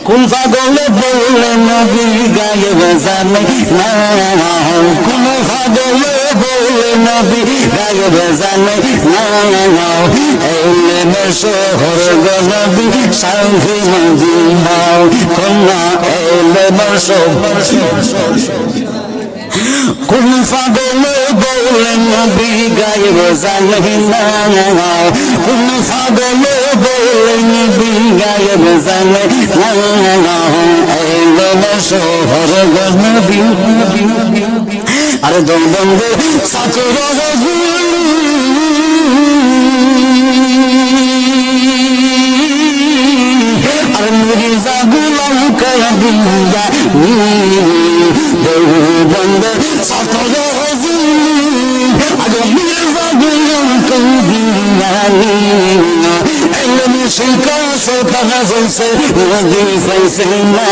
কোন পাগলে বললে নবী গায়েব জানে না, কোন পাগলে বললে নবী গায়েব জানে না, এলেমে শহর গো নবী শান্তি মদিনা, কন্যা এলেমে শহর। কোন পাগলে বললে নবী গায়েব জানে না, কোন পাগলে বললে নবী গায়েব জানে না, এলেমে শহর গো নবী। আরে দম বন্ধু সাকর আর মির্জা গুলাম কাদিয়া বন্ধ সাকর আর মির্জা গুলাম কাদিয়া এলমি শিকা সোতা জলসে নদী ফলসে না,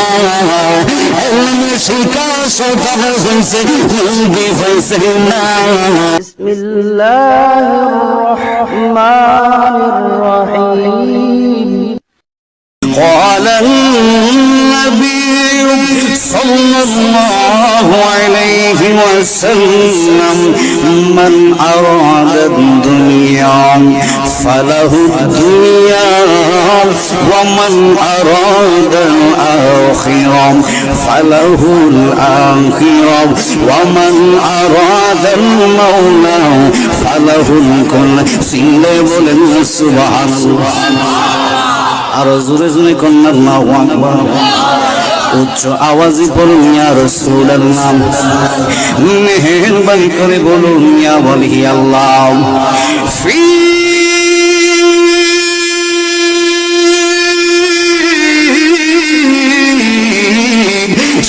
এলমি শিকা সোতা জলসে নদী ফলসে না। বিসমিল্লাহির রহমানির রহিম। قال النبي صلى الله عليه وسلم من أراد الدنيا فله الدنيا ومن أراد الآخرة فله الآخرة ومن أراد المولى فله الكل سبحان الله। আর জোরে জোরে কন্যা আল্লাহু আকবার, উচ্চ আওয়াজে বলুন ইয়া রাসূলুল্লাহ, মেহেরবানি করে বলুন ইয়া ওয়ালি আল্লাহ। ফি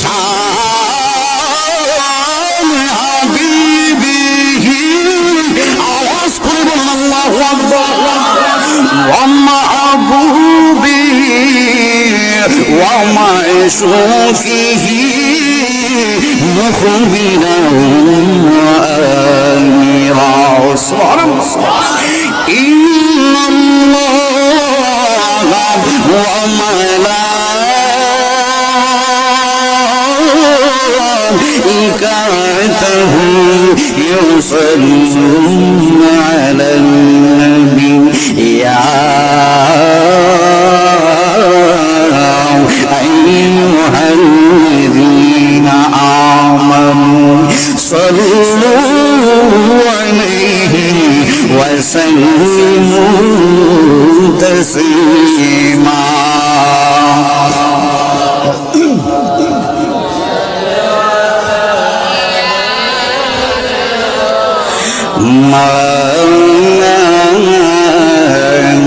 শান হাবিবিহি, আওয়াজ করে বলুন আল্লাহু আকবার। ومحبوبه ومعشوقه مخبرا وآمرا سبحان الله. إن الله وملائكته يصلون على النبي يا أيها الذين آمنوا صلوا عليه وسلموا تسليما.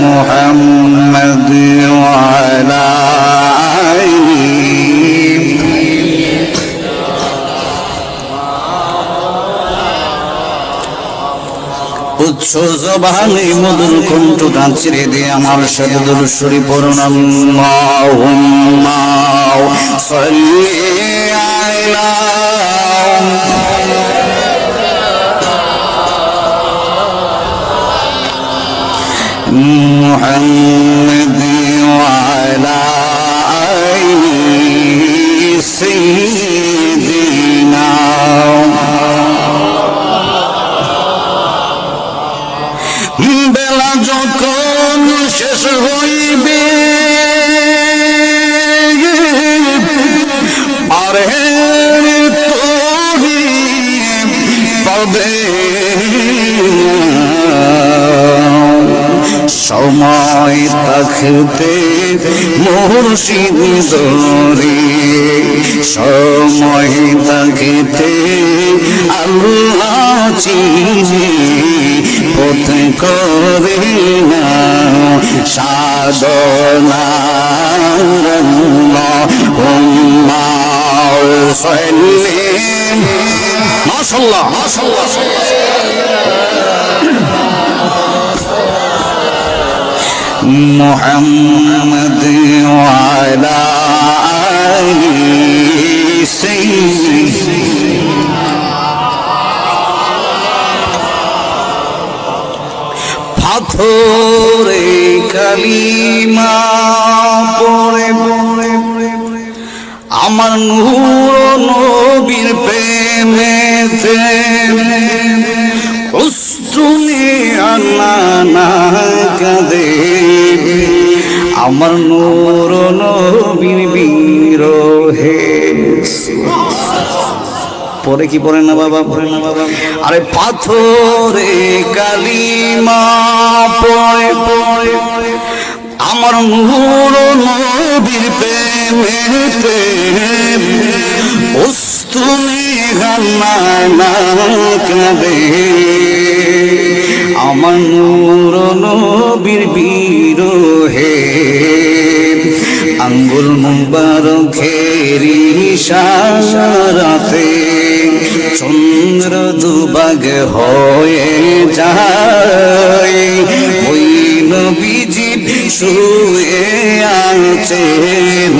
محمد وعلى উচ্চ জবানে মধুর কণ্ঠটা ছেড়ে দিয়ে আমার সাথে দুরূদ শরীফ পড়ুন। আল্লাহুম্মা সাল্লি আলা محمد وعلى آل سيدنا বেলা যখন শেষ হইবে আর তোহি পাবে সময় থাকতে মুর্শিদ ধরে, সময় থাকতে আল্লাহ চিনি পথ করে না সাধনা। আল্লাহুম্মা সাল্লি মাশাআল্লাহ মাশাআল্লাহ محمد وعلى آل سيدنا পাথরে কালিমা পড়ে পড়ে আমার নূর নবীর প্রেমেতে উস্তুনি আল্লাহ কাঁদে আমার নূর নবীর বিরহে পরে কি পড়ে না বাবা পড়ে না বাবা আরে পাথরে কালিমা পড়ে পড়ে আমার নূর নবীর প্রেমেতে উস্তুনি গানা কাঁদে আমার নূর নবীর বিরহে আঙ্গুল মুবারকের ইশারাতে চন্দ্র দুভাগ হয়ে যায় ওই নবীজি শুয়ে আছেন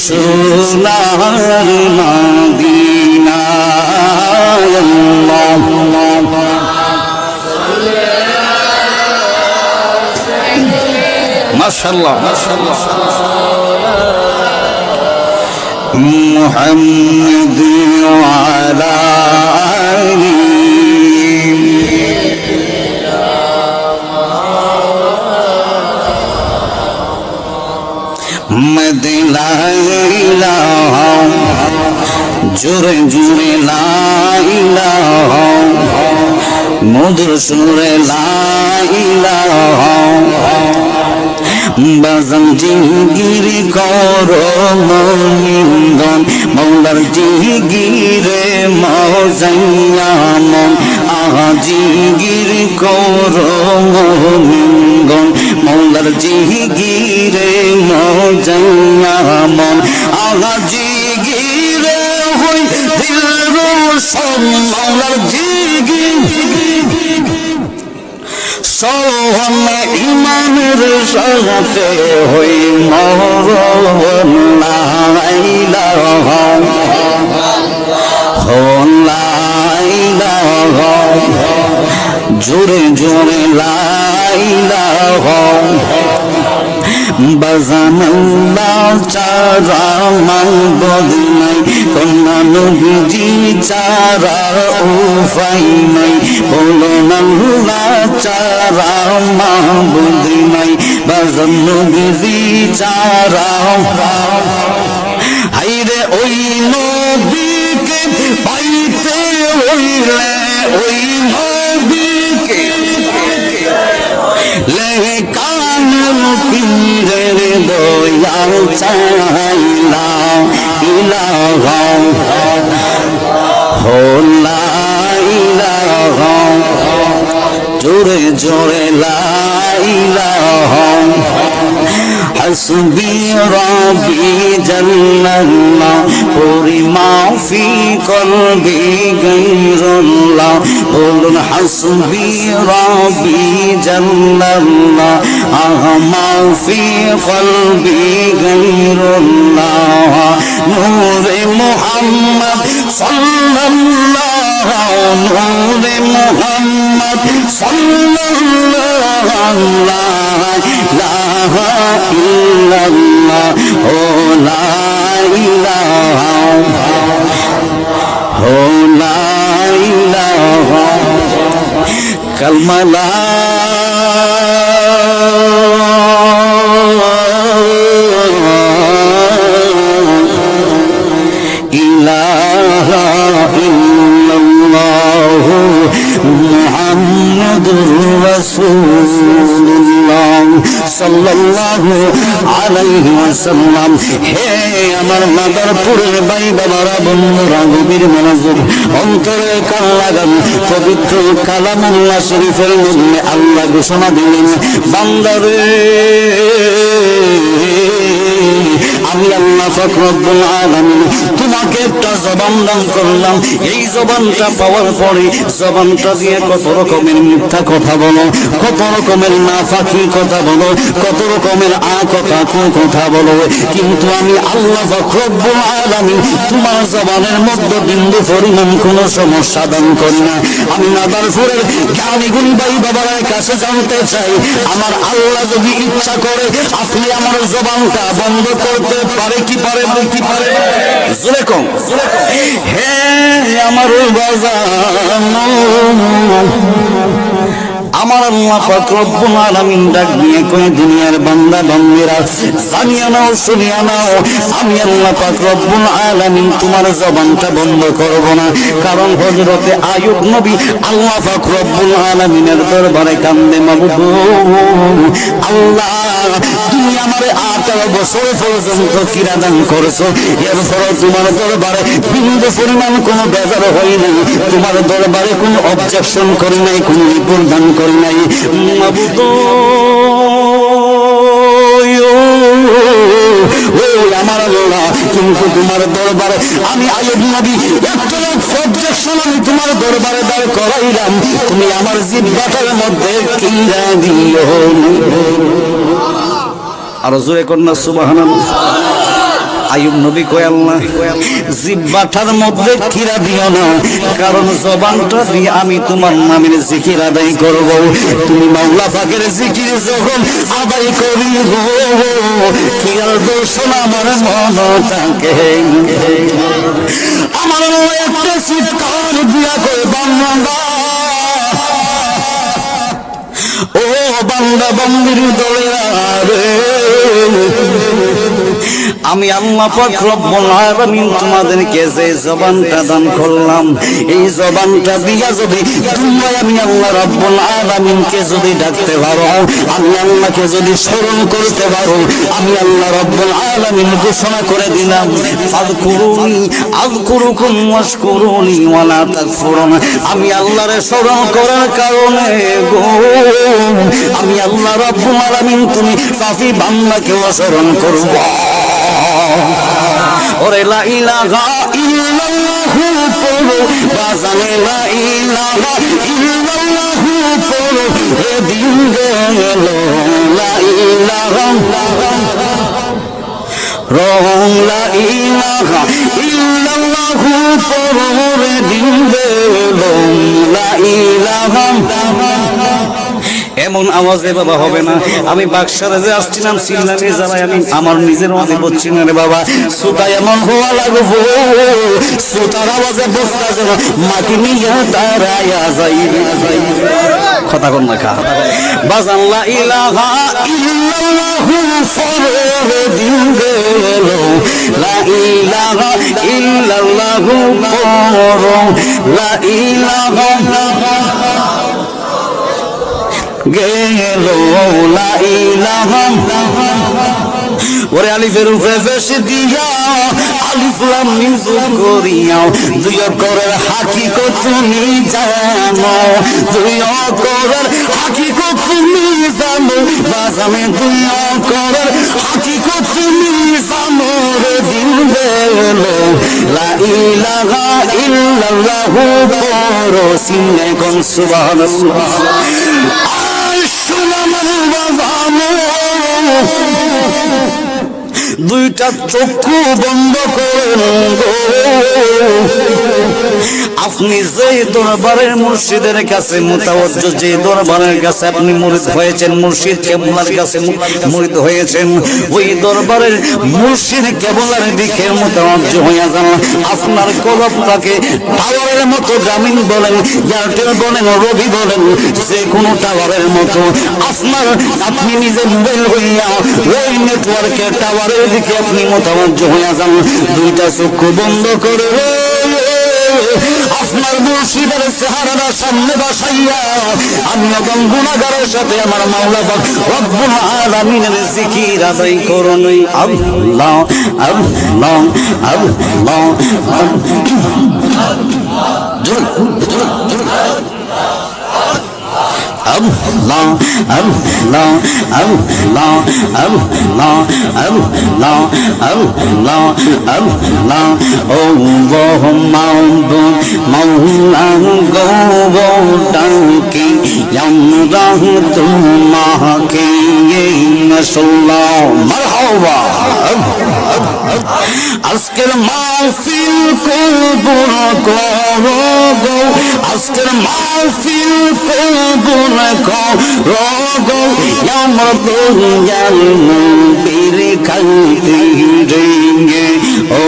সোনার মদিনায় মাশাআল্লাহ মাশাআল্লাহ মুহাম্মদ ওয়ালা আলি মদিনা ইলাহা জোরে জোরে লা ইলাহা মধুর সুরে লা ইলাহা বাজান জিগিরি করো মনিন্দন মৌলার জিগিরে মজাইয়া মন আহা জিগিরি করো মনিন্দন মৌলার জিগিরে মজাইয়া মন আহা জিগিরে হই দিল রোশন মৌলার জিগিরি সোহনে ইমানের সাথে হই মরণ লা ইলাহা লা ইলাহা জোরে জোরে লা ইলাহা বাজানাল্লাহ চারা মাবুদ নাই কন্যা নবীজি চারা উপায় নাই বলুন আল্লাহ চারা মাবুদ নাই বাজান নবীজি চারা হায়রে ওই নবীকে পাইতে হইলে ওই নবীকে লে কানুল পীরের দয়াল চাইলা ইলাহা লা ইলাহা জোরে জোরে লা ইলাহা হাসবি রাব্বি জাল্লাল্লাহ পুরি মাফি কলবি গায়রুল্লাহ বলুন হাসবি রাব্বি জাল্লাল্লাহ আহা মাফি কলবি গায়রুল্লাহ নূরে মুহাম্মদ সাল্লাল্লাহু নূরে মুহাম্মদ সাল্লাল্লাহু লা ইলাহা ইল্লাল্লাহ ও লা ইলাহা ও লা ইলাহা কালমা লা ইলাহা ইল্লাল্লাহ মুহাম্মাদুর রাসূলুল্লাহ সাল্লাল্লাহু আলাইহি ওয়াসাল্লাম। হে আমার মাদারপুরের ভাই বাবারা বন্ধুরা গভীর মনোযোগ অন্তরে কান লাগান পবিত্র কালামুল্লাহ শরীফের মধ্যে আল্লাহ ঘোষণা দিলেন বান্দারে আমি আল্লাহ পাক রব্বুল আলামিন তোমাকে একটা জবান দান করলাম। এই জবানটা পাওয়ার পরে জবানটা দিয়ে কত রকমের মিথ্যা কথা বলো, কত রকমের নাফাকি কথা বলো, কত রকমের কথা বলো, কিন্তু আমি আল্লাহ পাক রব্বুল আলামিন তোমার জবানের মধ্যে বিন্দু পরিমাণ কোনো সমস্যা দান করি না। আমি নাদারপুরের জ্ঞানী গুণী ভাই বাবার কাছে জানতে চাই, আমার আল্লাহ যদি ইচ্ছা করে আপনি আমার জবানটা বন্ধ করতে পারে কি পারে না কি পারে? জোরে কম হে আমার বাজান আমার আল্লাহ পাক রব্বুল আলামিন ডাক দিয়ে কই দুনিয়ার বান্দা বান্দিরা জানিয়া নাও শুনিয়া নাও আমি আল্লাহ পাক রব্বুল আলামিন তোমার জবানটা বন্ধ করব না কারণ হযরতে আইয়ুব নবী আল্লাহ পাক রব্বুল আলামিনের দরবারে কান্দে মাবুদ আল্লাহ তুমি আমারে 18 বছর পর্যন্ত কিরা দান করেছো এরপর তোমার দরবারে বিন্দু পরিমাণ কোনো বেজার হয় নাই তোমার দরবারে কোনো অবজেকশন করি নাই কোনো রিপোর্ট দান করি নাই মাবুদ আমার আল্লাহ কিন্তু তোমার দরবারে আমি আইয়ুব নবী একটা অবজেকশন আমি তোমার দরবারে দাঁড় করাইলাম তুমি আমার জিহ্বাটার মধ্যে কিরা দিও আর জোরে কন্যা সুবহানাল্লাহ আইয়ুব নবী কয় আল্লাহ জিহ্বাটার মধ্যে কিরা দিও না কারণ জবানটা দিয়ে আমি তোমার নামের জিকির আদায় করব তুমি মাওলা পাকের জিকির যখন আদায় করিব কিরার দর্শন আমার মনটাকে আমার একটা চিৎকার দিয়া কয় বান্দা ও বান্দা বান্দির দলেরা রে আমি আল্লাহ পাক রব্বুল আলামিন তোমাদেরকে যে জবানটা দান করলাম এই জবানটা দিয়া যদি তোমরা আমি আল্লাহ রব্বুল আলামিনকে যদি ডাকতে পারো আমি আল্লাহকে যদি স্মরণ করতে পারো আমি আল্লাহ রব্বুল আলামিন ঘোষণা করে দিলাম ফাযকুরুনি আযকুরুকুম ওয়াশকুরুনি ওয়া লা তাকফুরুন আমি আল্লাহরে স্মরণ করার কারণে গো আমি আল্লাহ রব্বুল আলামিন তুমি পাপী বান্দাকে স্মরণ করব ওরে লা ইলাহা ইল্লাল্লাহু পড়ো বাজানে লা ইলাহা ইল্লাল্লাহু পড়ো হে দিন গেল লা ইলাহা রং লা ইলাহা ইল্লাল্লাহু পড়ো হে দিন গেল লা ইলাহা এমন আওয়াজে বাবা হবে না আমি বাক্সারে যে আসছিলাম সিলনানি জ্বালায় আমি আমার নিজের মনে বলছি না রে বাবা সুতা এমন হওয়া লাগবো সুতার আওয়াজে বসতে যেন মাটি নিয়ে দাঁড়ায়া যাই কথা কন না খা বাজান লা ইলাহা ইল্লাল্লাহু ফরে দিন গেল লা ইলাহা ইল্লাল্লাহু পড়ো লা ইলাহা গেল লা ইলাহা ওরে আলিফের উপরে বেশি দিয়া আলিফ লাম মিম করিয়া দুই অক্ষরের হাকিকত তুমি জানো দুই অক্ষরের হাকিকত তুমি জানো বাজামে দুই অক্ষরের হাকিকত তুমি জানো রে দিন গেল লা ইলাহা ইল্লাল্লাহু পড়ো সিনে কোন সুবহানাল্লাহ দুইটা চক্ষু বন্ধ করেন আপনি যে দরবারের মুর্শিদের কাছে মুতাওয়াজ্জ যে দরবারের কাছে আপনি মুরিদ হয়েছেন মুর্শিদ কেবলার কাছে মুরিদ হয়েছেন ওই দরবারের মুর্শিদ কেবলার দিকে মুতাওয়াজ্জ হয়ে যান আপনার কলবটাকে টাওয়ারের মতো গ্রামীণ বলেন এয়ারটেল বলেন রবি বলেন যে কোনো টাওয়ারের মতো আপনার আপনি নিজে মোবাইল হইয়া ওই নেটওয়ার্কের টাওয়ারের দিকে আপনি মুতাওয়াজ্জ হয়ে যান দুইটা চক্ষু বন্ধ করে আপনার মুর্শিদের চেহারাটা সামনে বসাইয়া আমি এবং গুনাহগারের সাথে আমার মাওলা পাক রব্বুল আলামিনের জিকির আদায় করুন আল্লাহ আল্লাহ আল্লাহ Allah Allah Allah Allah Allah Allah Allah Allah Maudud মাওলা গোবটাকে আমরা তোমাকে মাশাআল্লাহ মারহাবা আজকের মাহফিল কবুল করো গো, আজকের মাহফিল কবুল করো গো, আমার দুনিয়ার নবীর খাতিরে ও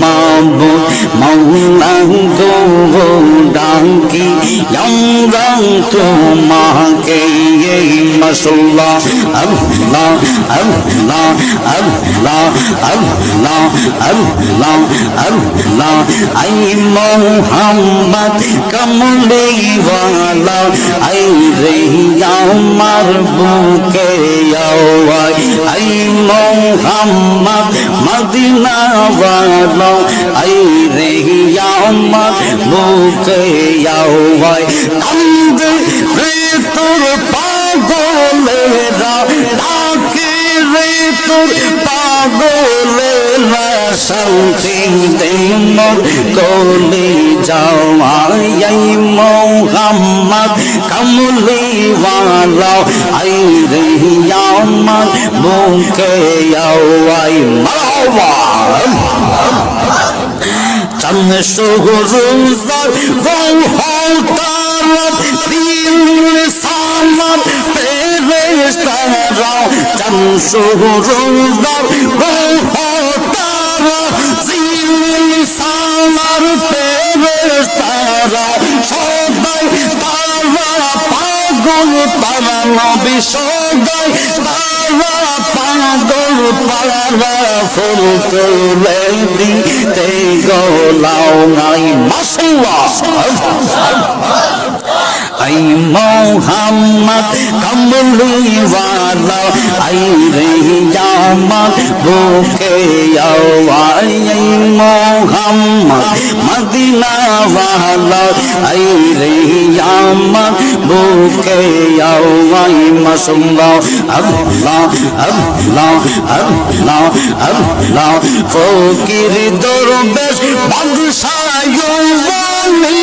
মাবুদ মাওলা গো ডাকি আমরা তোমাকে মাশাআল্লাহ আল্লাহ আল্লাহ আল্লাহ আল্লাহ আল্লাহ আল্লাহ আই মুহাম্মদ কমলি ওয়ালা আই রে আমার বুকে আওয়াজ আই মুহাম্মদ মদিনা ওয়ালা আই রে আমার বুকে আওয়াজ কান্দে রে তোর পাগলেরা ডাকে রে তোর পাগলেরা শান্তি দে মোর কোলে যাওয়াই মুহাম্মদ কমলি ওয়ালা আই রে আমার বুকে আওয়াই মারহাবা চাঁদ সুরুজার গৌহর দিল সালাত ফেরেশতারা চাঁদ সুরুজার গৌহর দিল সালাত ফেরেশতারা সদাই তারা পাগল তারা নবী সদাই তারা পাগল তারা ফুল তুলে দিতে গোলাও নাই মাশাআল্লাহ আই মুহাম্মদ কমলি ওয়ালা আই রে আমার বুকে আওয়াই আই মুহাম্মদ মদিনা ওয়ালা আই রে আমার বুকে আওয়াই মাশাআল্লাহ আল্লাহ আল্লাহ আল্লাহ আল্লাহ ফকির দরবেশ বাদশা ওয়ালি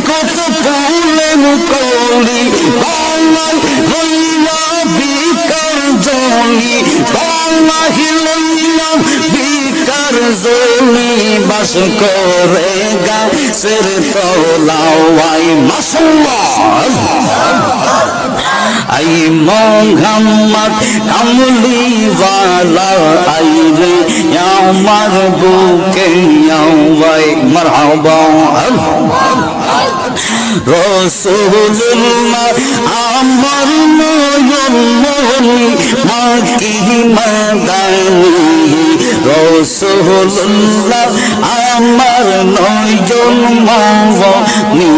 কত ফুলের কলি বাংলায় হইয়া বিকার জলি বাংলায় লইয়া বিকার জলি বাস করে গাছের তলাওয়াই মাশাআল্লাহ আই মুহাম্মদ কমলি ওয়ালা আই রে আমার বুকে আওয়াই মারহাবা রাসূলুল্লাহ আমার নয়ন মনি মাকি মাদানি রাসূলুল্লাহ আমার নয়ন মনি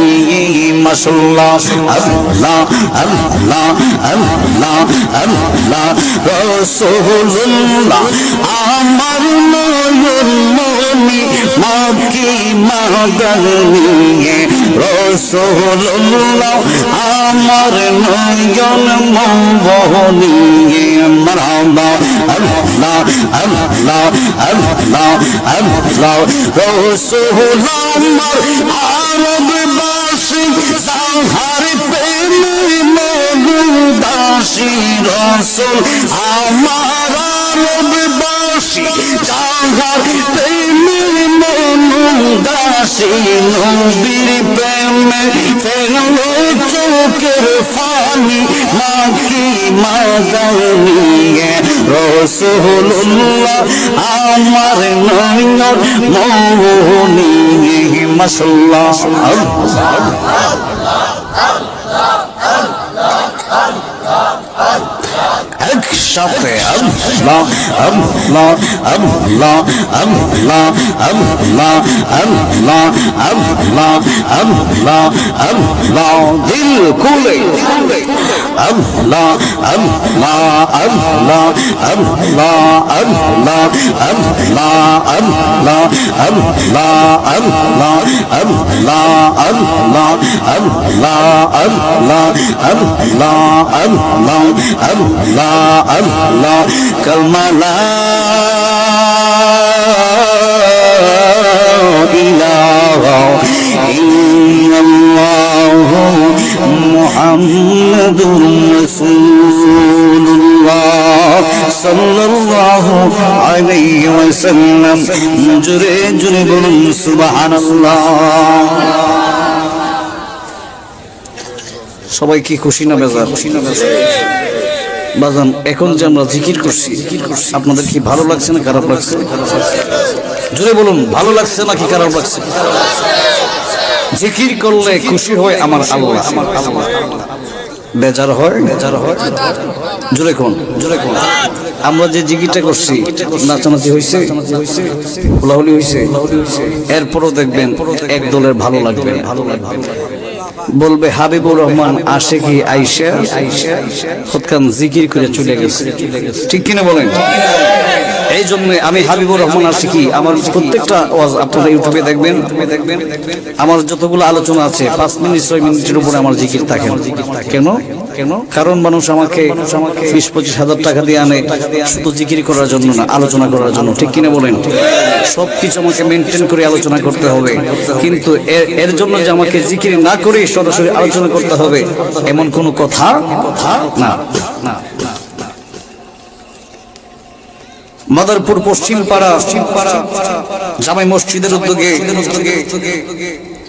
মাশাআল্লাহ আল্লাহ আল্লাহ আল্লাহ আল্লাহ রাসূলুল্লাহ আমার নয়ন মনি মাকি মাদানি রাসূলুল্লাহ আমার নয়ন মনি মারহাবা আল্লাহ আল্লাহ আল্লাহ আল্লাহ রাসূলুল্লাহ আমার আরব বাসী সাহার প্রেমে মগুদাসী রাসূল আমার আরব বাসী সাহার প্রেমে মগুদাসী নবীর প্রেমে ফেরলো চোখের ফানি মাকি মাদানি রাসূলুল্লাহ আমার নয়ন মনি মাশাআল্লাহ একসাথে আল্লাহ আল্লাহ আল্লাহ আল্লাহ আল্লাহ আল্লাহ আল্লাহ আল্লাহ আল্লাহ দিল খুলে আল্লাহ আল্লাহ আল্লাহ আল্লাহ আল্লাহ আল্লাহ আল্লাহ আল্লাহ আল্লাহ আল্লাহ আল্লাহ আল্লাহ আল্লাহ আল্লাহ আল্লাহ আল্লাহ আল্লাহ কালমা লা ইলাহা ইল্লাল্লাহ মুহাম্মাদুর রাসূলুল্লাহ সাল্লাল্লাহু আলাইহি ওয়াসাল্লাম। জোরে জোরে বলুন সুবহানাল্লাহ। সবাই কি খুশি না বেজার? বাজান, এখন যে আমরা জিকির করছি আপনাদের কি ভালো লাগছে না খারাপ লাগছে? জোরে বলুন, ভালো লাগছে নাকি খারাপ লাগছে? জিকির করলে খুশি হয় আমার আল্লাহ, বেজার হয় জোরে কোন? আমরা যে জিকিরটা করছি নাচানাচি হয়েছে, হুলাহুলি হয়েছে, এরপরও দেখবেন এক দলের ভালো লাগবে, বলবে হাবিবুর রহমান আশিকি আয়েশা খুদখান জিকির করে চলে গেছে। ঠিক কিনা বলেন? এই জন্য আমি হাবিবুর রহমান আশিকি আমার প্রত্যেকটা ওয়াজ আপনারা ইউটিউবে দেখবেন, আমার যতগুলো আলোচনা আছে 5 মিনিট 6 মিনিটের উপরে আমার জিকির থাকে। কেন? কারণ মানুষ আমাকে 20-25 হাজার টাকা দিয়ে আনে শুধু জিকির করার জন্য না, আলোচনা করার জন্য। ঠিক কিনা বলেন? সবকিছু আমাকে মেনটেন করে আলোচনা করতে হবে, কিন্তু এর জন্য যে আমাকে জিকির না করে সরাসরি আলোচনা করতে হবে এমন কোনো কথা না। মাদারপুর পশ্চিম পাড়া জামাই মসজিদের উদ্যোগে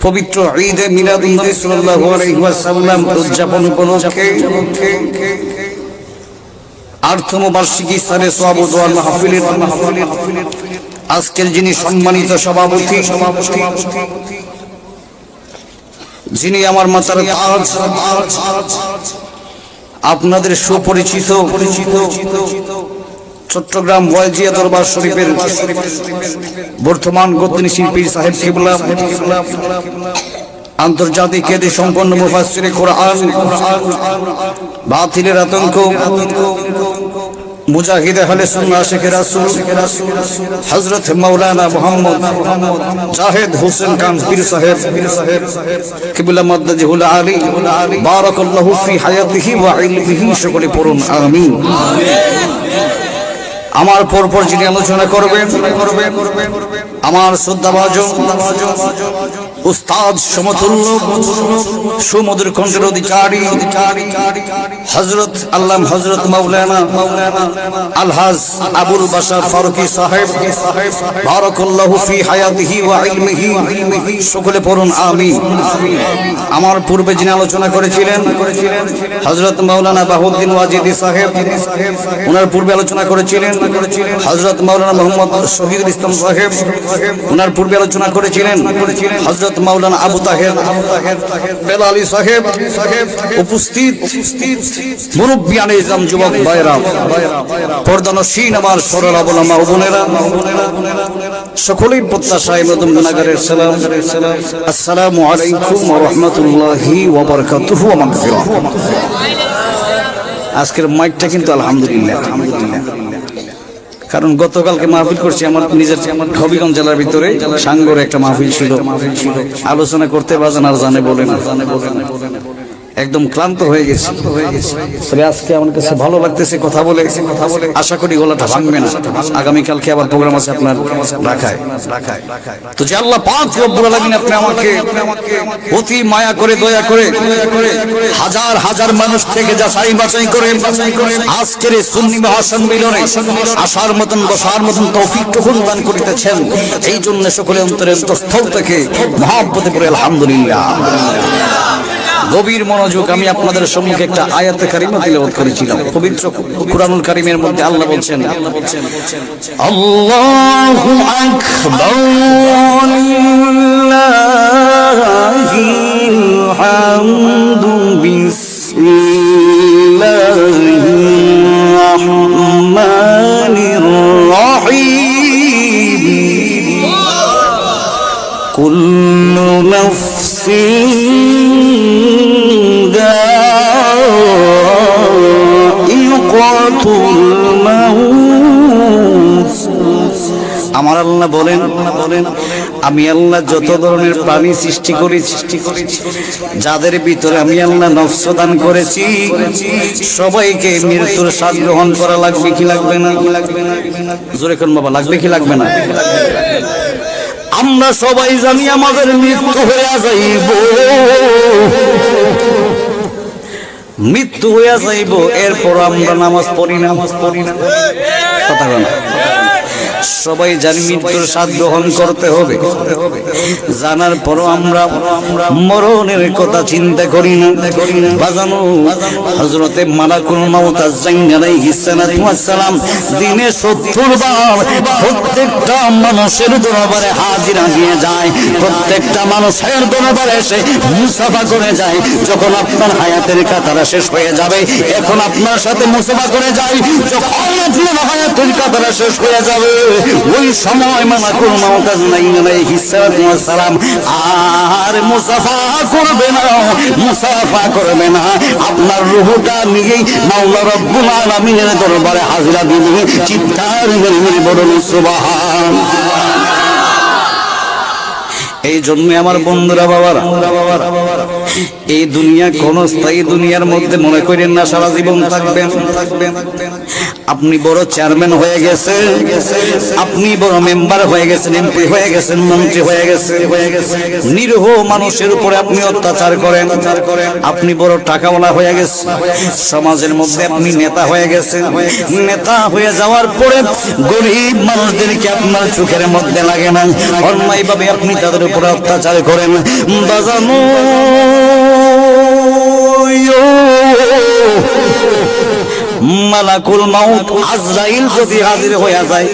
পবিত্র ঈদে মিলাদুন নবী সাল্লাল্লাহু আলাইহি ওয়াসাল্লাম উদযাপন উপলক্ষে 8তম বার্ষিকী সারে সওয়াব ও দোয়া মাহফিলের আজকের যিনি সম্মানিত সভাপতি, যিনি আমার মাথার তাজ, আপনাদের সুপরিচিত চট্টগ্রাম ওয়াজিয়া দরবার শরীফের বর্তমান গদ্দিনী শিল্পী সাহেব কিবলা, আন্তর্জাতিক খ্যাতি সম্পন্ন মুফাসসিরে কোরআন, বাতিলের আতঙ্ক, মুজাহিদে আহলে সুন্নাহ আশিকে রাসূল হযরত মাওলানা মুহাম্মদ জাহেদ হোসেন খান পীর সাহেব কিবলা মাদ্দাজিহুল আলী বারাকাল্লাহু ফি হায়াতিহি ওয়া ইলমিহি, সকলে পড়ুন আমিন। আমার পরপর যিনি আলোচনা করবেন আমার শ্রদ্ধাভাজন উস্তাদ সমতুল্য সুমধুর কণ্ঠের অধিকারী হযরত আল্লাম হযরত মাওলানা আলহাজ আবুল বাশার ফারুকী সাহেব বারাকাল্লাহু ফি হায়াতিহি ওয়া ইলমিহি, সকলে পড়ুন আমিন। আমার পূর্বে যিনি আলোচনা করেছিলেন হযরত মাওলানা বাহুদ্দিন ওয়াজিদি সাহেব, ওনার পূর্বে আলোচনা করেছিলেন হযরত মাওলানা মোহাম্মদ শহীদুল ইসলাম সাহেব, ওনার পূর্বে আলোচনা করেছিলেন হযরত মাওলানা আবু তাহের বেলালী সাহেব। উপস্থিত মুরব্বিয়ানে ইসলাম, যুবক ভাইরা, পর্দানশীন আমার সরল ওলামা ও বোনেরা, সকলের প্রত্যাশায় মদম গুনাহগারের সালাম, আসসালামু আলাইকুম ওয়া রাহমাতুল্লাহি ওয়া বারাকাতুহু ওয়া মাগফিরাহ। আজকের মাইকটা কিন্তু আলহামদুলিল্লাহ, কারণ গতকালকে মাহফিল করছি আমার নিজের হবিগঞ্জ জেলার ভিতরে সাঙ্গরে একটা মাহফিল ছিল, আলোচনা করতে বাজান আর জানে বলে না, একদম ক্লান্ত হয়ে গেছে। তবে আজকে আমার কাছে ভালো লাগতেছে কথা বলে, আশা করি গলাটা ভাঙবে না। আগামীকালকে আবার প্রোগ্রাম আছে আপনার ঢাকায়। তো যে আল্লাহ পাক রব্বুল আলামিন আপনি আমাকে অতি মায়া করে দয়া করে হাজার হাজার মানুষ থেকে যাচাই বাছাই করে আজকের এই সুন্নি মহাসম্মিলনে আসার মতন বসার মতন তৌফিক কবুল দান করিতেছেন, এই জন্য সকলে অন্তরের অন্তঃস্থল থেকে মহব্বতে পড়ে আলহামদুলিল্লাহ। গভীর মনোযোগ। আমি আপনাদের সম্মুখে একটা আয়াতে কারিমা তিলাওয়াত করেছিলাম। পবিত্র কুরআনুল কারীমের মধ্যে আল্লাহ বলছেন, আল্লাহু আকবার লিল্লাহিল হামদু বিসমিল্লাহির রাহমানির রাহিম কুল্লু নাফসিন আমার আল্লাহ বলেন, আমি আল্লাহ যত ধরনের প্রাণী সৃষ্টি করেছি, যাদের ভিতরে আমি আল্লাহ নফস দান করেছি, সবাইকে মৃত্যুর স্বাদ গ্রহণ করা লাগবে কি লাগবে না? জোরে কোন বাবা, লাগবে কি লাগবে না? আমরা সবাই জানি আমাদের মৃত্যু হয়ে যাইব, মৃত্যু হইয়া যাইব, এরপর আমরা নামাজ পড়ি না। কথা বলেন, সবাই জানি মৃত্যুর স্বাদ গ্রহণ করতে হবে, জানার পরও আমরা মরণের কথা চিন্তা করি না। বাজানো হযরতে মালাকুল মউত আযরাইল আলাইহিস সালাতু ওয়াস সালাম দিনে 70 বার প্রত্যেকটা মানুষের দরবারে হাজিরা দিয়ে যায়, প্রত্যেকটা মানুষের দরবারে এসে মুসাফা করে যায়। যখন আপনার হায়াতের কাতারা শেষ হয়ে যাবে, এখন আপনার সাথে মুসাফা করে যায়। যখন আপনার হায়াতের কাতারা শেষ হয়ে যাবে, ওই সময় মালাকুল মউত আলাইহিস সালাতু ওয়াস সালাম আর মুসাফা করবে না, মুসাফা করবে না। আপনার রূহটা নিয়েই মাওলা রব্বুল আলামিনের দরবারে হাজিরা দিবে। চিৎকার করে বলুন সুবহানাল্লাহ। এই জন্য আমার বন্ধুরা, বাবারা, এই দুনিয়া কোন স্থায়ী দুনিয়ার মধ্যে মনে করেন না সারা জীবন থাকবেন। আপনি বড় চেয়ারম্যান হয়ে গেছেন, আপনি বড় মেম্বার হয়ে গেছেন, এমপি হয়ে গেছেন, মন্ত্রী হয়ে গেছেন, নিরীহ মানুষের উপরে আপনি অত্যাচার করেন, আপনি বড় টাকাওয়ালা হয়ে গেছেন, সমাজের মধ্যে আপনি নেতা হয়ে গেছেন। নেতা হয়ে যাওয়ার পরে গরিব মানুষদেরকে আপনার চোখের মধ্যে লাগে না, অন্যায়ভাবে আপনি তাদের উপরে অত্যাচার করেন। বাজানো মালাকুল মউত আজরাইল যদি হাজির হয়ে যায়,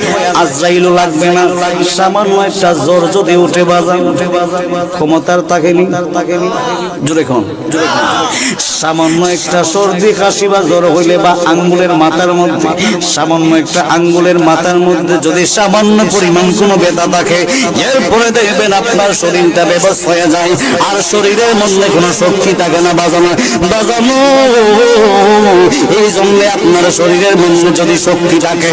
আজরাইলও লাগবে না। সামান্য একটা জ্বর যদি উঠে, বাজান ক্ষমতার তাকেনি, জোরে কোন, সামান্য একটা সর্দি কাশি বা জ্বর হইলে, বা আঙ্গুলের মাথার মধ্যে, সামান্য একটা আঙ্গুলের মাথার মধ্যে যদি সামান্য পরিমাণ কোনো ব্যথা থাকে, এরপরে দেখবেন আপনার শরীরটা বেবস হয়ে যায়, আর শরীরের মধ্যে কোনো শক্তি থাকে না। বাজানো এই জন্য আপনার শরীরের মধ্যে যদি শক্তি থাকে,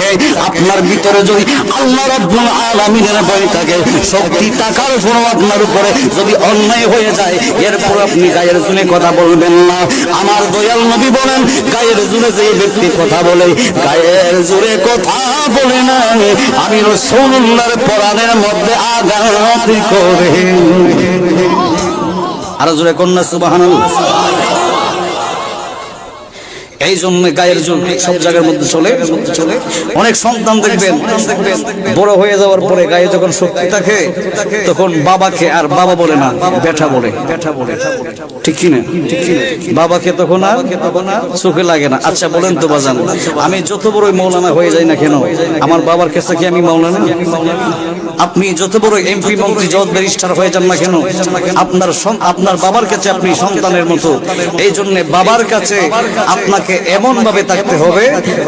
আপনার ভিতরে যদি আল্লাহ রাব্বুল আলামিনের ভয় থাকে, শক্তি থাকার পরও আপনার উপরে যদি অন্যায় হয়ে যায়, এরপর আপনি গায়ের জোরে কথা বলবেন না। আমার দয়াল নবী বলেন, গায়ের জোরে যে ব্যক্তি কথা বলে, গায়ের জোরে কথা বলে না, আমি রাসূলুল্লাহর পরাণের মধ্যে আঘাত করে। আর জোরে কন্যা সুবহানাল্লাহ। এই জন্য গায়ের জোর সব জায়গার মধ্যে চলে। অনেক সন্তান দেখবেন বড় হয়ে যাওয়ার পরে গায়ে যখন শক্তি থাকে, তখন বাবাকে আর বাবা বলে না, বেটা বলে। ঠিক কি না? বাবাকে তখন আর চোখে লাগে না। আচ্ছা বলেন তো বাজান, আমি যত বড়ই মৌলানা হয়ে যাই না কেন, আমার বাবার কাছে কি আমি মৌলানা? আপনি যত বড় এমপি, মন্ত্রী, জজ, ব্যারিস্টার হয়ে যান না কেন, আপনার বাবার কাছে আপনি সন্তানের মতো। এই জন্য বাবার কাছে আপনাকে এমন ভাবে থাকতে হবে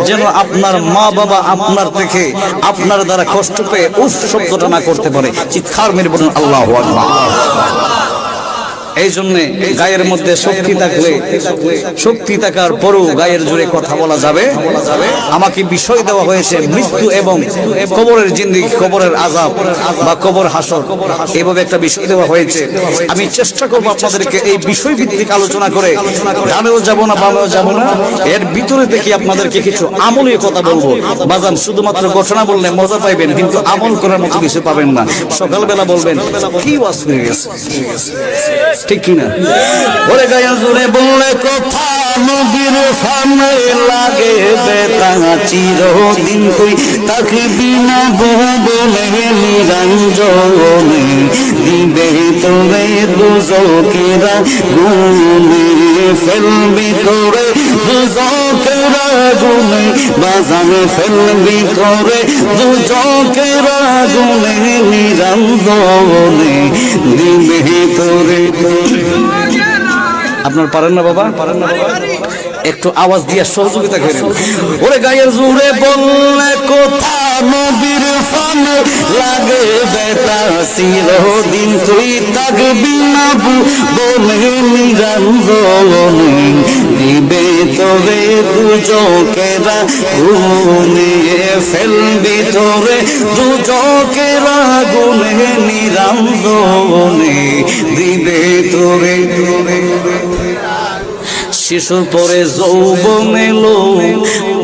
যেন আপনার মা বাবা আপনার থেকে, আপনার দ্বারা কষ্ট পেয়ে উফ শব্দটা না করতে পারে। চিৎকার মেরে বলুন আল্লাহু আকবার। এই জন্য গায়ের মধ্যে শক্তি থাকলে, শক্তি থাকার পরও গায়ের জোরে কথা বলা যাবে। আমাকে বিষয় দেওয়া হয়েছে মৃত্যু এবং কবরের জিন্দেগি, কবরের আযাব বা কবর হাসর, এভাবে একটা বিষয় দেওয়া হয়েছে। আমি চেষ্টা করবো আপনাদেরকে এই বিষয় ভিত্তিক আলোচনা করে, ডানেও যাব না বামেও যাব না, এর ভিতরে থেকে আপনাদেরকে কিছু আমলীয় কথা বলবো। বাজান শুধুমাত্র ঘটনা বললে মজা পাইবেন, কিন্তু আমল করার মতো কিছু পাবেন না। সকালবেলা বলবেন কি ওয়াজ হয়ে গেছে, ঠিক কিনা? ওরে গায়ে জোরে বললে কথা, নবীর ফানে লাগে বেতা, চিরদিন তুই থাকবি না বলে নিরঞ্জনে, দিবে তোরে দুজকেরা গুনে, ফেলবি তোরে দুজকেরা গুনে, বাজানে ফেলবি তোরে দুজকেরা গুনে, নিরঞ্জনে দিবে তোরে। আপনার পারেন না বাবা? পারেন না বাবা? একটু আওয়াজ দিয়ে সহযোগিতা করেন। ওরে গায়ের জোরে বললে কথা, নবীর ফানে লাগে বেতা, চিরদিন তুই থাকবি না বলে নিরঞ্জনে, দিবে তোরে দুজকেরা গুনে, ফেলবি তোরে দুজকেরা গুনে, নিরঞ্জনে দিবে তোরে। শিশুর পরে যৌবন এলো,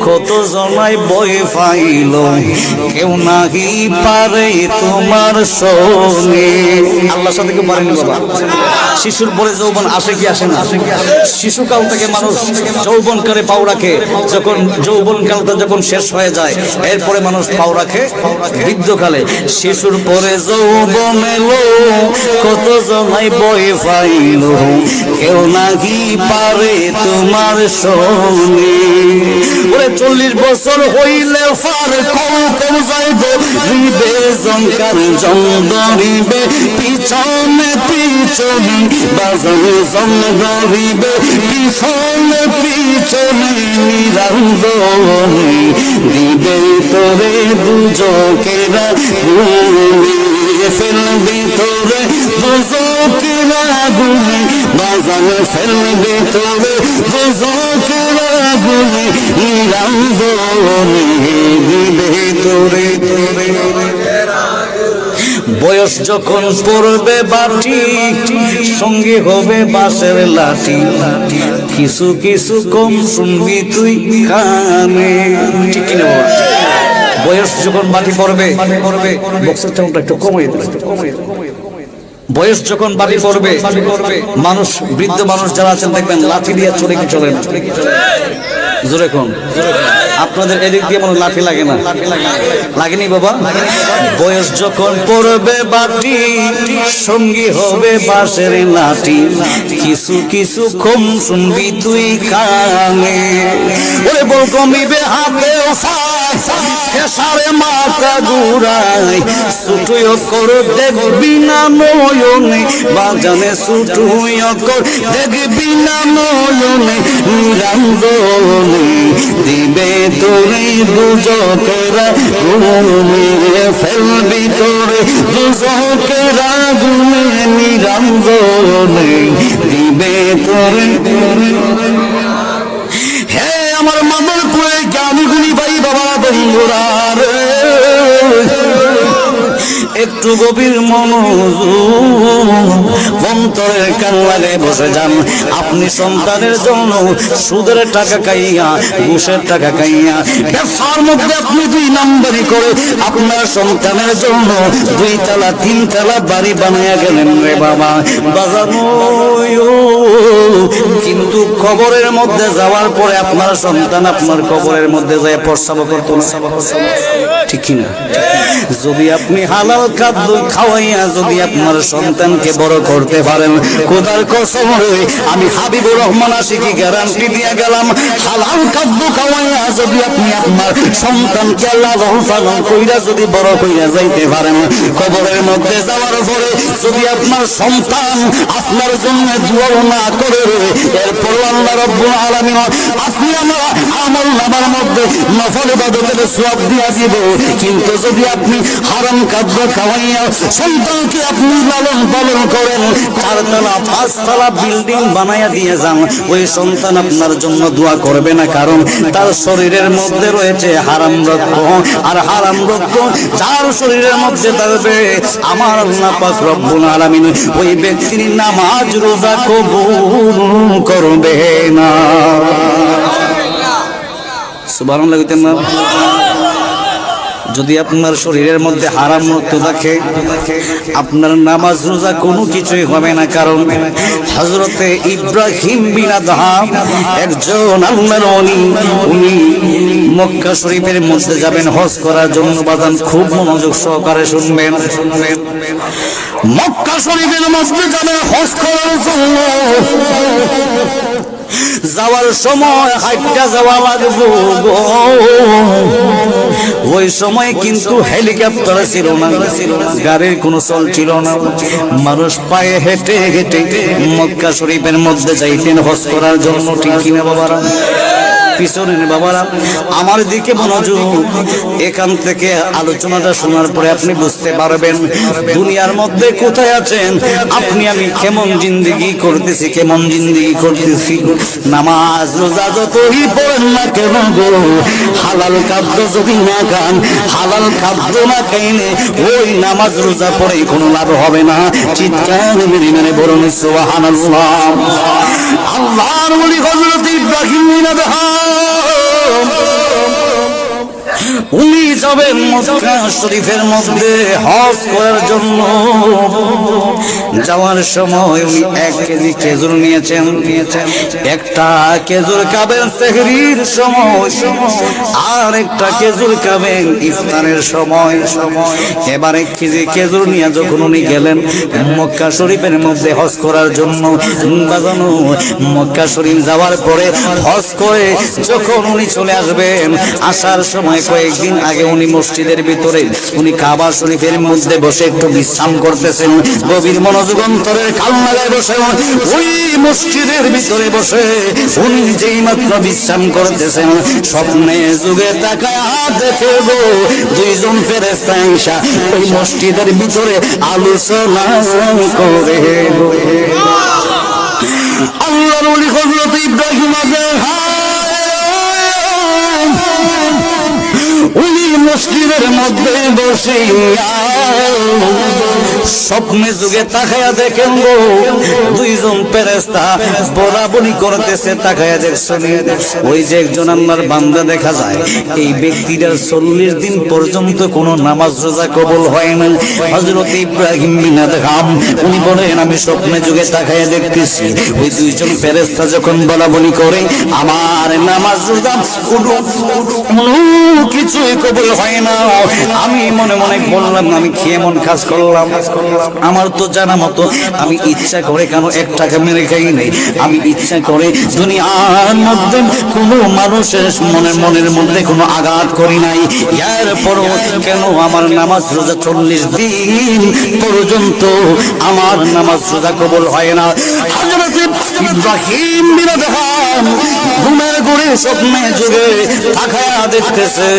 কত জনাই বই পাইল, কেউ নাহি পারে তোমার সঙ্গে। আল্লাহর সাথে কেউ পারেনি বাবা। শিশুর পরে যৌবন আসে কি আসে না? শিশুকাল থেকে মানুষ যৌবন করে পাও রাখে, যখন যৌবন কালটা যখন শেষ হয়ে যায় এরপরে মানুষ পাও রাখে বৃদ্ধকালে। শিশুর পরে যৌবন এলো, কত জনাই বই পাইল, কেউ নাহি পারে তোমার সঙ্গে। ওরে 40 বছর হইলে ফার কম কম যাইব, হইবে জঙ্কার জঙ্গরিবে, পিছনে পিছনে বাজারে জঙ্গ ধরিবে, পিছনে পিছনে নিরঞ্জনে দিবে তোরে দুজকেরা ঘুরে, ফেলবে তোরে দুজকেরা ঘুরে, বাজারে ফেলবে তোরে দুজকেরা ঘুরে, নিরঞ্জনে দিবে তোরে। বয়স যখন পড়বে বাটি, সঙ্গে হবে বাঁশের লাঠি, কিছু কিছু কম শুনবি তুই কানে। ঠিক কিনা বাবা? বয়স যখন বাটি পড়বে, বক্সের চাউনটা একটু কমিয়ে দেবে। বয়স যখন বাটি পড়বে, মানুষ বৃদ্ধ মানুষ যারা আছেন দেখবেন লাঠি দিয়ে চলে কি চলে না? জোরে কোন আপনাদের এদিক দিয়ে মনে লাঠি লাগে না? লাগেনি বাবা? বয়স যখন পড়বে বাটি, সঙ্গী হবে বাঁশের লাঠি, কিছু কিছু কম শুনবি তুই কানে। ওরে বল কমিবে হাতে সারে মাথা ঘুরাই, ছুটুয় কর দেখবি না নয়নে, বাজানে ছুটুয় কর দেখবি না নয়নে, নিরঞ্জনে দিবে তোরে দুজকেরা ঘুমে, ফেলবি তোরে দুজকেরা ঘুমে, নিরঞ্জনে দিবে তোরে। হে আমার মামার পুরে জ্ঞানী গুণী ভাই বাবা বন্ধুরা রে, একটু গভীর মনোযোগ অন্তরের কান লাগে বসে যান। আপনি সন্তানের জন্য সুদের টাকা খাইয়া, ঘুষের টাকা খাইয়া, ব্যবসার মধ্যে আপনি 2 নাম্বারি করে আপনার সন্তানের জন্য 2 তলা 3 তলা বাড়ি বানাইয়া গেলেন রে বাবা। বাজানো কিন্তু কবরের মধ্যে যাওয়ার পরে আপনার সন্তান আপনার কবরের মধ্যে যায় প্রস্রাব করতো না? ঠিক কিনা? যদি আপনি হালাল খাদ্য খাওয়াইয়া যদি আপনার সন্তানকে বড় করতে পারেন, খোদার কসম রে আমি হাবিবুর রহমান আশিকি গ্যারান্টি দিয়ে গেলাম, হালাল খাদ্য খাওয়াইয়া যদি আপনি আপনার সন্তানকে আল্লাহ পালন কইরা যদি বড় কইরা যাইতে পারেন, কবরের মধ্যে যাওয়ার পরে যদি আপনার সন্তান আপনার জন্য দোয়া না করে, এরপর আল্লাহ রাব্বুল আলামিন আপনি আমার আমল নামার মধ্যে নফল ইবাদতের সওয়াব দিয়া দিব। কিন্তু যদি আপনি হারাম খাদ্য খাওয়াইয়া সন্তানকে আপনি লালন পালন করেন, 4 তলা 5 তলা বিল্ডিং বানাইয়া দিয়ে যান, ওই সন্তান আপনার জন্য দোয়া করবে না, কারণ তার শরীরের মধ্যে রয়েছে হারাম রক্ত। আর হারাম রক্ত যার শরীরের মধ্যে থাকবে, আমার আল্লাহ পাক রব্বুল আলামিন ওই ব্যক্তির নামাজ রোজা কবুল করবে না। সুবহানাল্লাহ কইতেন না? যদি আপনার শরীরের মধ্যে হারাম রক্ত থাকে, আপনার নামাজ রোজা কোনো কিছুই হবে না। কারণ হযরতে ইব্রাহিম বিন আদহাম একজন আল্লাহর ওলি, উনি মক্কা শরীফের মধ্যে যাবেন হজ করার জন্য। বাজান খুব মনোযোগ সহকারে শুনবেন। মক্কা শরীফের মধ্যে যাবেন হজ করার জন্য, যাওয়ার সময় হাইটা যাওয়া লাগবে। ওই সময় কিন্তু হেলিকপ্টার ছিল না, গাড়ির কোনো চল ছিল না, মানুষ পায়ে হেঁটে হেঁটে মক্কা শরীফের মধ্যে যাইতেন হজ করার জন্য। ঠিক কিনা বাবারা? পিছনে বাবারা আমার দিকে মনোযোগ। এখান থেকে আলোচনাটা শোনার পরে আপনি বুঝতে পারবেন দুনিয়ার মধ্যে কোথায় আছেন আপনি, আমি কেমন জিন্দেগি করতেছি, কেমন জিন্দেগি করতেছি। নামাজ রোজা যতই পড়েন না কেন গো, হালাল খাদ্য যদি না খান, হালাল খাদ্য না খাইলে ওই নামাজ রোজা পড়ে কোনো লাভ হবে না। চিৎকার মেরে বলুন সুবহানাল্লাহ। আল্লাহর ওলি হযরত ইব্রাহিম বিন আদহাম উনি যাবেন মক্কা শরীফের মধ্যে হজ করার জন্য। যাওয়ার সময় উনি 1 কেজি খেজুর নিয়েছেন। একটা খেজুর খাবেন সেহরির সময়, আর একটা খেজুর খাবেন ইফতারের সময়। এবার 1 কেজি খেজুর নিয়ে যখন উনি গেলেন মক্কা শরীফের মধ্যে হজ করার জন্য, বাজানো মক্কা শরীফ যাওয়ার পরে হজ করে যখন উনি চলে আসবেন, আসার সময় কয়েকদিন আগে উনি মসজিদের ভিতরে উনি কাবা শরীফের মধ্যে বসে একটু বিশ্রাম করতেছেন। গভীর মনোযোগ অন্তরের কান্নায় বসে ওই মসজিদের ভিতরে বসে উনি যেই মাত্র বিশ্রাম করতেছেন, স্বপ্নে যুগে তাকায় দেখে গো 2 জন ফেরেশতা আয়েশা ওই মসজিদের ভিতরে আলোচনা করে। আল্লাহর ওলি হযরত ইব্রাহিম উনি মসজিদের মধ্যে বসে স্বপ্নে যুগে তাকায়া দেখেন গো 2 জন ফেরেশতা বরাবরি করতেছে। তাকায়া দেখছেন ওই যে একজন আল্লাহর বান্দা দেখা যায়, এই ব্যক্তিটার 40 দিন পর্যন্ত কোনো নামাজ রোজা কবুল হয় না। হযরত ইব্রাহিম বিন আদহাম উনি বলেন আমি স্বপ্নে যুগে তাকায়া দেখতেছি ওই 2 জন ফেরেশতা যখন বলাবলি করে আমার নামাজ রোজা কিছুই কবুল হয় না। আমি মনে মনে বললাম আমি খেয়ে মন খাস করলাম, আমার তো জানা মতো আমি ইচ্ছা করে কেন 1 টাকা মেরে খাই নাই, আমি ইচ্ছা করে দুনিয়ার মধ্যে কোনো মানুষের মনের মধ্যে কোনো আঘাত করি নাই। এরপরও কেন আমার নামাজ রোজা 40 দিন পর্যন্ত আমার নামাজ রোজা কবুল হয় না। হযরত ইব্রাহিম বিন আদহাম ঘুমের ঘরে স্বপ্নে যুগে তাকায়া দেখতেছে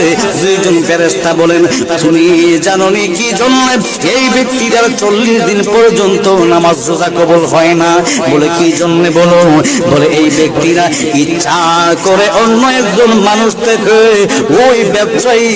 2 জন ফেরেশতা বলেন তুমি জানোনি কি জন্য এই ব্যক্তিটার 40 দিন পর্যন্ত নামাজ রোজা কবুল হয় না? বলে কি জন্য বলো? বলে এই ব্যক্তিরা ইচ্ছা করে অন্য একজন মানুষ থেকে ওই ব্যবসায়ী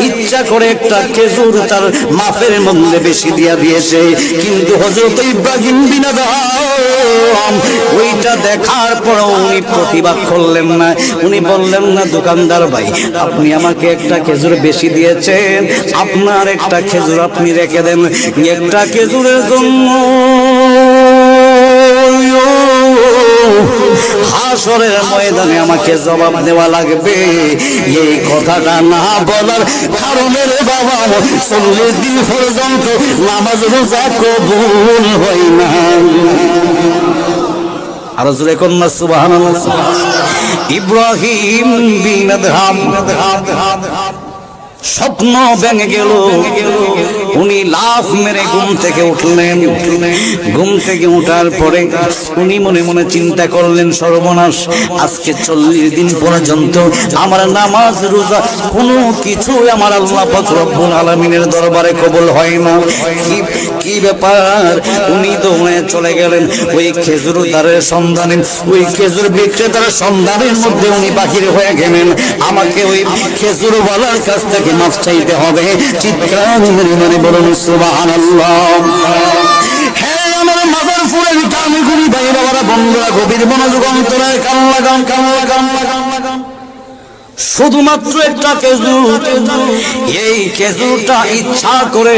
ইচ্ছা করে একটা খেজুর তার মাফের মধ্যে বেশি দিয়া দিয়েছে, কিন্তু হযরত ইব্রাহিম বিন আদহাম ওইটা দেখার পর উনি প্রতিবাদ করলেন না। উনি বললেন না দোকানদার ভাই আপনি আমাকে একটা খেজুর বেশি দিয়েছেন, আপনার একটা খেজুর আপনি রেখে দেন, একটা খেজুরের জন্য হাসরের ময়দানে আমাকে জবাব দেওয়া লাগবে। এই কথাটা না বলার কারণে রে বাবা 40 দিন পর্যন্ত নামাজ রোজা কবুল হয় না। আর জোরে কন্যা সুবহানাল্লাহ। ইব্রাহিম বিন আদহাম স্বপ্ন ভেঙে গেল, উনি লাফ মেরে ঘুম থেকে উঠলেন। ঘুম থেকে উঠার পরে উনি মনে মনে চিন্তা করলেন সর্বনাশ, আজকে 40 দিন পর্যন্ত আমার নামাজ রোজা কোনো কিছু আমার আল্লাহ পাক রব্বুল আলামিনের দরবারে কবুল হয় না। কি ব্যাপার? উনি দৌড়ে চলে গেলেন ওই খেজুরদারের সন্ধানে, ওই খেজুর বিক্রেতার সন্ধানের মধ্যে উনি বাহির হয়ে গেলেন। আমাকে ওই খেজুরওয়ালার কাছ থেকে মাফ চাইতে হবে। চিৎকার মেরে বলুন সুবহানাল্লাহ। হ্যাঁ আমার মাদারপুরের কামিগুলি ভাই বাবারা বন্ধুরা গভীর মনোযোগ অন্তরে কান লাগান। শুধুমাত্র একটা খেজুর, এই খেজুরটা ইচ্ছা করে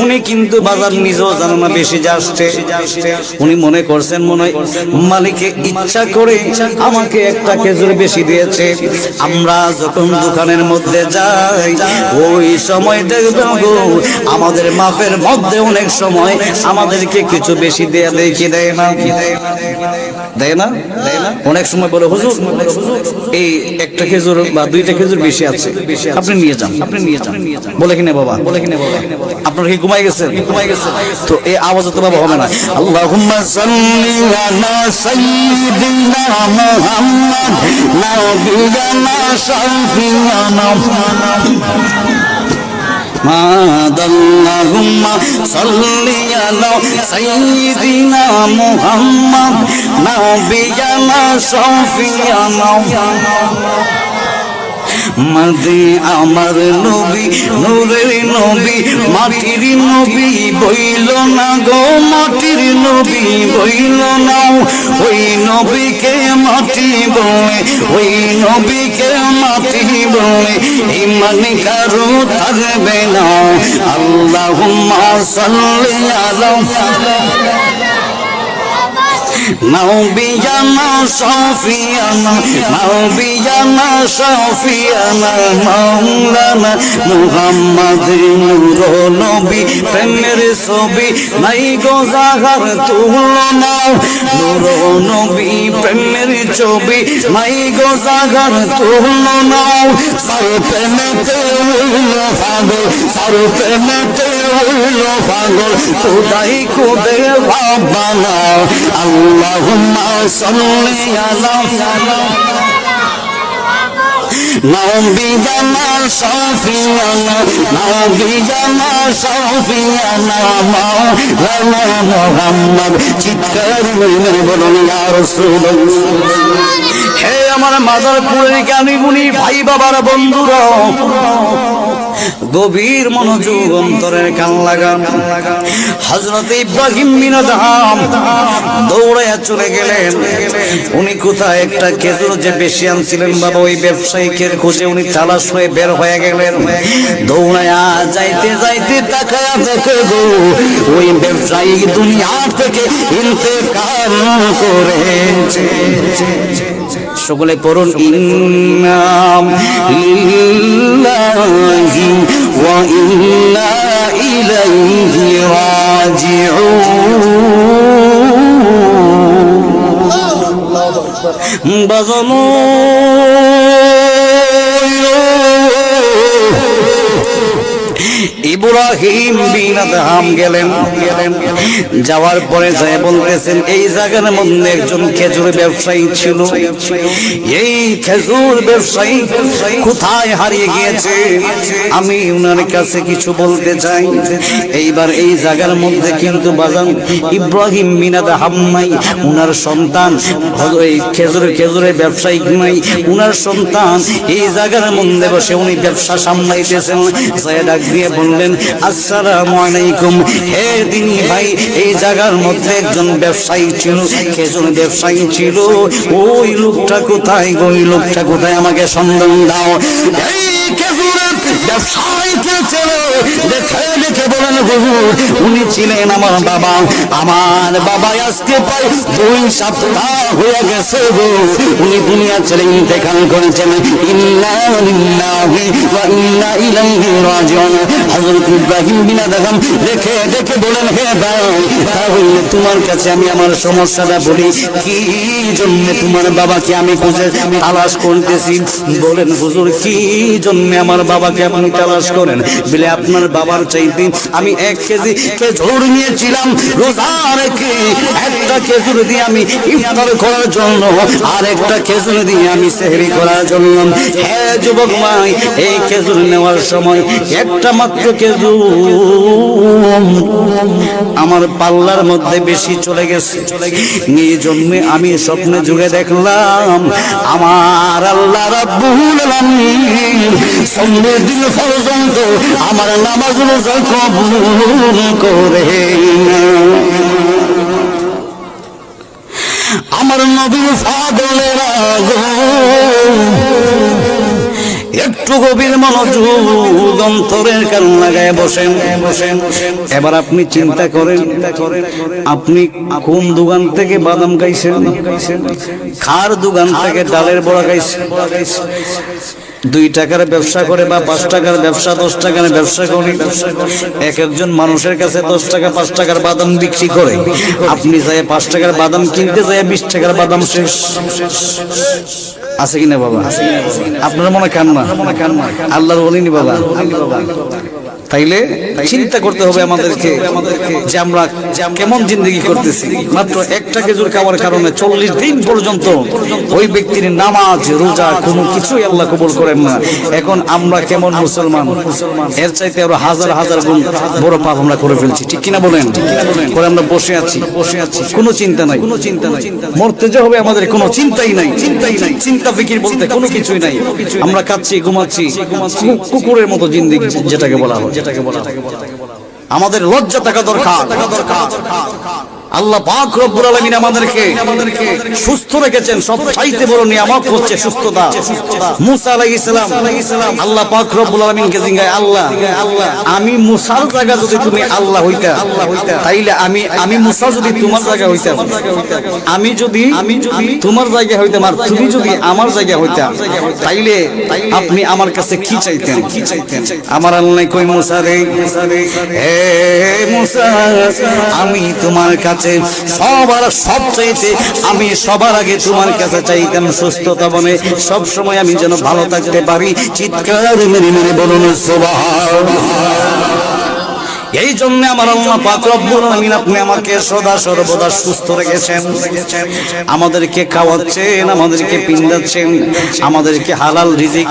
উনি কিন্তু বাজার নিজেও জানে না বেশি যাচ্ছে। উনি মনে করছেন মনে হয় মালিকে ইচ্ছা করে আমাকে একটা খেজুর বেশি দিয়েছে। আমরা যখন দোকানের মধ্যে যাই ওই সময় দেখবেন গো আমাদের মাপের মধ্যে অনেক সময় আমাদেরকে কিছু বেশি দেয়া দেয় কি দেয় না? দেয় না? অনেক সময় বলে হুজুর এই একটা খেজুর বা 2টা খেজুর বেশি আছে, আপনি নিয়ে যান। বলে কিনে বাবা, আপনার কি ঘুমাই গেছে? তো এই আওয়াজ তো বাবা হবে না। আল্লাহুম্মা সাল্লি আলা সাইয়্যিদিনা মুহাম্মাদ নাবিয়িনা শাফিয়ানা আল্লাহুম্মা সাল্লি আলা সাইয়্যিদিনা মুহাম্মাদ নাবিয়িনা শাফিয়ানা মাদি আমার নবী নূরের নবী মাটির নবী বইল না গো মাটির নবী বইল না ওই নবীকে মাটি বলে ওই নবীকে মাটি বলে ঈমান কারো থাকবে না আল্লাহুম্মা সাল্লি আলা নবিয়ানা শাফিয়ানা নবিয়ানা শাফিয়ানা মাওলানা মুহাম্মাদুর নবী প্রেমের ছবি নাই গো জাগার তুলনা নূর নবী প্রেমের ছবি নাই গো জাগার তুলনা সর প্রেমেতে হইলো পাগল সর প্রেমেতে হইলো পাগল খোদাই খোদে বাবানা আল্লাহুম্মা সাল্লি আলা নবিয়ানা শাফিয়ানা নবিয়ানা শাফিয়ানা মাওলানা মুহাম্মদ চিৎকার করে বলুন ইয়া রাসূলুল্লাহ। হে আমার মাদারপুরের জ্ঞানী গুণী ভাই বাবার বন্ধুরা, গভীর মনোযোগ অন্তরের কান লাগান। হযরত ইব্রাহিম বিন আদহাম দৌড়াইয়া চলে গেলেন। উনি কোথায় একটা খেজুর যে বেশি আনছিলেন বাবা, ওই ব্যবসায়ীকের খোঁজে উনি তালাশ হয়ে বের হয়ে গেলেন। দৌড়াইয়া যাইতে যাইতে তাকায়া দেখে গো ওই ব্যবসায়ী দুনিয়া থেকে ইন্তেকাল করেছে। সকলে পড়ুন ইন্না লিল্লাহি ওয়া ইন্না ইলাইহি রাজিউন। বাজানো ইব্রাহিম বিন আদহাম গেলেন। যাওয়ার পরে যায় বলতেছেন এই জায়গার মধ্যে একজন খেজুর ব্যবসায়ী ছিল। এই খেজুর ব্যবসায়ী কোথায় হারিয়ে গিয়েছে আমি উনার কাছে কিছু বলতে চাই। এইবার এই জায়গার মধ্যে কিন্তু বাজান ইব্রাহিম বিন আদহাম নাই, উনার সন্তান এই খেজুরের ব্যবসায়ী নাই, উনার সন্তান এই জায়গার মধ্যে বসে উনি ব্যবসা সামলাইতেছেন। ডাক দিয়ে বললেন আসসালামু আলাইকুম। হে দিনী ভাই, এই জায়গার মধ্যে একজন ব্যবসায়ী ছিল, খেজুর ব্যবসায়ী ছিল। ওই লোকটা কোথায় গো, ওই লোকটা কোথায় আমাকে সন্ধান দাও। এই খেজুরের ব্যবসায়ীকে ছেড়ে দেখে দেখে বলেন হুজুর উনি ছিলেন আমার বাবা। আমার বাবা আজকে প্রায় 2 সপ্তাহ হয়ে গেছে গো, উনি দুনিয়া ছেড়ে ইন্তেকাল করেছেন। ইন্না লিল্লাহি ওয়া ইন্না ইলাইহি রাজিউন। হযরত ইব্রাহিম বিন আদহাম দেখে দেখে বলেন হে ভাই, তাহলে তোমার কাছে আমি আমার সমস্যাটা বলি, কি জন্য তোমার বাবাকে আমি খুঁজে তালাশ করতেছি। বলেন হুজুর কি জন্য আমার বাবাকে আপনি তালাশ করেন? বলে আপনার বাবার চাইতে আমি 1 কেজি খেজুর নিয়েছিলাম রোজা রেখে, একটা খেজুর দিয়ে আমি ইফতার করার জন্য, আর একটা খেজুর দিয়ে আমি সেহরি করার জন্য। হে যুবক ভাই, এই খেজুর নেওয়ার সময় একটা মাত্র খেজুর আমার পাল্লার মধ্যে বেশি চলে গেছে। এই জন্য আমি স্বপ্নে যুগে দেখলাম আমার আল্লাহ রাব্বুল আলামিন সোমবার দিন পর্যন্ত আমার নামাজগুলো কবুল করে। আমার নবীর ফাদলেরা একটু গভীর মনোযোগ অন্তরের কান লাগায় বসেন। এবার আপনি চিন্তা করেন, আপনি কোন দোকান থেকে বাদাম খাইছেন, খার দোকান থেকে ডালের বড়া খাইছেন। 2 টাকার ব্যবসা করে বা 5 টাকার ব্যবসা, 10 টাকার ব্যবসা করে এক একজন মানুষের কাছে 10 টাকা 5 টাকার বাদাম বিক্রি করে। আপনি যাই 5 টাকার বাদাম কিনতে যাই 20 টাকার বাদাম শেষ। আছে কিনা বাবা? আপনারা মনে কান না, আল্লাহর ওলি নি বাবা। তাইলে চিন্তা করতে হবে আমাদেরকে যে আমরা কেমন জিন্দগি করতেছি। মাত্র একটা খেজুর খাওয়ার কারণে 40 দিন পর্যন্ত ওই ব্যক্তির নামাজ রোজা কোনো কিছুই আল্লাহ কবুল করেন না। এখন আমরা কেমন মুসলমান, এর চাইতে আরো হাজার হাজার গুণ বড় পাপ আমরা করে ফেলছি, ঠিক কিনা বলেন? করে আমরা বসে আছি কোনো চিন্তা নাই, মরতে যে হবে আমাদের কোনো চিন্তাই নাই, চিন্তা ফিকির বলতে কোনো কিছুই নাই। আমরা খাচ্ছি ঘুমাচ্ছি কুকুরের মতো জিন্দেগি যেটাকে বলা হয়। আমাদের লজ্জা থাকা দরকার। আল্লাহ পাক রব্বুল আলামিন আমাদেরকে সুস্থ রেখেছেন। সবচাইতে বড় নিয়ামত হচ্ছে সুস্থতা। মুসা আলাইহিস সালাম আল্লাহ পাক রব্বুল আলামিনকে জিজ্ঞাসা, আল্লাহ আমি মুসার জায়গা যদি তুমি আল্লাহ হইতা, তাইলে আমি মুসা যদি তোমার জায়গা হইতাম, আমি যদি তোমার জায়গা হইতাম আর তুমি যদি আমার জায়গা হইতা, তাইলে আপনি আমার কাছে কি চাইতেন? আমার আল্লাহ কই, মুসা রে, হে মুসা, আমি তোমার কাছে সবচাইতে আমি সবার আগে তোমার কাছে চাইতাম সুস্থতা, বনে সব সময় আমি যেন ভালো থাকতে পারি। চিৎকার মেরে মেরে বলুন সুবহানাল্লাহ। এই জন্য আমার আল্লাহ পাক রব্বুল আলামিন আপনি আমাকে সদা সর্বদা সুস্থ রেখেছেন। আমাদেরকে খাওয়াচ্ছেন, আমাদেরকে পিন্দাচ্ছেন, আমাদেরকে হালাল রিজিক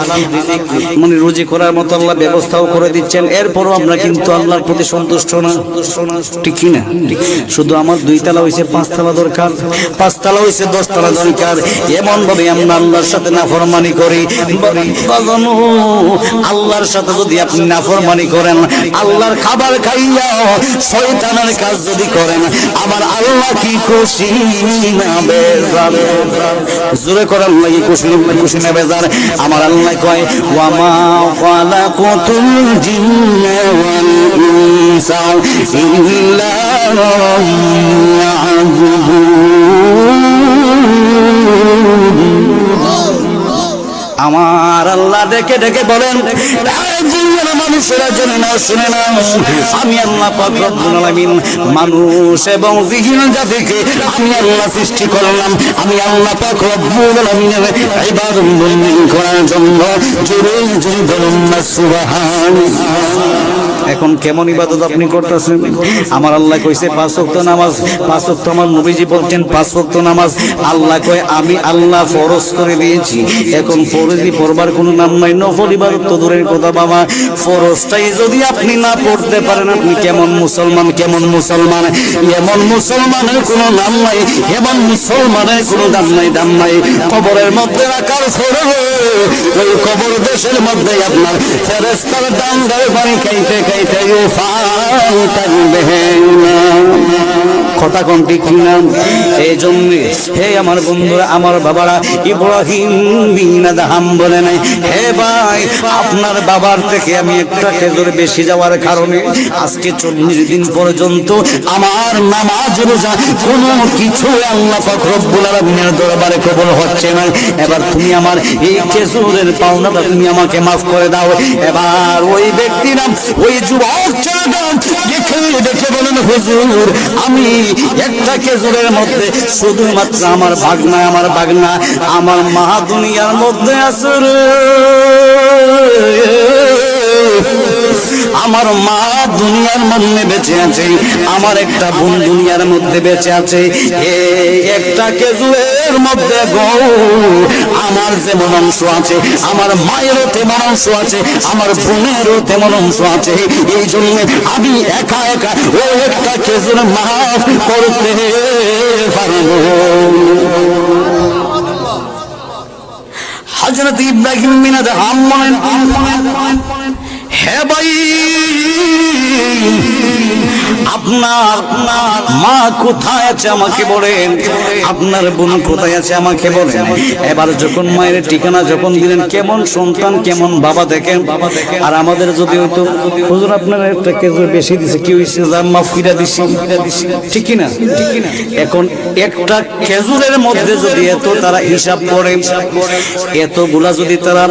মানে রুজি করার মতো আল্লাহ ব্যবস্থাও করে দিচ্ছেন। এরপরও আমরা কিন্তু আল্লাহর প্রতি সন্তুষ্ট না, ঠিক কি না? শুধু আমার 2 তলা হইছে 5 তলা দরকার, 5 তলা হইছে 10 তলা দরকার। এমন ভাবে আমরা আল্লাহর সাথে নাফরমানি করি। আল্লাহর সাথে যদি আপনি নাফরমানি করেন, আল্লাহর খাবার খাইয়া শয়তানের কাজ যদি করেন, আমার আল্লাহ কি খুশি না বেজার? জোরে করেন লাগি খুশি না বেজার? আমার আল্লাহ কয়, ওয়া মা খালাকুতুল জিন্না ওয়াল ইনসা ইল্লা লিয়াবুদুন। আমার আল্লাহ ডেকে ডেকে বলেন, মানুষেরা জেনে না শুনে না, আমি আল্লাহ পাক রব্বুল আলামিন মানুষ এবং জিন জাতিকে আমি আল্লাহ সৃষ্টি করলাম। আমি আল্লাহ পাক রব্বুল আলামিনের ইবাদত বন্দেগি করার জন্য। জোরে জোরে বলুন না সুবহানাল্লাহ। এখন কেমন ইবাদত আপনি করতেছেন? আমার আল্লাহ কইছে 5 ওয়াক্ত নামাজ, 5 ওয়াক্ত আমার নবীজি বলছেন 5 ওয়াক্ত নামাজ। আল্লাহ কয় আমি আল্লাহ ফরজ করে দিয়েছি। এখন ফরজি পড়বার কোনো নাম নাই, নফল ইবাদত তো দূরের কথা বাবা। ফরজটাই যদি আপনি না পড়তে পারেন, আপনি কেমন মুসলমান? কেমন মুসলমান? এমন মুসলমানের কোনো নাম নাই, এমন মুসলমানের কোনো দাম নাই। কবরের মধ্যে রাখার ফরজ, ওই কবর দেশের মধ্যে আপনার ফেরেশতার ডান্ডার পানি খাইতে খাইতে কথা কোন ঠিক না? এই জন্য হে আমার বন্ধুরা, আমার বাবারা, ইব্রাহিম বিন আদহাম বলে নাই, হে ভাই আপনার বাবার থেকে আমি একটা খেজুর বেশি যাওয়ার কারণে আজকে 40 দিন পর্যন্ত আমার নামাজ রোজা কোনো কিছু আল্লাহ পাক রব্বুল আলামিনের দরবারে কবুল হচ্ছে না। এবার তুমি আমার এই খেজুরের পাওনাটা তুমি আমাকে মাফ করে দাও। এবার ওই ব্যক্তি নাম ওই যুবক দেখে বলেন, হুজুর আমি একটা খেজুরের মধ্যে শুধুমাত্র আমার বাগনা আমার মা দুনিয়ার মধ্যে আছে রে, আমার মা দুনিয়ার মধ্যে বেঁচে আছে, আমার একটা বোন দুনিয়ার মধ্যে বেঁচে আছে। এই একটা খেজুরের মধ্যে গো আমার যেমন অংশ আছে, আমার মায়েরও তেমন অংশ আছে, আমার বোনেরও তেমন অংশ আছে। এই জন্য আমি একা একা ওই একটা খেজুর মাফ করতে পারবো। হযরত ইব্রাহিম বিন আদহাম বলেন, হে ভাই আপনার মা কোথায় আছে আমাকে বলেন, আপনার বোন কোথায় আছে আমাকে বলেন। এবার যখন মায়ের ঠিকানা যখন দিলেন, কেমন সন্তান কেমন বাবা দেখেন। আর আমাদের যদি হয়তো হুজুর আপনার একটা খেজুর বেশি দিছে, কি হইছে যা মাফ করে দিছি, ঠিক কি না? এখন একটা খেজুরের মধ্যে যদি এত তারা হিসাব করে, এতগুলা যদি তারা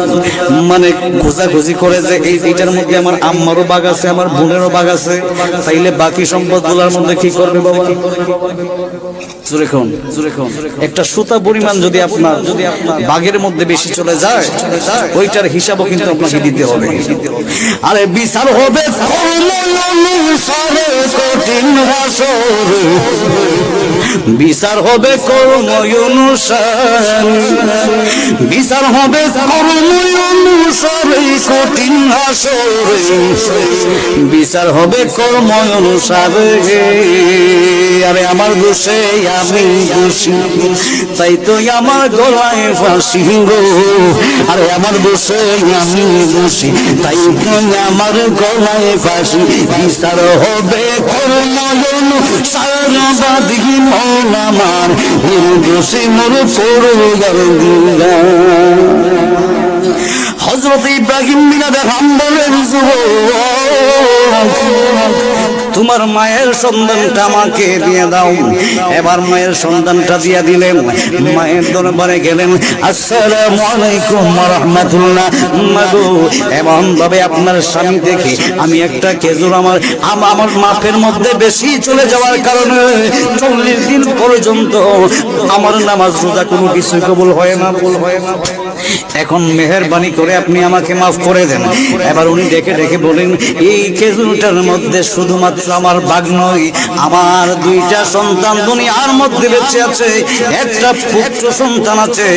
মানে খোঁজাখুঁজি করে যে এইটার মধ্যে আমার আম্মারও বাগ আছে, আমার বোনেরও বাগ আছে, তাইলে বাকি সম্পদ গুলার মধ্যে কি করবে বাবা? একটা সুতা পরিমাণ যদি আপনার বাগের মধ্যে বেশি চলে যায়, ওইটার হিসাবও কিন্তু আপনাকে দিতে হবে। আরে বিচার হবে কঠিন হাসর, বিচার হবে কর্ম অনুসার, বিচার হবে কর্ম অনুসারে কঠিন হাসর, বিচার হবে কর্ম অনুসারে। আরে আমার দোষে আমি দোষী, তাই তো আমার গলায় ফাঁসি গো। আরে আমার দোষে আমি দোষী, তাই তো আমার গলায় ফাঁসি। বিচার হবে কর্ম অনুসার, বাদী মন আমার দোষী মোর পড়ো। হযরত ইব্রাহিম বিন আদহাম বলেন, তোমার মায়ের সন্তানটা আমাকে দিয়ে দাও। এবার মায়ের সন্তানটা দিয়ে দিলেন, মায়ের দরবারে গেলেন, আসসালামু আলাইকুম ওয়া রাহমাতুল্লাহ। মাগো, এমন ভাবে আপনার স্বামী দেখে আমি একটা খেজুর আমার মাপের মধ্যে বেশি চলে যাওয়ার কারণে 40 দিন পর্যন্ত আমার নামাজ রোজা কোনো কিছু কবুল হয় না। এখন মেহেরবানি করে আপনি আমাকে মাফ করে দেন। এবার উনি ডেকে ডেকে বলেন, এই খেজুরটার মধ্যে শুধুমাত্র আমার ভাগ নয়, আমার 2টা সন্তান দুনিয়ার মধ্যে বেঁচে আছে। একটা পুত্র সন্তান আছে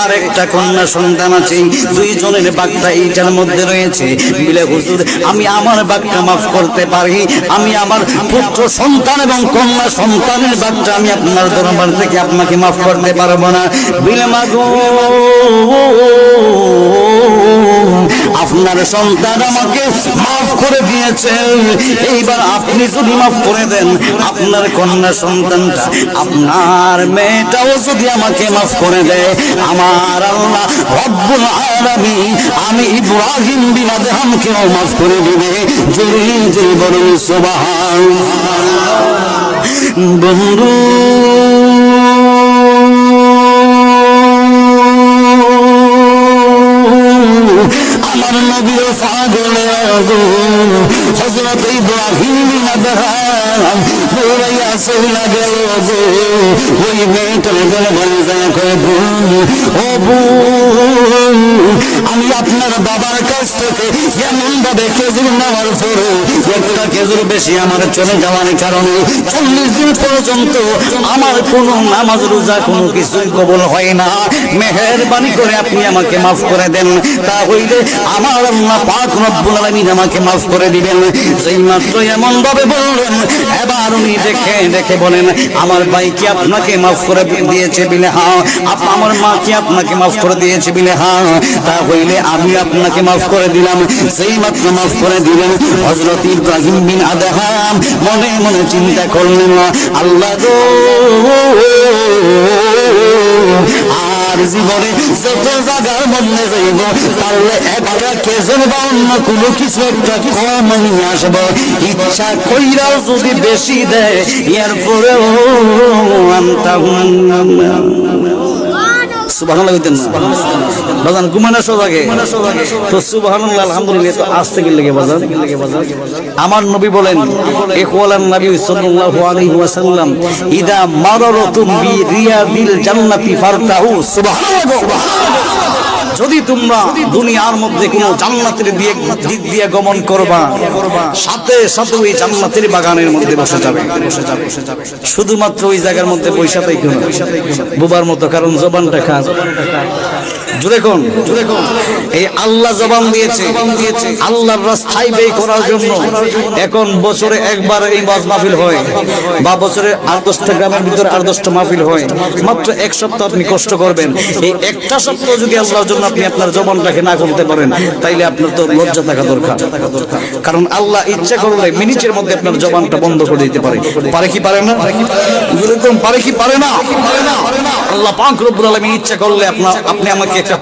আর একটা কন্যা সন্তান আছে। 2 জনের ভাগটা এইটার মধ্যে রয়েছে। বলে, হুজুর, আমি আমার ভাগটা মাফ করতে পারি, আমি আমার পুত্র সন্তান এবং কন্যা সন্তানের ভাগটা আমি আপনার দরবার থেকে আপনাকে মাফ করতে পারবো না। বলে, মাগো, আপনার সন্তান আমাকে মাফ করে দিয়েছে, এইবার আপনি যদি মাফ করে দেন, আপনার কন্যা সন্তানটা, আপনার মেয়েটাও যদি আমাকে মাফ করে দেয়, আমার আল্লাহ রব্বুল আলামিন আমি ইব্রাহিম বিন আদহামকেও মাফ করে দিবে। জোরে জোরে বলুন সুবহানাল্লাহ। বন্ধু, আমার নবীর পাগলে গো, হযরত ইব্রাহিম বিন আদহাম দৌড়াইয়া চলে গেল গো। ওই মেয়েটার গলে যায় কয়, ও বোন, আমি আপনার বাবার কাছ থেকে এমন ভাবে খেজুর নেওয়ার পরে একটা খেজুর বেশি আমার চলে যাওয়ার কারণে 40 দিন পর্যন্ত আমার কোনো নামাজ রোজা কোনো কিছুই কবুল হয় না। মেহেরবানি করে আপনি আমাকে মাফ করে দেন, তা হইলে আমার আল্লাহ পাক রব্বুল আলামিন আমাকে মাফ করে দিবেন। যেই মাত্র এমন ভাবে বললেন, এবার উনি দেখে দেখে বলেন, আমার ভাই কি আপনাকে মাফ করে দিয়েছে? বিলে হ্যাঁ। আমার মা কি আপনাকে মাফ করে দিয়েছে? বিলে হ্যাঁ। তা হইলে আমি আপনাকে মাফ করে দিলাম। সেই মাত্র মাফ করে দিলেন। হযরত ইব্রাহিম বিন আদহাম মনে মনে চিন্তা করলেন, আল্লাহ গো, আর জীবনে যত জায়গার মধ্যে যাইব, তাহলে একটা খেজুর বা অন্য কোনো কিছু একটা কম নিয়ে আসব। ইচ্ছা কইরাও যদি বেশি দেয়, এরপরেও সুবহানাল্লাহ কইতেন না বাজান, ঘুমানো সোজাগে তো সুবহানাল্লাহ আলহামদুলিল্লাহ তো আজ থেকে লেগে বাজান। আমার নবী বলেন, ইখওয়ালান নবী সাল্লাল্লাহু আলাইহি ওয়াসাল্লাম, ইদা মারারতুম বি রিয়াদিল জান্নাতি ফারতাহু। সুবহানাল্লাহ। যদি তোমরা দুনিয়ার মধ্যে কোনো জান্নাতের দিক দিয়ে গমন করবা, সাথে সাথে ওই জান্নাতের বাগানের মধ্যে বসে যাবে। শুধুমাত্র ওই জায়গার মধ্যে পয়সা তাই কেন বুবার মতো, কারণ জবানটা খান। জোরে কোন এই আল্লাহ জবান দিয়েছে আল্লাহর রাস্তায় ব্যয় করার জন্য। এখন বছরে একবার এই ওয়াজ মাহফিল হয়, বা বছরে 8-10টা গ্রামের ভিতরে 8-10টা মাহফিল হয়। মাত্র 1 সপ্তাহ আপনি কষ্ট করবেন। এই একটা সপ্তাহ যদি আল্লাহর জন্য আপনি আপনার জবানটাকে না করতে পারেন, তাইলে আপনার তো লজ্জা থাকা দরকার। কারণ আল্লাহ ইচ্ছা করলে মিনিটের মধ্যে আপনার জবানটা বন্ধ করে দিতে পারে। পারে কি পারে না? পারে কি পারে না? আল্লাহ পাক রব্বুল আলামিন ইচ্ছা করলে আপনি আমাকে একটা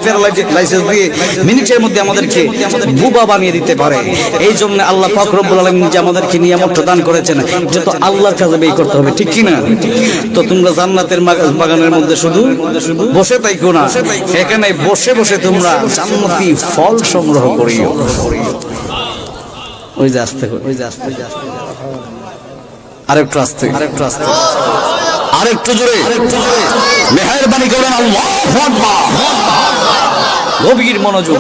লাইসেন্স দিয়ে মিনিটের মধ্যে আমাদেরকে বুবা বানিয়ে দিতে পারে। এই জন্য আল্লাহ পাক রব্বুল আলামিন যে আমাদেরকে নিয়ামতটা দান করেছেন, যে তো আল্লাহর কাছে ব্যয় করতে হবে, ঠিক কি না? তো তোমরা জান্নাতের বাগানের মধ্যে শুধু বসে থাইকো না, এখানে বসে বসে তোমরা জান্নাতি ফল সংগ্রহ করিও। ওই যে আস্তে আরেকটু আস্তে, আরেকটু জোরে, মেহেরবানি করেন আল্লাহু আকবার। গভীর মনোযোগ,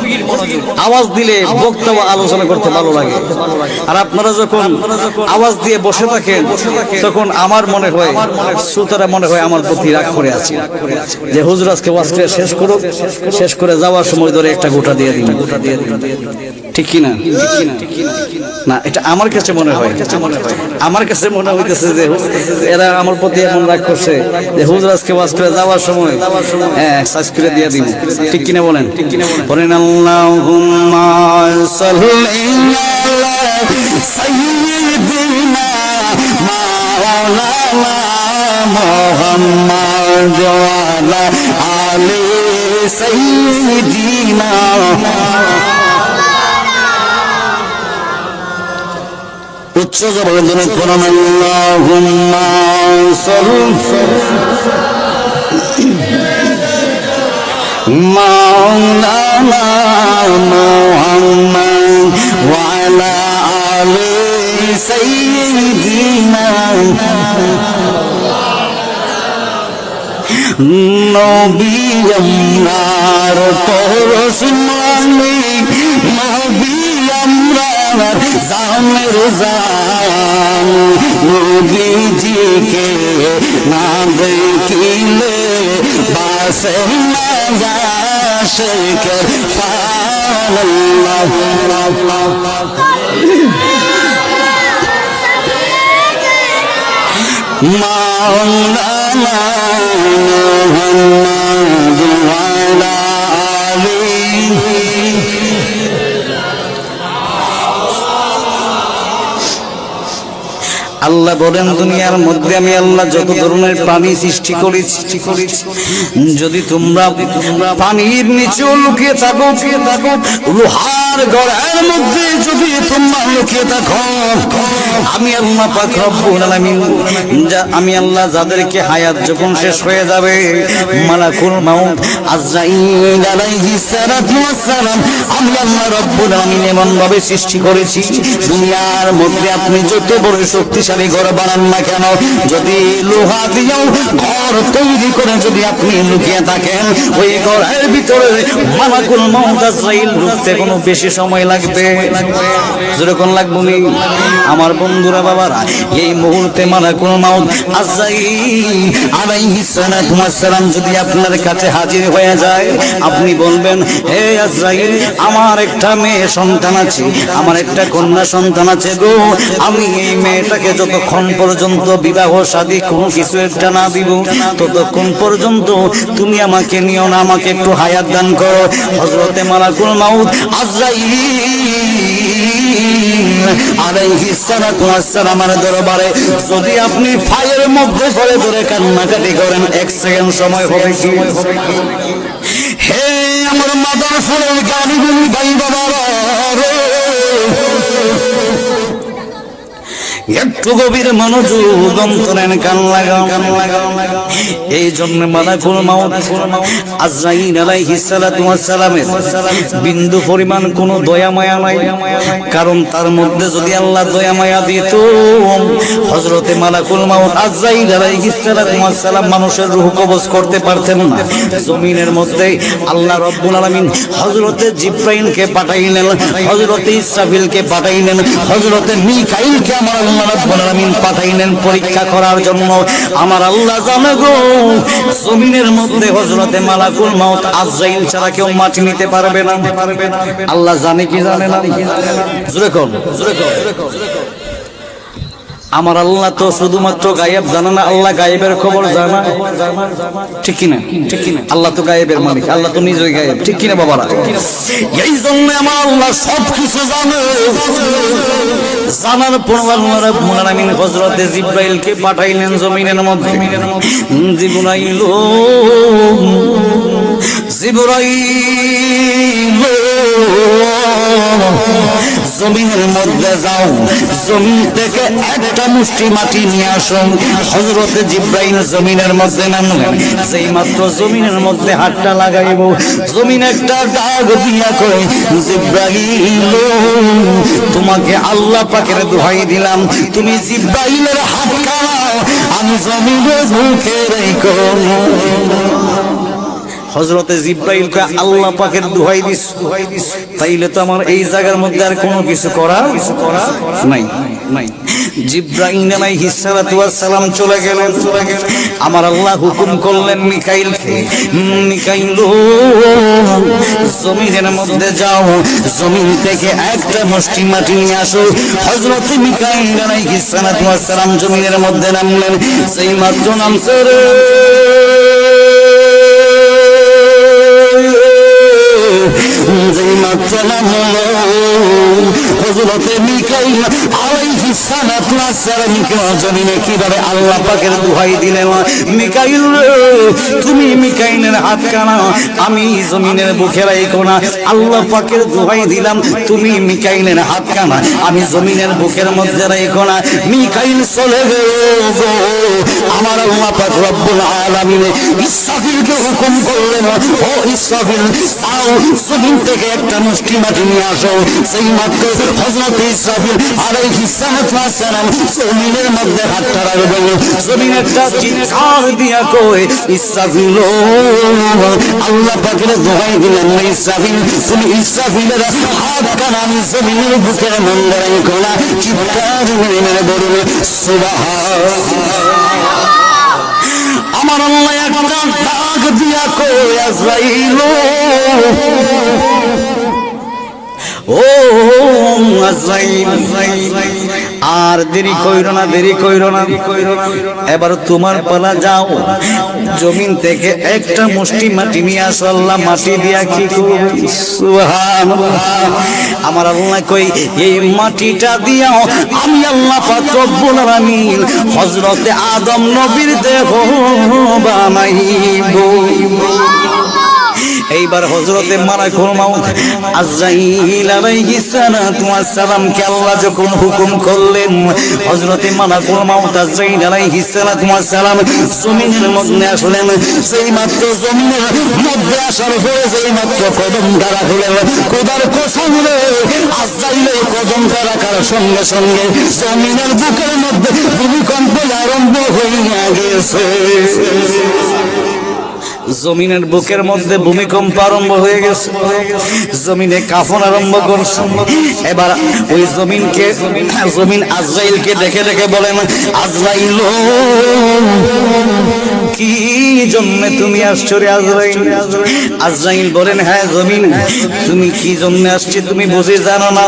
আওয়াজ দিলে বক্তা আলোচনা করতে ভালো লাগে। আর আপনারা যখন আওয়াজ দিয়ে বসে থাকেন তখন আমার মনে হয় শ্রোতারা মনে হয় আমার প্রতি রাগ করে আছে, যে হুজুর আজকে ওয়াজটা শেষ করুক, শেষ করে যাওয়ার সময় ধরে একটা গোটা দিয়ে দিন, ঠিক কিনা? না, এটা আমার কাছে মনে হয়, আমার কাছে মনে হইতেছে যে এরা আমার প্রতি এমন রাগ করছে যে হুজুর আজকে ওয়াজ করে যাওয়ার সময় সাইজ করে দিয়ে দিন, ঠিক কিনা বলেন? বলেন আল্লাহুম্মা সাল্লি আলা সাইয়্যিদিনা মাওলানা মুহাম্মদ ওয়া আলা আলি সাইয়্যিদিনা। উচ্চ জবানে বলেন আল্লাহুম্মা সাল্লি মাওলানা মুহাম্মদ ওয়া আলা আলি সাইয়্যিদিনা। নবী আমরার পরশ মালিক, নবী আমরার জানের জান, নবীজিকে না দেখিলে বাসে না আশিকের প্রাণ। মাওলানা মুহাম্মদ ওয়া আলা আলিহি। আল্লাহ বলেন দুনিয়ার মধ্যে আমি আল্লাহ যত ধরনের প্রাণী সৃষ্টি করেছি, যদি তোমরা পানির নিচে লুকিয়ে থাকো, লোহার গড়ার মধ্যে যদি তোমরা লুকিয়ে থাকো, আমি আল্লাহ পাক রব্বুল আলামিন আমি আল্লাহ যাদেরকে হায়াত যখন শেষ হয়ে যাবে, মালাকুল মাউত আজরাইল আলাইহিস সালাতু ওয়াস সালাম আমি আল্লাহ রব্বুল আলামিন এমন ভাবে সৃষ্টি করেছি, দুনিয়ার মধ্যে আপনি যত বড় শক্তিশালী ঘর বানান না কেন, যদি লোহা দিয়েও ঘর তৈরি করে যদি আপনি লুকিয়ে থাকেন, ওই ঘরের ভিতরে মালাকুল মাউত আজরাইল ঢুকতে কোনো বেশি সময় লাগবে? যেরকম লাগবে নি? আমার বন্ধুরা বাবারা, এই মুহূর্তে মালাকুল মাউত আজরাইল আলাইহিস সালাতু ওয়াস সালাম যদি আপনার কাছে হাজির হয়ে যায়, আপনি বলবেন, হে আজরাইল, আমার একটা মেয়ে সন্তান আছে, আমার একটা কন্যা সন্তান আছে গো, আমি এই মেয়েটাকে যতক্ষণ পর্যন্ত বিবাহ শাদী কোনো কিছু একটা না দিব, ততক্ষণ পর্যন্ত তুমি আমাকে নিও না, আমাকে একটু হায়াত দান করো। হযরতে মালাকুল মাউত আজরাইল আলাইহিস সালাতু ওয়াস সালামের দরবারে যদি আপনি ফায়ের মধ্যে পড়ে ধরে কান্নাকাটি করেন, 1 সেকেন্ড সময় হবে কি? হে আমার মাদার ফুলের গানিগুলি ভাই বাবারা, একটু গভীর মনোযোগ অন্তরের কান লাগাও। এই জন্য মালাকুল মাউত আজরাইল আলাইহিস সালাতু ওয়াস সালামের বিন্দু পরিমাণ কোনো দয়া মায়া নাই, কারণ তার মধ্যে যদি আল্লাহ দয়া মায়া দিত, হযরতে মালাকুল মাউত আজরাইল আলাইহিস সালাতু ওয়াস সালাম মানুষের রূহ কবজ করতে পারতেন না। জমিনের মধ্যে আল্লাহ রব্বুল আলামিন হযরতে জিবরাইলকে পাঠাইলেন, হযরতে ইসরাফিলকে পাঠাইলেন, হযরতে মিকাইলকে আমার আল্লাহ রব্বুল আলামিন পাঠাইলেন পরীক্ষা করার জন্য। আমার আল্লাহ জানে গো, জমিনের মধ্যে হযরতে মালাকুল মাউত আজরাইল ছাড়া কেউ মাটি নিতে পারবে না। আল্লাহ জানে কি জানে না? জোরে কর। আমার আল্লাহ তো শুধুমাত্র গায়েব জানে না, আল্লাহ গায়েবের খবর জানা, ঠিক কিনা? আল্লাহ তো গায়েবের মালিক, আল্লাহ তো নিজেই গায়েব, ঠিক কিনা বাবারা? এই জন্য আমার আল্লাহ সবকিছু জানে। জানার পর আল্লাহ রাব্বুল আলামিন হযরতে জিবরাইলকে পাঠাইলেন জমিনের মধ্যে। জিবরাইল জিবরাইল জমিনের মধ্যে যাও, জমিন থেকে একটা মুষ্টি মাটি নিয়ে আসো। হযরতে জিবরাইল জমিনের মধ্যে নামলেন। যেই মাত্র জমিনের মধ্যে হাতটা লাগাইব, জমিন একটা ডাক দিয়া কয়, জিবরাইল তোমাকে আল্লাহ পাকের দোহাই দিলাম, তুমি জিবরাইলের হাত কাড়াও, আমি জমিনের বুকে রাখো। হযরতে জিবরাইলকে আল্লাহ পাকের দোহাই দিস, তাইলে তো আমার এই জায়গার মধ্যে আর কোনো কিছু করা নাই। জিবরাইল আলাইহিস সালাতু ওয়াস সালাম চলে গেলেন। আমার আল্লাহ হুকুম করলেন মিকাইলকে, মিকাইল জমিনের মধ্যে যাও, জমিন থেকে একটা মুষ্টি মাটি নিয়ে আসো। হযরতে মিকাইল আলাইহিস সালাতু ওয়াস সালাম জমিনের মধ্যে নামলেন। সেই মাত্র নামছে রে যেই মাত্র নামলো হযরতে মিকাইল আলাইহিস সালাতু ওয়াস সালাম জমিনে কিভাবে আল্লাহ পাকের দোহাই দিলেন, মিকাইল তুমি মিকাইলের হাত কানা, আমি জমিনের বুকে রাখো না। আল্লাহ পাকের দোহাই দিলাম, তুমি মিকাইলের হাত কানা, আমি জমিনের বুকের মধ্যে রাখো না। মিকাইল চলে গেল। আমার আল্লাহ পাক রব্বুল আলামিন ইসরাফিলকে হুকুম করলেন, ও ইসরাফিল যাও জমিন থেকে একটা মুষ্টি মাটি নিয়ে আসো। সেই মাত্র হযরত ইসরাফিল আলাইহিস সালাতু ওয়াস সালাম জমিনের মধ্যে হাতটা রাখবেন। জমিন একটা চিৎকার দিয়া কয়, ইসরাফিল আল্লাহ পাকের দোহাই দিলেন, ইসরাফিল তুমি ইসরাফিলের হাত কানা, আমি জমিনের বুকের মধ্যে রাখো না। চিৎকার মেরে বলবে সুবহানাল্লাহ। আমার আল্লাহ একটা ডাক দিয়া কয়, আজরাইল ও আজরাইল আর দেরি কইরো না, দেরি কইরো না, এবার তোমার পালা, যাও জমিন থেকে একটা মুষ্টি মাটি নিয়ে আসো। আল্লাহ মাটি দিয়া কি করবে? সুবহানাল্লাহ। আমার আল্লাহ কই, এই মাটিটা দিয়াও আমি আল্লাহ পাক রব্বুল আলামিন হযরতে আদম নবীর দেহ বানাইব। এইবার হযরতে মালাকুল মাউত আজরাইল আলাইহিস সালাতু ওয়াস সালামকে আল্লাহ যখন হুকুম করলেন, হযরতে মালাকুল মাউত আজরাইল আলাইহিস সালাতু ওয়াস সালাম জমিনের মধ্যে আসলেন। সেই মাত্র জমিনের মধ্যে আসার পরে যেই মাত্র কদমটা রাখলেন, খোদার কসম রে আজরাইলের কদমটা রাখার সঙ্গে সঙ্গে জমিনের বুকের মধ্যে ভূমিকম্প আরম্ভ হইয়া গেছে। জমিনের বুকের মধ্যে ভূমিকম্প আরম্ভ হয়ে গেছে, জমিনে কাঁপন আরম্ভ করছে। এবার ওই জমিনকে, জমিন আজরাইলকে দেখে দেখে বলেন, আজরাইল কি জন্য তুমি আসছো রে আজরাইল? আজরাইল বলেন, হ্যাঁ জমিন তুমি কি জন্য আসছি তুমি বুঝে জানো না?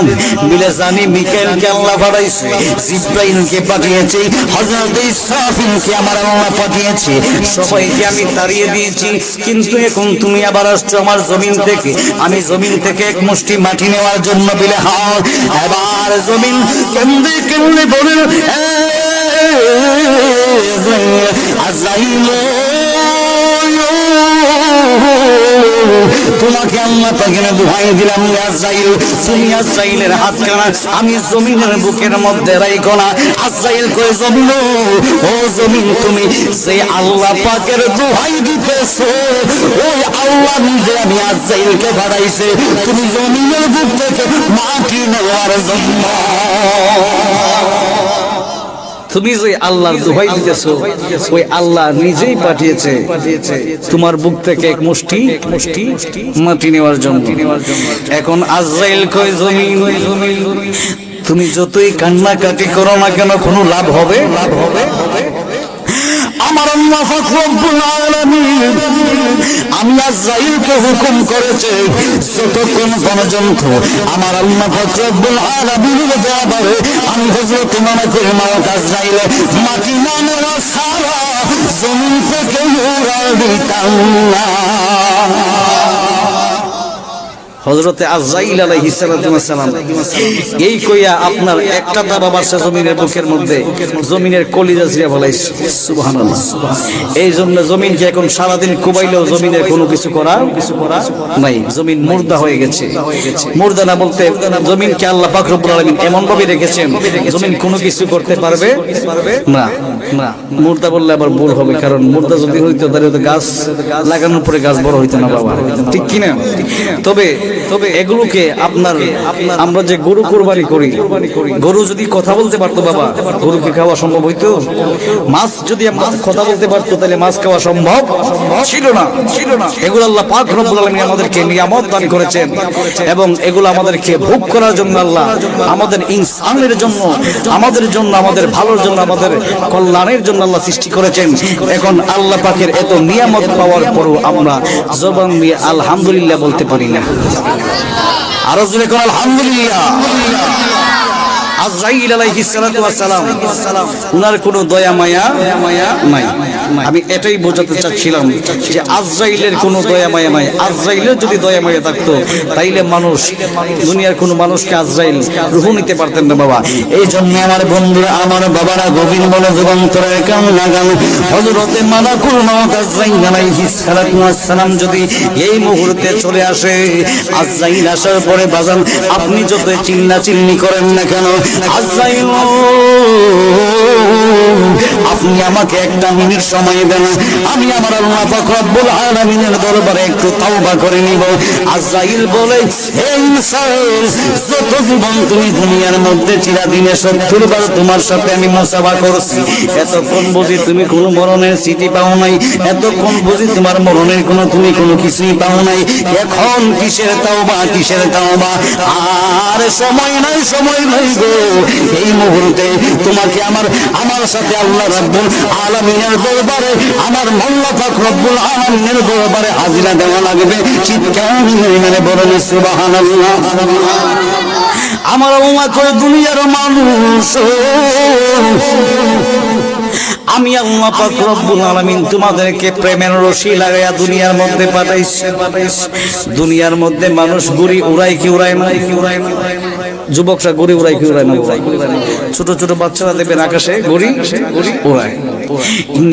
বলে জানি, মিকাইলকে আল্লাহ পাঠাইছে, জিবরাইলকে পাঠিয়েছে, হযরত ইসরাফিলকে আমার আল্লাহ পাঠিয়েছে, সবাইকে আমি তাড়িয়ে দিয়েছি, কিন্তু এখন তুমি আবার আসছো আমার জমিন থেকে, আমি জমিন থেকে এক মুষ্টি মাটি নেওয়ার জন্য। বলে হ্যাঁ। এবার জমিন কেমনে কেমনে বলে, আজরাইল তোমাকে আল্লাহ পাকের দোহাই দিলাম, আজরাইল তুমি আজরাইলের হাত কানা, আমি জমিনের বুকের মধ্যে রাখো না। আজরাইল কয়, জমিন ও জমিন তুমি যে আল্লাহ পাকের দোহাই দিতেছো, ওই আল্লাহ নিজে আমি আজরাইলকে পাঠাইছে তুমি জমিনের বুক থেকে মাটি নেওয়ার জন্য। তুমি যে আল্লাহর দোহাই দিতেছো, ওই আল্লাহ নিজেই পাঠিয়েছে তোমার বুক থেকে এক মুষ্টি মাটি নেওয়ার জন্য। এখন আজরাইল কয়, জমিন তুমি যতই কান্নাকাটি করো না কেন কোনো লাভ হবে? আমার আল্লাহ পাক রব্বুল আলামিন আমি আজরাইলকে হুকুম করেছে, যতক্ষণ পর্যন্ত আমার আল্লাহ পাক রব্বুল আলামিনের দরবারে আমি হযরত মালাকুল মাউত আজরাইল মাটি না নেওয়া ছাড়া জমিন থেকে উড়াল দিতাম না। হযরতে আজরাইল আলাইহিস সালাম এই কইয়া আপনার একটা দাবা বাদশা জমিনের বুকের মধ্যে জমিনের কলিজা ছিঁড়ে ফেলাইছে। সুবহানাল্লাহ। এই জন্য জমিনকে এখন সারাদিন কুবাইলেও জমিনের কোনো কিছু করা নাই, জমিন মুর্দা হয়ে গেছে। মুর্দা না বলতে জমিনকে আল্লাহ পাক রব্বুল আলামিন এমন ভাবে রেখেছেন জমিন কোনো কিছু করতে পারবে না। না, মুর্দা বললে আবার ভুল হবে, কারণ মুর্দা যদি হইতো তাহলে তো গাছ লাগানোর পরে গাছ বড় হইতো না বাবা, ঠিক কিনা? তবে এগুলোকে আপনার আমরা যে গরু কুরবানি করি, গরু যদি কথা বলতে পারতো বাবা, গরুকে খাওয়া সম্ভব হইতো? মাছ যদি কথা বলতে পারতো তাহলে মাছ খাওয়া সম্ভব ছিল না। এগুলো আল্লাহ পাক রব্বুল আলামিন আমাদেরকে নিয়ামত দান করেছেন এবং এগুলো আমাদেরকে ভোগ করার জন্য আল্লাহ আমাদের ইনসানের জন্য, আমাদের জন্য, আমাদের ভালোর জন্য, আমাদের কল্যাণের জন্য আল্লাহ সৃষ্টি করেছেন। এখন আল্লাহ পাকের এত নিয়ামত পাওয়ার পরও আমরা জবান দিয়ে আলহামদুলিল্লাহ বলতে পারি না। আরো জোরে করে আলহামদুলিল্লাহ। আজরাইল আলাইহিস সালাম উনার কোনো দয়া মায়া নাই। আমি এটাই বোঝাতে চাচ্ছিলাম যে আজরাইলের কোনো দয়া মায়া নাই। আজরাইলের যদি দয়া মায়া থাকতো তাইলে মানুষ, দুনিয়ার কোনো মানুষকে আজরাইল রূহ নিতে পারতেন না বাবা। এই জন্য আমার বন্ধুরা, আমার বাবারা গভীর মনোযোগ অন্তরে কান লাগান। হযরতে মালাকুল মউত আজরাইল আলাইহিস সালাম যদি এই মুহূর্তে চলে আসে, আজরাইল আসার পরে বাজান আপনি যত চিল্লাচিল্লি করেন না কেন, আজরাইল আপনি আমাকে একটা মিনিট সময় দেন, আমি আমার আল্লাহ পাক রব্বুল আলামিনের দরবারে একটু তওবা করে নিব। আজরাইল বলে, হে ইনসান, যত জীবন তুমি দুনিয়ার মধ্যে চিরদিনে 70 বার তোমার সাথে আমি মুসাফা করছি, এতক্ষণ বুঝি তুমি কোনো মরণের স্মৃতি পাও নাই, এতক্ষণ বুঝি তোমার মরণের তুমি কোনো কিছুই পাও নাই, এখন কিসের তওবা, কিসের তওবা? আর সময় নাই গো, এই মুহূর্তে তোমাকে আমার সাথে আল্লাহ রাব্বুল আলামিনের দরবারে, আমার আল্লাহ পাক রব্বুল আলামিনের দরবারে হাজিরা দেওয়া লাগবে। চিৎকার মেরে বলেন সুবহানাল্লাহ। আমার আল্লাহ কয়, দুনিয়ার মানুষ, আমি আল্লাহ পাক রব্বুল আলামিন তোমাদেরকে প্রেমের রশি লাগাইয়া দুনিয়ার মধ্যে পাঠাইছি। দুনিয়ার মধ্যে মানুষ গুড়ি উড়ায় কি উড়ায় না? যুবকরা গড়ি উড়ায় কি উড়ায় না? ছোট ছোট বাচ্চারা দেখবেন আকাশে গড়ি উড়ায়।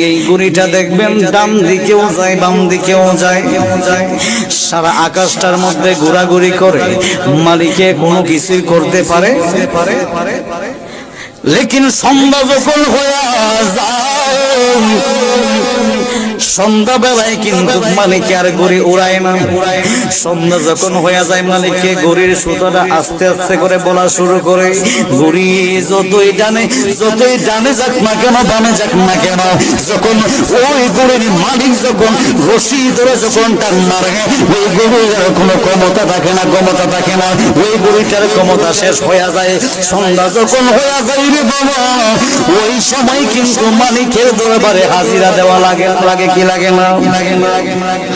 এই গড়িটা দেখবেন ডান দিকেও যায়, বাম দিকেও যায়, সারা আকাশটার মধ্যে ঘোরাঘুরি করে, মালিকে কোনো কিছুই করতে পারে। লেকিন সন্ধ্যা যখন হয়ে যায়, সন্ধ্যাবেলায় কিন্তু মালিক আর গড়ি উড়ায় না। সন্ধ্যা যখন হয়ে যায়, মালিককে গড়ির সুতাটা আস্তে আস্তে করে বলা শুরু করে, গড়ি যতই ডানে যাক না কেন, বামে যাক না কেন, যখন ওই গড়ির মালিক যখন রশি ধরে যখন টান মারে, ওই গড়ির কোনো ক্ষমতা থাকে না, ওই গড়িটার ক্ষমতা শেষ হয়ে যায়। সন্ধ্যা যখন হয়ে যায় রে বাবা, ওই সময় কিন্তু মালিকের দরবারে হাজিরা দেওয়া লাগে কি লাগে না?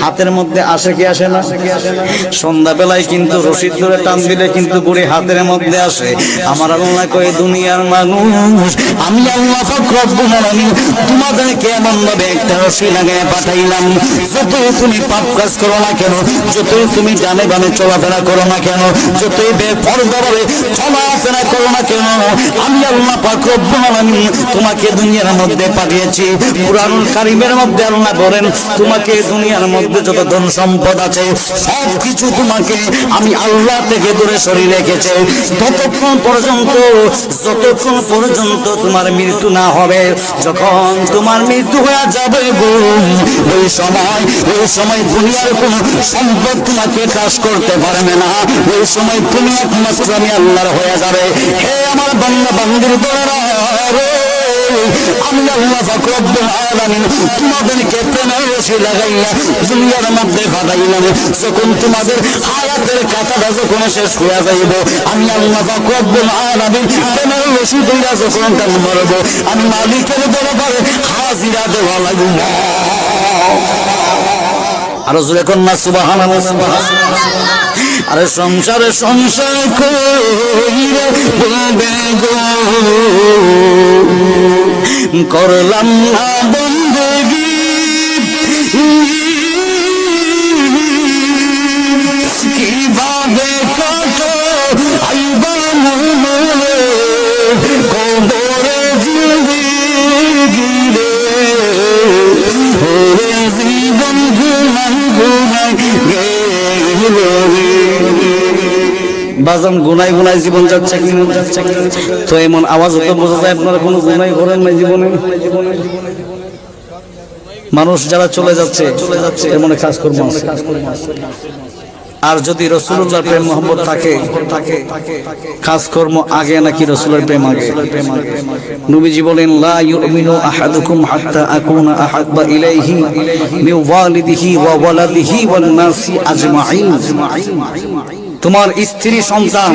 হাতের মধ্যে আসে কি আসে না? সন্ধ্যাবেলায় কিন্তু রশিদ ধরে টান দিলে কিন্তু গুড়ি হাতের মধ্যে আসে। আমার আল্লাহ কয়, দুনিয়ার মানুষ, আমি আল্লাহ পাক রব্বুল আলামিন তোমাদেরকে এমন ভাবে একটা রশি লাগায় পাঠাইলাম, যতই তুমি পাপ কাজ করো না কেন, যতই তুমি ডানে বামে চলাফেরা করো না কেন, যতই বেপরদাভাবে চলাফেরা করো না কেন, আমি আল্লাহ পাক রব্বুল আলামিন তোমাকে দুনিয়ার মধ্যে পাঠিয়েছি। কুরআনুল কারীমের মধ্যে আল্লাহ বলেন, তোমাকে দুনিয়ার মধ্যে যত ধন সম্পদ আছে সব কিছু তোমাকে আমি আল্লাহ থেকে দূরে সরিয়ে রেখেছি, যতক্ষণ পর্যন্ত তোমার মৃত্যু না হবে। যখন তোমার মৃত্যু হয়ে যাবে গো, ওই সময় দুনিয়ার কোন সম্পদ তোমাকে কাজ করতে পারবে না। ওই সময় তুমি একমাত্র আমি আল্লাহর হয়ে যাবে। হে আমার বান্দা বান্দির দোয়া, আমি আল্লাহ পাক রব্বুল আলামিন তোমাদেরকে প্রেমের রশি লাগাইয়া দুনিয়ার মধ্যে পাঠাইলাম। যখন তোমাদের হায়াতের কাঁটাটা যখন শেষ হয়ে যাইব, আমি আল্লাহ পাক রব্বুল আলামিন প্রেমের রশি ধইরা যখন টান মারব, আমি মালিকের দরবারে হাজিরা দেওয়া লাগবে। আরো জোরে কন্যা সুবহানাল্লাহ। আরে সংসার কইরে বলবে গো, করলাম না বন্দেগী, কিভাবে কবরে জিন্দেগি রে ওরে জীবন গুনাই গুনাই গেল রে বাজান গুনাই গুনাই জীবন যাচ্ছে কি তো এমন আওয়াজ হতে বোঝা যায় আপনারা কোনো গুনাই করেন না জীবনে মানুষ যারা চলে যাচ্ছে এর মনে কাজ করব আর যদি রাসূলুল্লাহর প্রেম মোহাম্মত থাকে কাজকর্ম আগে নাকি রাসূলের প্রেম আগে নবীজি বলেন লা ইউমিনু আহাদুকুম হাত্তা আকুনা আহাব্বা ইলাইহি মিন ওয়ালিদিহি ওয়া ওয়ালাদিহি ওয়ান নাসি আজমাইন তোমার স্ত্রী সন্তান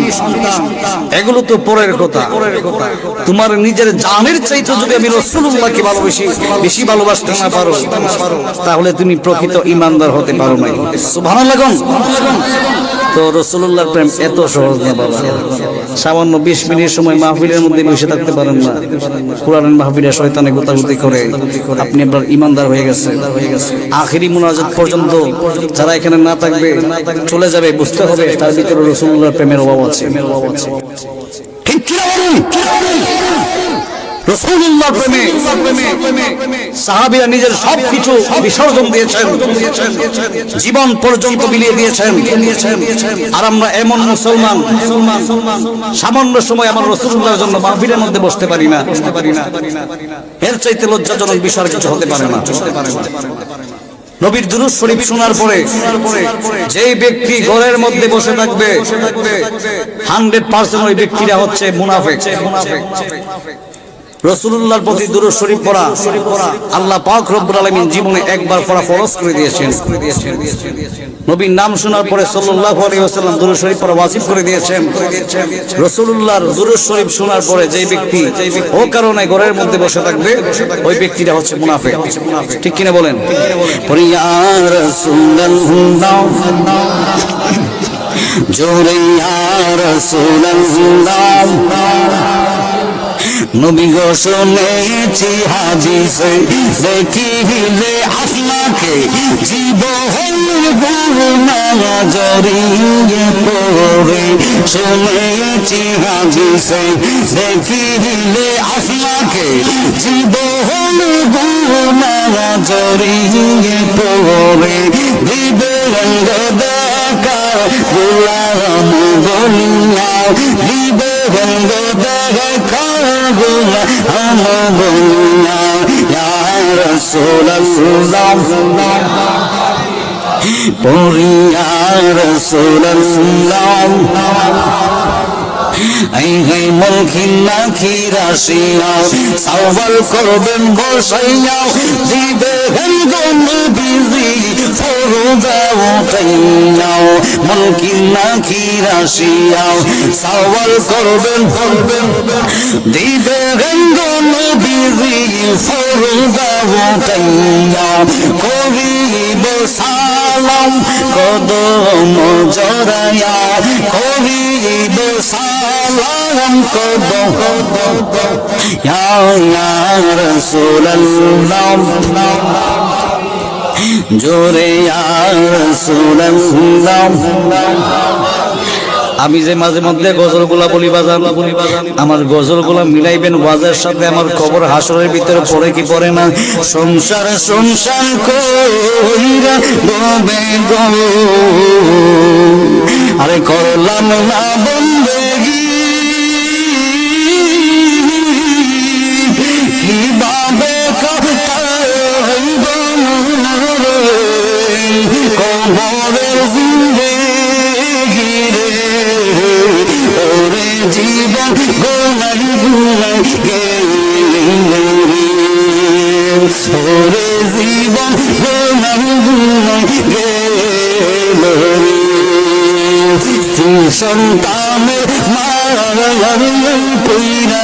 এগুলো তো পরের কথা তোমার নিজের জানের চাইতে যদি আমি রাসূলুল্লাহকে ভালোবাসি বেশি ভালোবাসতে না পারো তাহলে তুমি প্রকৃত ঈমানদার হতে পারো না সুবহানাল্লাহ তো রাসূলুল্লাহর প্রেম এত সহজ না বাবা সামান্য 20 মিনিট সময় মাহফিলের মধ্যে বসে থাকতে পারেন না কোরআনের মাহফিলে শয়তানে গোতাগুতি করে আপনি আপনার ঈমানদার হয়ে গেছে আখেরি মুনাজাত পর্যন্ত যারা এখানে না থাকবে চলে যাবে বুঝতে হবে তার ভিতরে রাসূলুল্লাহর প্রেমের অভাব আছে ঠিক কি বলুন রাসূলুল্লাহর প্রেমে সাহাবীরা নিজের সবকিছু বিসর্জন দিয়েছেন জীবন পর্যন্ত বিলিয়ে দিয়েছেন আর আমরা এমন মুসলমান সামান্য সময় আমার রাসূলুল্লাহর জন্য মাহফিলের মধ্যে বসতে পারি না এর চাইতে লজ্জাজনক বিষয় কিছু হতে পারে না নবীর দুরূদ শরীফ শোনার পরে যেই ব্যক্তি ঘরের মধ্যে বসে থাকবে 100% ওই ব্যক্তিরা হচ্ছে মুনাফিক রাসূলুল্লাহর প্রতি দুরূদ শরীফ পড়া আল্লাহ পাক রব্বুল আলামিন জীবনে একবার পড়া ফরজ করে দিয়েছেন নবীর নাম শোনার পরে সাল্লাল্লাহু আলাইহি ওয়াসাল্লাম দুরূদ শরীফ পড়া ওয়াজিব করে দিয়েছেন রাসূলুল্লাহর দুরূদ শরীফ শোনার পরে যেই ব্যক্তি ও কারণে ঘরের মধ্যে বসে থাকবে ওই ব্যক্তিটা হচ্ছে মুনাফিক ঠিক কিনা বলেন ইয়া রাসূলুল্লাহ জোরে ইয়া রাসূলুল্লাহ নবী গো শুনেছি হাদিসে দেখিলে আপনাকে জীবন গুনাহ জড়িয়ে পড়ে শুনেছি হাদিসে দেখিলে আপনাকে জীবন গুনাহ জড়িয়ে পড়ে দিবে রঙ্গ দেখা গোলাম বলিয়া দিবে রঙ্গ দেখা ইয়া রাসূলুল্লাহ ইয়া রাসূলুল্লাহ এই হে মুলকিনা খিরাশিয়া সওয়াল করবেন বসাইয়া দিবে নবীজি ফরজা উঠাইয়া মুলকিনা খিরাশিয়া সওয়াল করবেন দিবে নবীজি ফরজা উঠাইয়া করিব সালাম কদম জড়াইয়া করিব সালাম কদম ইয়া রাসূলুল্লাহ জোরে ইয়া রাসূলুল্লাহ আমি যে মাঝে মধ্যে গজলগুলা বলি বাজান আমার গজলগুলা মিলাইবেন ওয়াজের সাথে আমার কবর হাসরের ভিতরে পড়ে কি পড়ে না সংসার কইরা গবে গো আরে করলাম না বন্দেগি কিভাবে কাটাইব কবরের জিন্দেগি রে ওরে জীবন গুনাই গুনাই গেলে ওরে জীবন গুনাই গুনাই গেলে সন্তানের মারার পইরা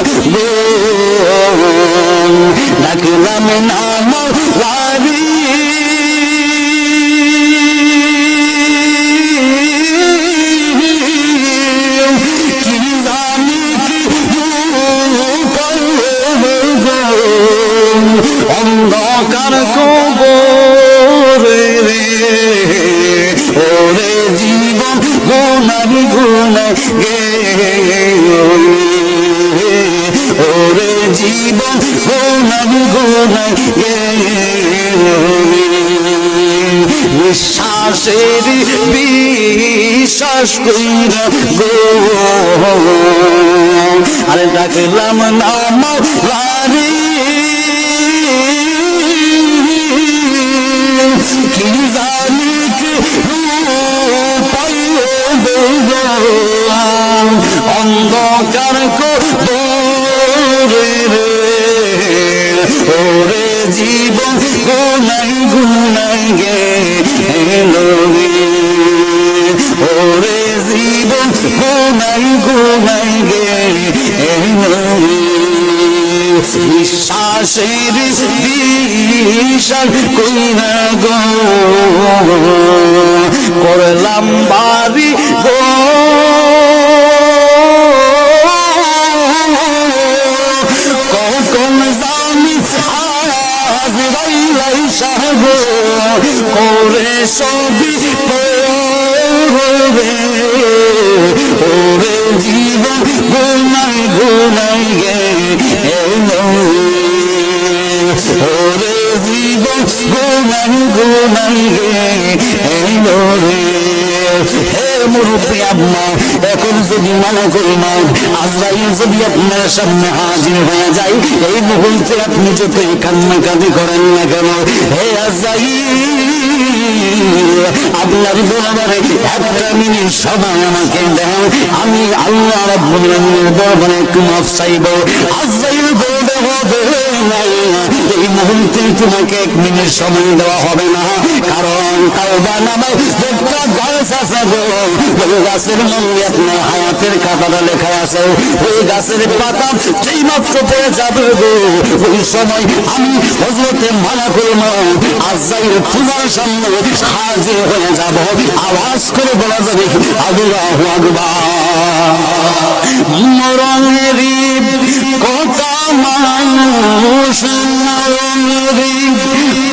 ডাকলাম নাম লারি কি জানি কি অন্ধকার কবরে রে ওরে জীবন গুনাই গুনাই ওরে জীবন গুনাই গুনাই গে বিশ্বাসের বিশ্বাস কইরা গো আরে ডাকলাম নাম রারি কি জানি কি পাইয়ে অন্ধকার করে রে ওরে জীবন গুনাই গুনাই গে ওরে জীবন গুনাই গুনাই গে বিশ্বাসের বিশ্বাস কইরা গো করলাম বাড়ি গো কখন জানি আজ রাইলাই সাহেব করে সবই ওরে জীবন গুনাই গুনাই গে ওরে জীবন গুনাই গুনাই গে হে মুরব্বী আম্মা এখন যদি মনে করি না আজরাইল যদি আপনার সামনে হাজির হয়ে যায় এই মুহূর্তে আপনি যতই কান্নাকাটি করেন না কেন হে আজরাইল আপনার দরবারে একটা মিনিট সময় আমাকে দেন আমি আল্লাহ রাব্বুল আলামিনের দরবারে একটু মাফ চাইব আজরাইল বলবে হবে এই মুহূর্তে তোমাকে এক মিনিট সময় দেওয়া হবে না কারণ তাওবা নামায় একটা গাছ আছে ওই গাছের মধ্যে আপনার হায়াতের কাঁটাটা লেখা আছে ওই গাছের পাতা যেই মাত্র পড়ে যাবে ওই সময় আমি হযরতে মালাকুল মউত আজরাইল তোমার সামনে হাজির হয়ে যাব আওয়াজ করে বলা যাবে আল্লাহু আকবার মরণেরই কথা মানুষ মরণেরই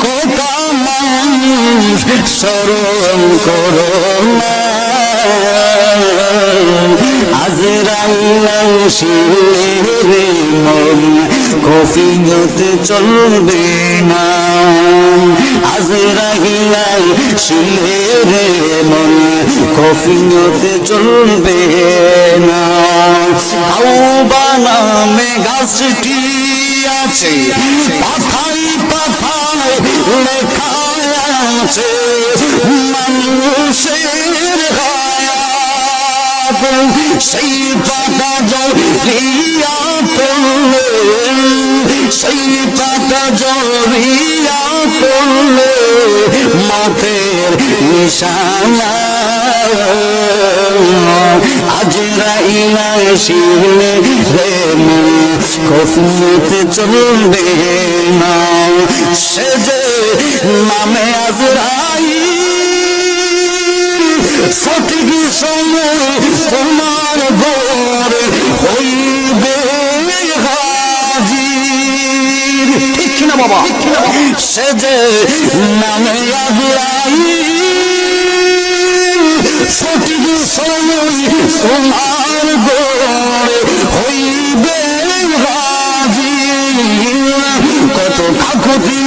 কথা মানুষ স্মরণ করো না আজরাইল শিরে মন কফিয়তে চলবে না আজরাইল শিরে মন কফিয়তে চলবে না তাওবা নামে গাছটি আছে পাতায় পাতায় লেখা আছে মানুষের সেই পাতা জড়িয়া পড়লে সেই পাতা জড়িয়া পড়লে মাথের নিশানা আজরাইল শিলে রে মন কফিয়তে চলবে না সে যে নামে আজরাইল সঠিক সময় তোমার ঘরে হইবে হাজির ঠিক না বাবা সে যে নামে আজরাইল সঠিক সময় তোমার ঘরে হইবে হাজির কত কাকুতি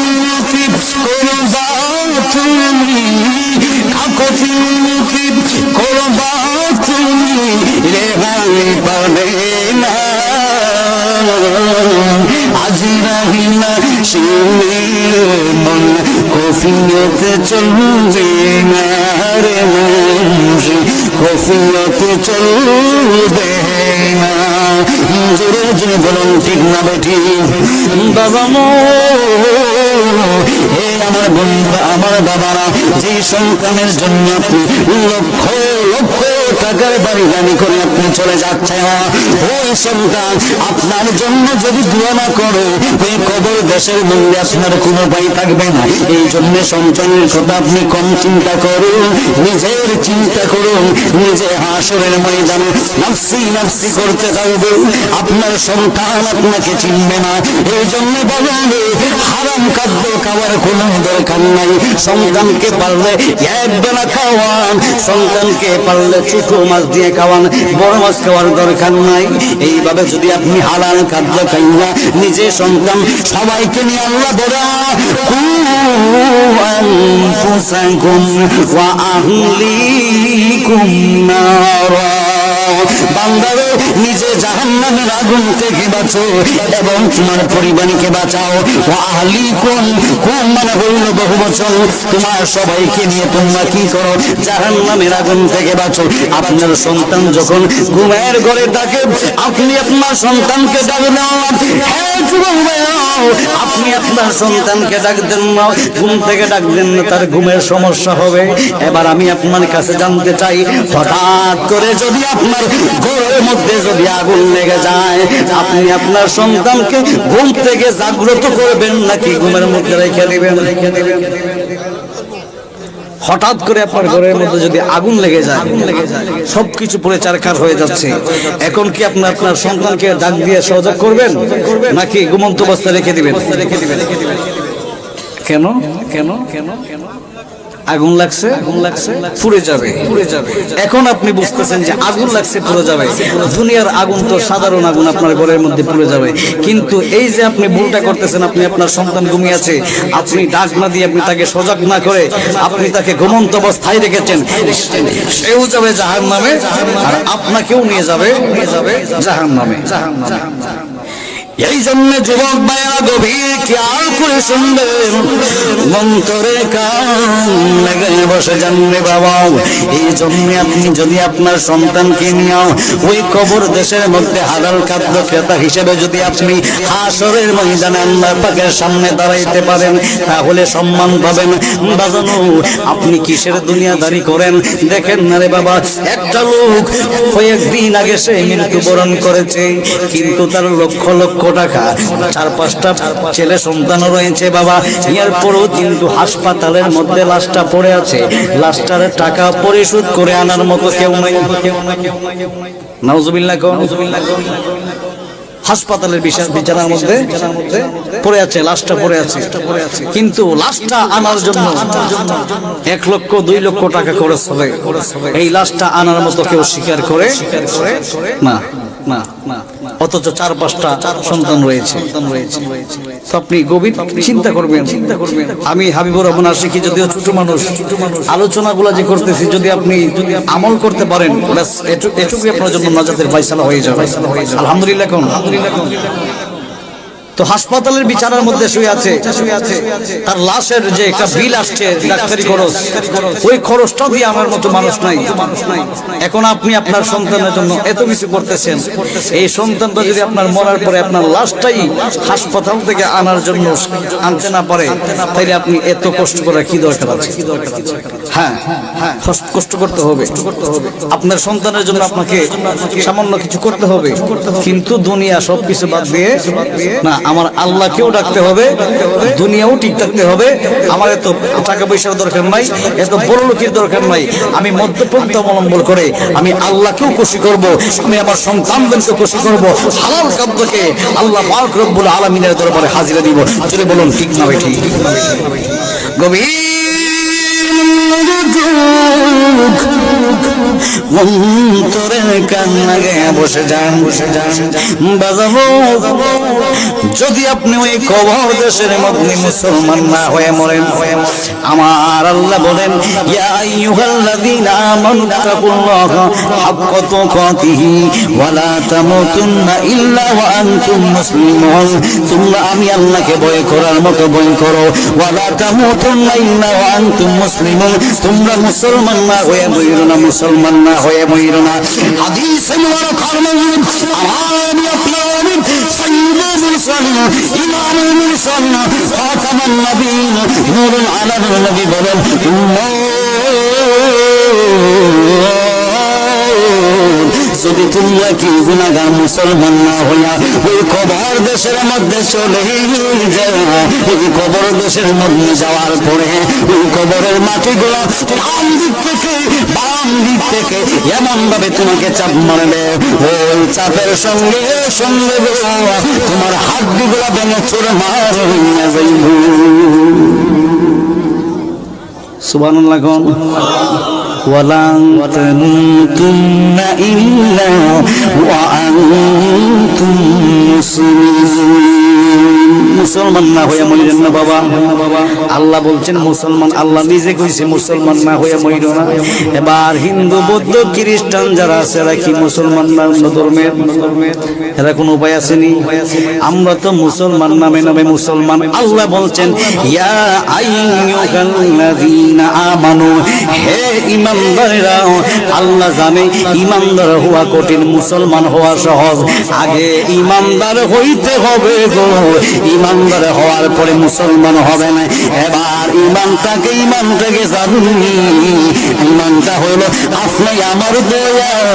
করবা তুমি কাকুতি করবা তুমি রেহাই পাবে না আজরাইল শিলে মন কফিয়তে চলবে না রে কফিয়তে চলবে না জোরে জোরে বলুন ঠিক না বেঠি বাবা মো হে আমার বন্ধু আমার বাবারা যে সন্তানের জন্য আপনি লক্ষ লক্ষ টাকার বাড়ি গাড়ি করে আপনি চলে যাচ্ছেন ওই সন্তান আপনার জন্য যদি দোয়া না করে ওই কবর দেশের মধ্যে আপনার কোনো উপায় থাকবে না এই জন্য সন্তানের কথা আপনি কম চিন্তা করুন নিজের চিন্তা করুন নিজে হাসরের ময়দানে নাফসি নাফসি করতে থাকবে আপনার সন্তান আপনাকে চিনবে না এই জন্য বলেন হারাম খাদ্য খাওয়ার কোনো দরকার নাই সন্তানকে পারলে এক বেলা খাওয়ান সন্তানকে পারলে ছোট ছোট মাছ দিয়ে খাওয়ান, বড় মাছ খাওয়ার দরকার নাই। এইভাবে যদি আপনি হালাল খাদ্য খাইয়া নিজে সন্তান সবাইকে নিয়ে আল্লাহ বলে কু আনফুসাকুম ওয়া আহলিকুম নারা, বান্দারে নিজে জাহান্নামের আগুন থেকে বাঁচো এবং তোমার পরিবারকে বাঁচাও। ওয়া আহলিকুম, কুম মানে হইল বহুবচন, তোমার সবাইকে নিয়ে তোমরা কি করো? জাহান্নামের আগুন থেকে বাঁচো। আপনার সন্তান যখন ঘুমের ঘরে থাকে, আপনি আপনার সন্তানকে ডাকবেন, হ্যাঁ যুবক ভাইরা, আপনি আপনার সন্তানকে ডাকবেন না, ঘুম থেকে ডাকবেন না, তার ঘুমের সমস্যা হবে। এবার আমি আপনার কাছে জানতে চাই, হঠাৎ করে যদি আপনার ঘরের মধ্যে যদি আগুন লেগে যায়, আপনি আপনার সন্তানকে ঘুম থেকে জাগ্রত করবেন নাকি ঘুমের মধ্যে রেখে দিবেন? হঠাৎ করে আপনার ঘরের মধ্যে যদি আগুন লেগে যায়, সবকিছু পুরো চারখার হয়ে যাচ্ছে, এখন কি আপনি আপনার সন্তানকে ডাক দিয়ে সহযোগ করবেন নাকি ঘুমন্ত অবস্থায় রেখে দিবেন? কেন কেন কেন কেন? আগুন লাগছে, পুড়ে যাবে। এখন আপনি বুঝতেছেন যে আগুন লাগছে, পুড়ে যাবে। দুনিয়ার আগুন তো সাধারণ আগুন, আপনার ঘরের মধ্যে পুড়ে যাবে। কিন্তু এই যে আপনি ভুলটা করতেছেন, আপনি আপনার সন্তান ঘুমিয়ে আছে, আপনি ডাক না দিয়ে, আপনি তাকে সজাগ না করে আপনি তাকে ঘুমন্ত অবস্থায় রেখেছেন, সেও যাবে জাহান্নামে আর আপনাকেও নিয়ে যাবে জাহান্নামে। এই জন্য যুবক ভাইয়া গভীর খেয়াল করে শুনবেন, মন্তরে কান লাগায় বসে জানবে বাবা। এই জন্য আপনি যদি আপনার সন্তানকে নিয়ে ওই কবর দেশের মধ্যে হালাল খাদ্য ক্রেতা হিসেবে যদি আপনি হাসরের ময়দানে আল্লাহর পাকের সামনে দাঁড়াইতে পারেন, তাহলে সম্মান পাবেন। বাজানো, আপনি কিসের দুনিয়াদারি করেন? দেখেন না রে বাবা, একটা লোক কয়েকদিন আগে সে মৃত্যুবরণ করেছে, কিন্তু তার লক্ষ লক্ষ টাকা, 4-5টা ছেলে সন্তান রয়েছে বাবা, এরপরও কিন্তু হাসপাতালের মধ্যে লাশটা পড়ে আছে, লাশটার টাকা পরিশোধ করে আনার মতো কেউ নাই। নাউজুবিল্লাহ, হাসপাতালের বিছানার মধ্যে পড়ে আছে, লাশটা পড়ে আছে, কিন্তু লাশটা আনার জন্য 1 লক্ষ 2 লক্ষ টাকা খরচ হবে। এই লাশটা আনার মতো কেউ স্বীকার করে না, না না, অথচ 4-5টা সন্তান রয়েছে। তো আপনি গভীর চিন্তা করবেন। আমি হাবিবুর রহমান আশিকি, যদিও ছোট মানুষ, আলোচনাগুলো যে করতেছি, যদি আপনি আমল করতে পারেন, এটুকুই আপনার জন্য নাজাতের ফয়সালা হয়ে যাবে। আলহামদুলিল্লাহ। তো হাসপাতালের বিছানার মধ্যে শুয়ে আছে, তার লাশের যে একটা বিল আসছে ডাক্তারি খরচ, ওই খরচটা দিয়ে আমার মতো মানুষ নাই। এখন আপনি আপনার সন্তানের জন্য এত কিছু করতেছেন, এই সন্তানটা যদি আপনার মরার পরে আপনার লাশটাই হাসপাতাল থেকে আনার জন্য আনতে না পারে, তাইলে আপনি এত কষ্ট করার কি দরকার আছে? হ্যাঁ, কষ্ট করতে হবে। আপনার সন্তানের জন্য আপনাকে সামান্য কিছু করতে হবে, কিন্তু দুনিয়া সবকিছু বাদ দিয়ে না, আমার আল্লাহকেও ডাকতে হবে, দুনিয়াও ঠিক থাকতে হবে। আমার এত টাকা পয়সার দরকার নাই, এত বড় লোকের দরকার নাই। আমি মধ্যপন্থা অবলম্বন করে আমি আল্লাহকেও খুশি করব, আমি আমার সন্তানদেরকে খুশি করব। হালাল খাদ্যকে আল্লাহ পাক রব্বুল আলামিনের দরবারে হাজিরা দিব। আসলে বলুন ঠিক না ভাই? ঠিক। গভীর মন্তরের কান্না গায়ে বসে যান, বাজাবো। যদি আপনি ওই কবর দেশের মধ্যে মুসলমান না হয়ে মরেন, আমার আল্লাহ বলেন, ইয়া আইয়ুহাল্লাযীনা আমানু তাকুল্লাহা হাক্কা তুকাতিহি ওয়া লা তামুতুন্না ইল্লা ওয়া আনতুম মুসলিমুন। তোমরা আমি আল্লাহকে ভয় করার মতো ভয় করো, ওয়া লা তামুতুন্না ইল্লা ওয়া আনতুম মুসলিমুন। তোমরা মুসলমান না হয়ে মরিও না, মুসলমান না হয়ে মরিও না। হাদিসে মুবারকার মধ্যে আমি আপনার সাইয়্যিদুল মুরসালিন, ইমামুল মুরসালিন, খাতামুন নবিয়্যিন, নূরুল আলামিন নবী বলেন, যদি তোমরা কি গুনাহগার মুসলমান না হইয়া ওই কবর দেশের মধ্যে চলে যাও, ওই কবর দেশের মধ্যে যাওয়ার পরে ওই কবরের মাটিগুলো ডান দিক থেকে বাম দিক থেকে এমন ভাবে তোমাকে চাপ মারবে, ওই চাপের সঙ্গে সঙ্গে তোমার হাড্ডিগুলো ভেঙে চুরমার হইয়া যাইব। সুবহানাল্লাহ। ওয়ালান তামুতুন্না ইল্লা ওয়া আনতুম মুসলিমুন। মুসলমান না হইয়া মরিলেন না বাবা। আল্লাহ বলছেন মুসলমান, আল্লাহ নিজে কইছে মুসলমান না হইয়া মরিল না। এবার হিন্দু বৌদ্ধ খ্রিস্টান যারা আছে এরা কি মুসলমান না অন্য ধর্মের? এরা কোন উপায় আসেনি? আমরা তো মুসলমান নামে নামে মুসলমান। আল্লাহ বলছেন ইয়া আইয়ুহাল্লাযীনা আমানু, হে ঈমানদারেরা, আল্লাহ জানে ঈমানদার হওয়া কঠিন, মুসলমান হওয়া সহজ। আগে ঈমানদার হইতে হবে গো, ঈমানদার হওয়ার পরে মুসলমান হবে না। এবার ঈমানটাকে জানুন। ঈমানটা হলো আপনি আমার দয়াল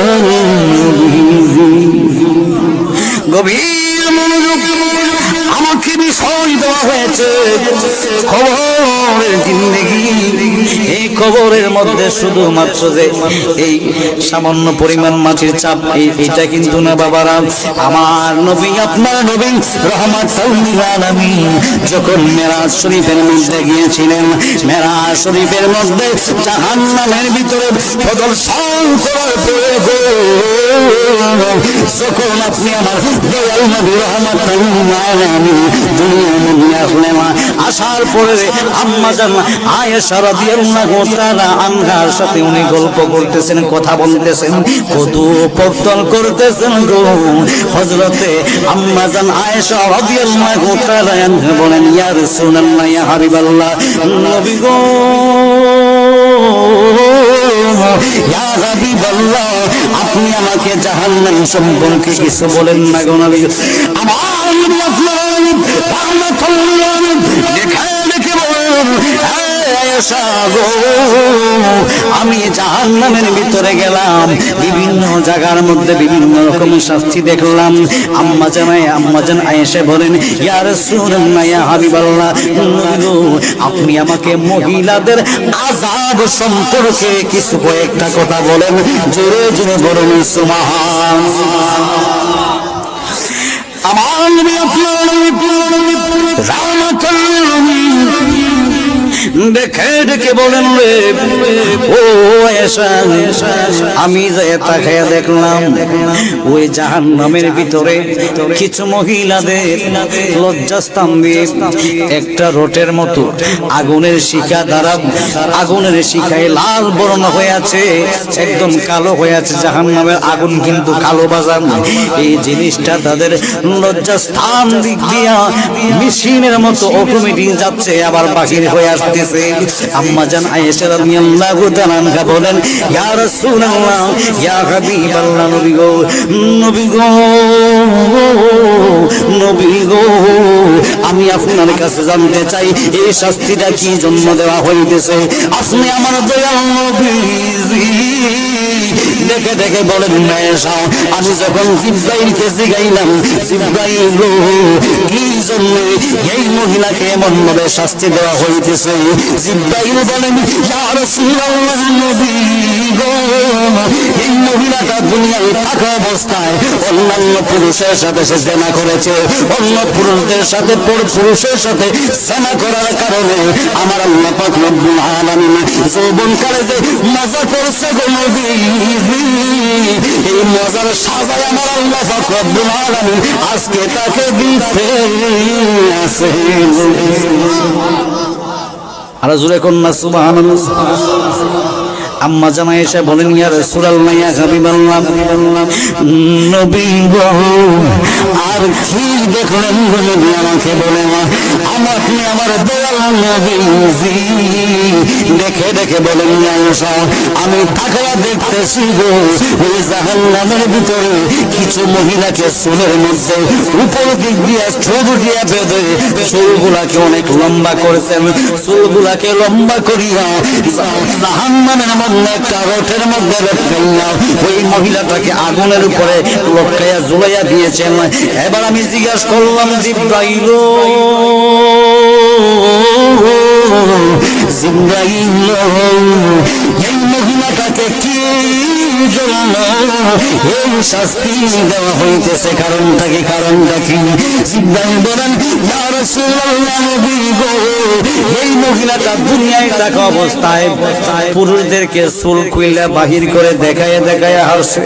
গভীর মনোযোগ। আমাকে বিষয় দেওয়া হয়েছে খবরের জিন্দেগি। এই খবরের মধ্যে শুধুমাত্র যে এই সামান্য পরিমাণ মাটির চাপ, এইটা কিন্তু না বাবারা। আমার নবী, আপনার নবী রাহমাতুল লিল আলামিন যখন মেরাজ শরীফের মধ্যে গিয়েছিলেন, মেরাজ শরীফের মধ্যে জাহান্নামের ভিতরে প্রদর্শন করার পরে যখন আপনি আমার দয়াল নবী রাহমাতুল লিল আলামিন দুনিয়ায় আসলেন, আসার পরে আম্মা জান আয়েশা রাদিয়াল্লাহু তাআলা আনহার সাথে উনি গল্প করতেছেন, কথা বলতেছেন, কথোপকথন করতেছেন গো। হযরতে আম্মা জান আয়েশা রাদিয়াল্লাহু তাআলা আনহা বলেন ইয়া রাসূলুল্লাহ, ইয়া হাবিবাল্লাহ, নবী গো, ইয়া হাবিবাল্লাহ, আপনি আমাকে জাহান্নাম সম্পর্কে কিছু বলেন না গো নবী। আমার নবী আপনার রাহমাতুল্লাহ দেখে বলেন আয়েশা গো, আমি জাহান্নামের ভিতরে গেলাম, বিভিন্ন জায়গার মধ্যে বিভিন্ন রকম শাস্তি দেখলাম। আম্মা জান আয়েশা বলেন ইয়া রাসূলুল্লাহ, ইয়া হাবিবাল্লাহ, আপনি আমাকে মহিলাদের আযাব সম্পর্কে কিছু কয়েকটা কথা বলেন। জোরে জোরে বলুন সুবহানাল্লাহ। আমার নবী আপনার রাহমাতুল দেখে দেখে বলেন রে ও আয়েশা, আমি যে তাকায়া দেখলাম ওই জাহান্নামের ভিতরে কিছু মহিলাদের লজ্জাস্থান দিয়ে একটা রোটের মতো আগুনের শিখা দ্বারা, আগুনের শিখায় লাল বর্ণ হয়ে আছে, একদম কালো হয়ে আছে। জাহান্নামের আগুন কিন্তু কালো বাজার। এই জিনিসটা তাদের লজ্জাস্থান দিক দিয়া মেশিনের মতো অটোমেটিক যাচ্ছে, আবার বাহির হয়ে আসতেছে। আম্মা জান আয়েশা রাদিয়াল্লাহু তাআলা আনহা বলেন ইয়া রাসূলুল্লাহ, ইয়া হাবিবাল্লাহ, নবী গো, নবী গো, নবী গো, আমি আপনার কাছে জানতে চাই এই শাস্তিটা কি জন্য দেওয়া হইতেছে। আপনি আমার দয়াল নবীজি দেখে দেখে বলেন আয়েশা, আমি যখন জিবরাইলকে জিগাইলাম, জিবরাইল গো, কি জন্য এই মহিলাকে এমন ভাবে শাস্তি দেওয়া হইতেছে? জিবরাইল বলেন ইয়া রাসূলুল্লাহ, নবী গো, এই মহিলাটা দুনিয়ায় থাকা অবস্থায় অন্যান্য পুরুষের সাথে সে জেনা করেছে, অন্য পুরুষদের সাথে পুরুষের সাথে জেনা করার কারণে আমার আল্লাহ পাক রব্বুল আলামিন যৌবনকালে যে মজা করছে গো নবী, এই মজার সাজায় আমার আল্লাহ পাক রব্বুল আলামিন আজকে তাকে দিতে আছে। আর জোরে কন্যা সুবহানাল্লাহ। আম্মা জান আয়েশা বলেন ইয়া রাসূলুল্লাহ, ইয়া হাবিবাল্লাহ, নবী গো, আর কি দেখলেন নবী? আমাকে বলে আমাকে আমার দয়াল নবীজি দেখে দেখে বলেন আয়েশা, আমি তাকায়া দেখতেছি গো, ওই জাহান্নামের ভিতরে কিছু মহিলাকে চুলের মধ্যে উপর দিক দিয়ে চুল দিয়ে বেঁধে চুলগুলাকে অনেক লম্বা করেছেন, চুলগুলাকে লম্বা করিয়া জাহান্নামের একটা রথের মধ্যে ওই মহিলাটাকে আগুনের উপরে লটকাইয়া ঝুলাইয়া দিয়েছেন। এবার আমি জিজ্ঞাসা করলাম জিবরাইল, জিবরাইল, এই মহিলাটাকে কি এই জন্য এই শাস্তি দেওয়া হইতেছে। কারণটা কি? জিব্রাইল বলেন, ইয়া রাসূলুল্লাহ, নবী গো, এই মহিলাটা দুনিয়ায় থাকা অবস্থায় পুরুষদেরকে চুল খুইলা বাহির করে দেখায় হাসে।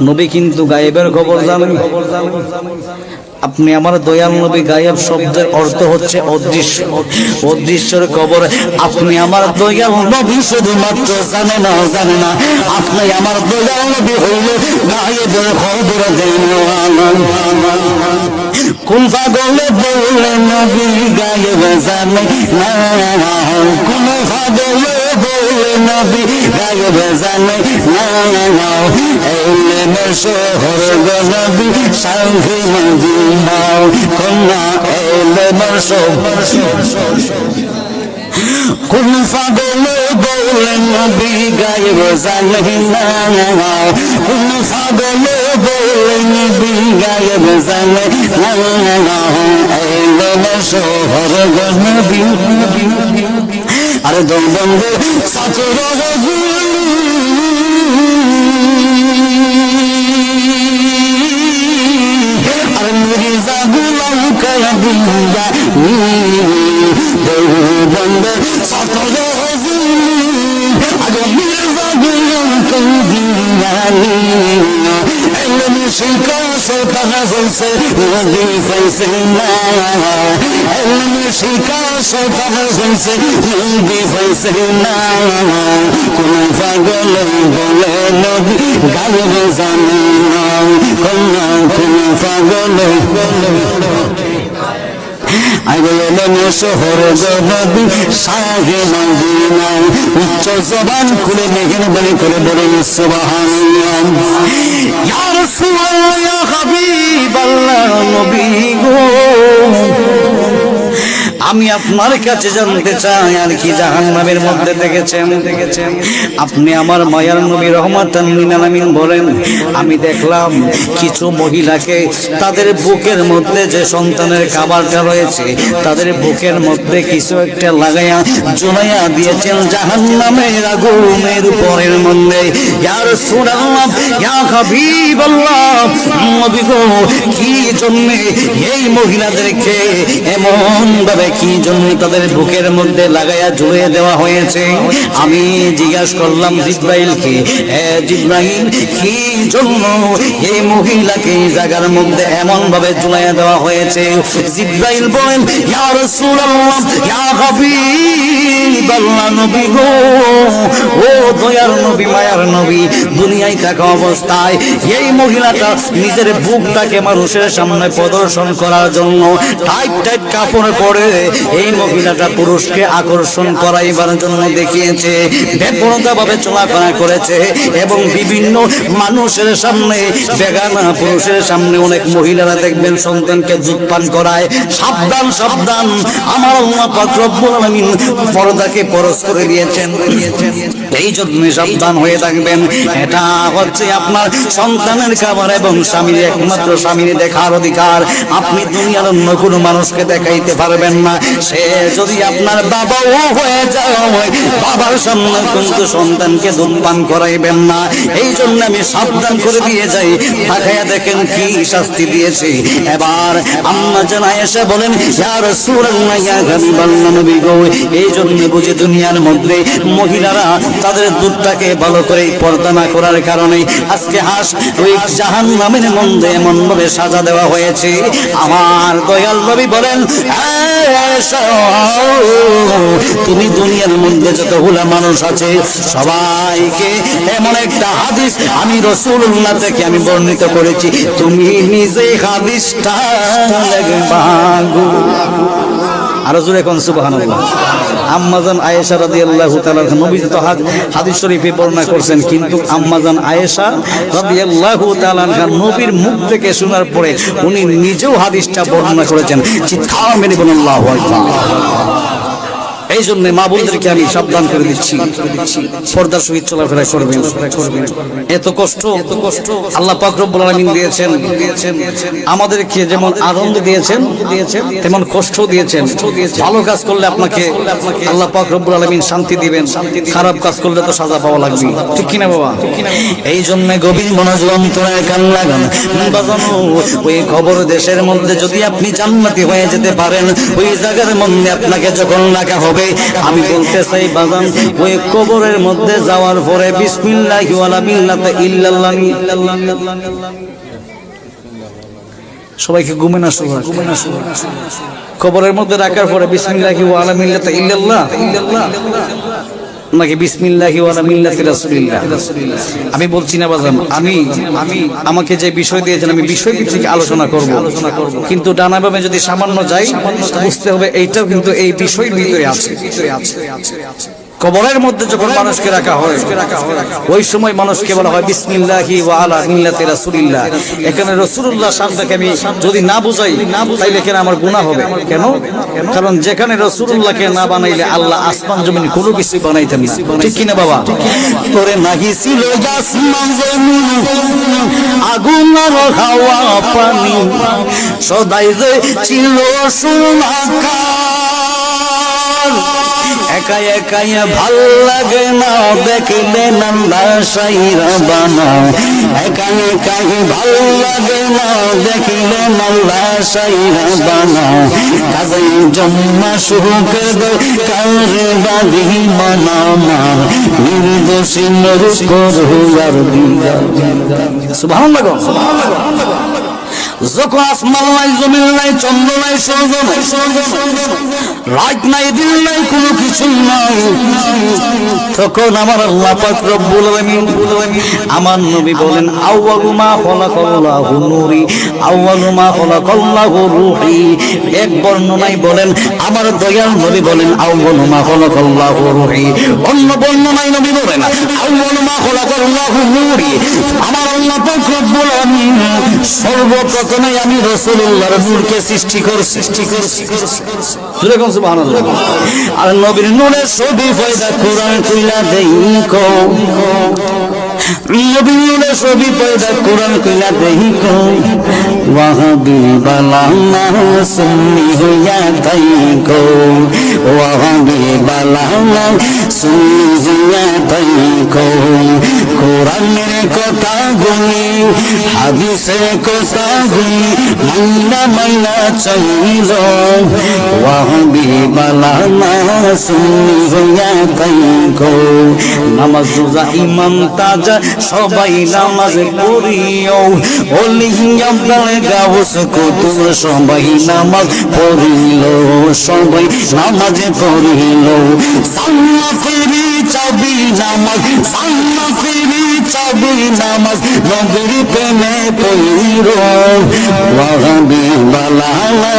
নবী কিন্তু গায়েবের খবর জানেন। আপনি আমার দয়াল নবী, গায়েব শব্দের অর্থ হচ্ছে অদৃশ্য, অদৃশ্যের খবর আপনি আমার দয়াল নবী শুধুমাত্র জানে না, আপনি আমার দয়াল নবী হইল গায়েবের খবর দেন। কোন পাগলে বলে নবী গায়েব জানে না, কোন পাগলে বলে নবী গায়েব জানে না, এলেমের শহর গো নবী শান্তি মদিনা, কন্যা এলেমের শহর। কোন পাগলে বলে নবী গায়েব জানে না, কোন পাগলে বলে নবী গায়েব জানে না, এলেমের শহর গো নবী। আরে দম বন্ধু সাথর আর মির্জা গুলাম কাদিয়া বন্ধু সাথর আগে মির্জা গুলাম কাদিয়া এলমি শিকা শোতা হইছে নদী হইছে না, এলমি শিকা শোতা হইছে নদী হইছে না, কোন পাগল বলে নদী গায়েব জানে না, কন্যা কোন পাগল শহরে নবী সাগে মদিনা। উচ্চ জবান খুলে মেহেরবানি করে বলেন সুবহানাল্লাহ। ইয়া রাসূলুল্লাহ, ইয়া হাবিবাল্লাহ, নবী গো, আমি আপনার কাছে জানতে চাই আর কি জাহান্নামের মধ্যে দেখেছেন? আপনি আমার মায়ার নবী রহমাতান লিল আলামিন বলেন, আমি দেখলাম কিছু মহিলাকে তাদের বুকের মধ্যে যে সন্তানের খাবারটা রয়েছে তাদের বুকের মধ্যে কিছু একটা লাগাইয়া ঝুলাইয়া দিয়েছেন জাহান্নামের আগুনের উপরের মধ্যে। ইয়া রাসূলুল্লাহ, ইয়া হাবিবাল্লাহ, নবী গো, কি জন্য এই মহিলাদেরকে এমন ভাবে কি জন্য তাদের বুকের মধ্যে লাগাইয়া ঝুলিয়ে দেওয়া হয়েছে? আমি জিজ্ঞাসা করলাম জিব্রাইলকে, জিব্রাইল, কি জন্য এই মহিলাকে এই জায়গার মধ্যে এমন ভাবে ঝুলাইয়া দেওয়া হয়েছে? জিব্রাইল বলেন, ইয়া রাসূলুল্লাহ, ইয়া হাবিবাল্লাহ, নবী গো, ও দয়ার নবী, মায়ার নবী, দুনিয়ায় থাকা অবস্থায় এই মহিলাটা নিজের বুকটাকে মানুষের সামনে প্রদর্শন করার জন্য টাইট কাপড় পরে এই মহিলাটা পুরুষকে আকর্ষণ করাইবার জন্য দেখিয়েছে, বেপরোয়া ভাবে চলাফেরা করেছে এবং বিভিন্ন মানুষের সামনে, বেগানা পুরুষের সামনে অনেক মহিলারা দেখবেন সন্তানকে দুধ পান করায়। সাবধান সাবধান, আমার আল্লাহ পাক রব্বুল আলামিন পর্দাকে পরশ করে দিয়েছেন, এই জন্য সাবধান হয়ে থাকবেন। এটা হচ্ছে আপনার সন্তানের খাবার এবং স্বামীর, একমাত্র স্বামীর দেখার অধিকার। আপনি দুনিয়ার অন্য কোনো মানুষকে দেখাইতে পারবেন না। সে যদি আপনার বাবাও হয়ে যায়, বাবার সামনে কিন্তু সন্তানকে দুধ পান করাইবেন না। এই জন্য আমি সাবধান করে দিয়ে যাই। তাকায়া দেখেন কি শাস্তি দিয়েছে। এবার আম্মা জান আয়েশা বলেন, ইয়া রাসূলুল্লাহ, ইয়া হাবিবাল্লাহ, নবী গো, এই জন্য বুঝে দুনিয়ার মধ্যে মহিলারা তাদের দুধটাকে ভালো করে পর্দা না করার কারণে আজকে ওই জাহান্নামের মধ্যে এমন ভাবে সাজা দেওয়া হয়েছে। আমার দয়াল নবী বলেন, তুমি দুনিয়ার মধ্যে যতগুলা মানুষ আছে সবাইকে এমন একটা হাদিস আমি রাসূলুল্লাহ থেকে আমি বর্ণিত করেছি, তুমি নিজে হাদিসটা লিখবা গো। আরো জোরে কোন সুবহানাল্লাহ। আম্মা জান আয়েশা রাদিয়াল্লাহু তাআলা, নবী তো হাদিস শরীফে বর্ণনা করছেন, কিন্তু আম্মা জান আয়েশা রাদিয়াল্লাহু তাআলা নবীর মুখ থেকে শোনার পরে উনি নিজেও হাদিসটা বর্ণনা করেছেন। চিৎকার মেরে বলুন আল্লাহু আকবার। এই জন্য মা বোনদেরকে আমি সাবধান করে দিচ্ছি, পর্দার সহিত চলাফেরা করবেন। এত কষ্ট আল্লাহ পাক রব্বুল আলামিন দিয়েছেন, আমাদেরকে যেমন আনন্দ দিয়েছেন তেমন কষ্ট দিয়েছেন। ভালো কাজ করলে আপনাকে আল্লাহ পাক রব্বুল আলামিন শান্তি দিবেন, খারাপ কাজ করলে তো সাজা পাওয়া লাগবে, ঠিক কিনা বাবা? এই জন্য গভীর মনোযোগ অন্তরে কান লাগান বাজানো। ওই কবর দেশের মধ্যে যদি আপনি জান্নাতি হয়ে যেতে পারেন, ওই জায়গার মধ্যে আপনাকে যখন রাখা হবে, আমি বলতে চাই বাজান, ওই কবরের মধ্যে যাওয়ার পরে বিসমিল্লাহি ওয়ালা মিল্লাতা ইল্লাল্লাহ, সবাইকে ঘুমে না শোয়া, কবরের মধ্যে রাখার পরে বিসমিল্লাহি ওয়ালা মিল্লাতা ইল্লাল্লাহ নাকি বিসমিল্লাহি ওয়ালা মিল্লাতি রাসূলিল্লাহ? আমি বলছি না বাজান, আমি আমাকে যে বিষয় দিয়েছেন আমি বিষয় থেকে আলোচনা করব, কিন্তু ডানা বামে যদি সামান্য যাই বুঝতে হবে এইটাও কিন্তু এই বিষয়ের ভিতরে আছে। কবরের মধ্যে যখন মানুষকে রাখা হয়, ওই সময় মানুষকে বলা হয় বিসমিল্লাহি ওয়া আলা মিল্লাতি রাসূলিল্লাহ। এখানে রাসূলুল্লাহ শব্দকে আমি যদি না বুঝাই তাইলে এখানে আমার গুনাহ হবে। কেন? কারণ যেখানে রাসূলুল্লাহকে না বানাইলে আল্লাহ আসমান জমিন কোনো কিছু বানাইতেন না, ঠিক কি না বাবা? করে নাহি ছিল আসমান জমিন, আগুন আর হাওয়া পানি, সদাই যে ছিল সোনাকার। একা একাই ভাল লাগে না দেখলে নান্দা সাইরা বানা, একা একাই ভাল লাগে না দেখলে নান্দা সাইরা বানা। কাজে জন্মা সুখে কারে বাড়ি মানামা, নির্দোষী নরুষ করু আর দিদা। সুবহানাল্লাহ। যখন আসমান নাই, জমিন নাই, চন্দ্র নাই, সূর্য নাই, রাত নাই, দিন নাই, কোনো কিছু নাই, তখন আমার আল্লাহ পাক রব্বুল আলামিন আমার নবী বলেন আউয়ালু মা খালাকাল্লাহু নূরি, আউয়ালু মা খালাকাল্লাহু রূহি। এক বর্ণনায় বলেন আমার দয়াল নবী বলেন আউয়ালু মা খালাকাল্লাহু রূহি, অন্য বর্ণনায় নবী বলেন আউয়ালু মা খালাকাল্লাহু নূরি। আমার আল্লাহ পাক রব্বুল আলামিন সর্বপ্রথমে আমি রাসূলুল্লাহর নূরকে সৃষ্টি করছি। সুবহানাল্লাহ। আর নবীর নূরের ছবি পয়দা কোরআন কইলা দেইকো, নবীর নূরের ছবি পয়দা কোরআন কইলা দেইকো। ওয়াহাবি বালানা সুন্নি হইয়া তাইকো, ওয়াহাবি বালানা সুন্নি হইয়া তাইকো। কোরআনের কথা গুনি, হাদিসের কথা গুনি, মাইনা মাইনা চাইল। ওয়াহাবি বালানা সুন্নি হইয়া তাইকো। নামাজ রোজা ইমান তাজা সবাই নামাজ পড়িও, ওলি আব্দুল গাউস কুতুব সবাই নামাজ পড়িল, সবাই নামাজ পড়িল। জান্নাতের চাবি নামাজ, জান্নাতের চাবি নামাজ, নবীর প্রেমে পড়িল। ওয়াহাবি বালানা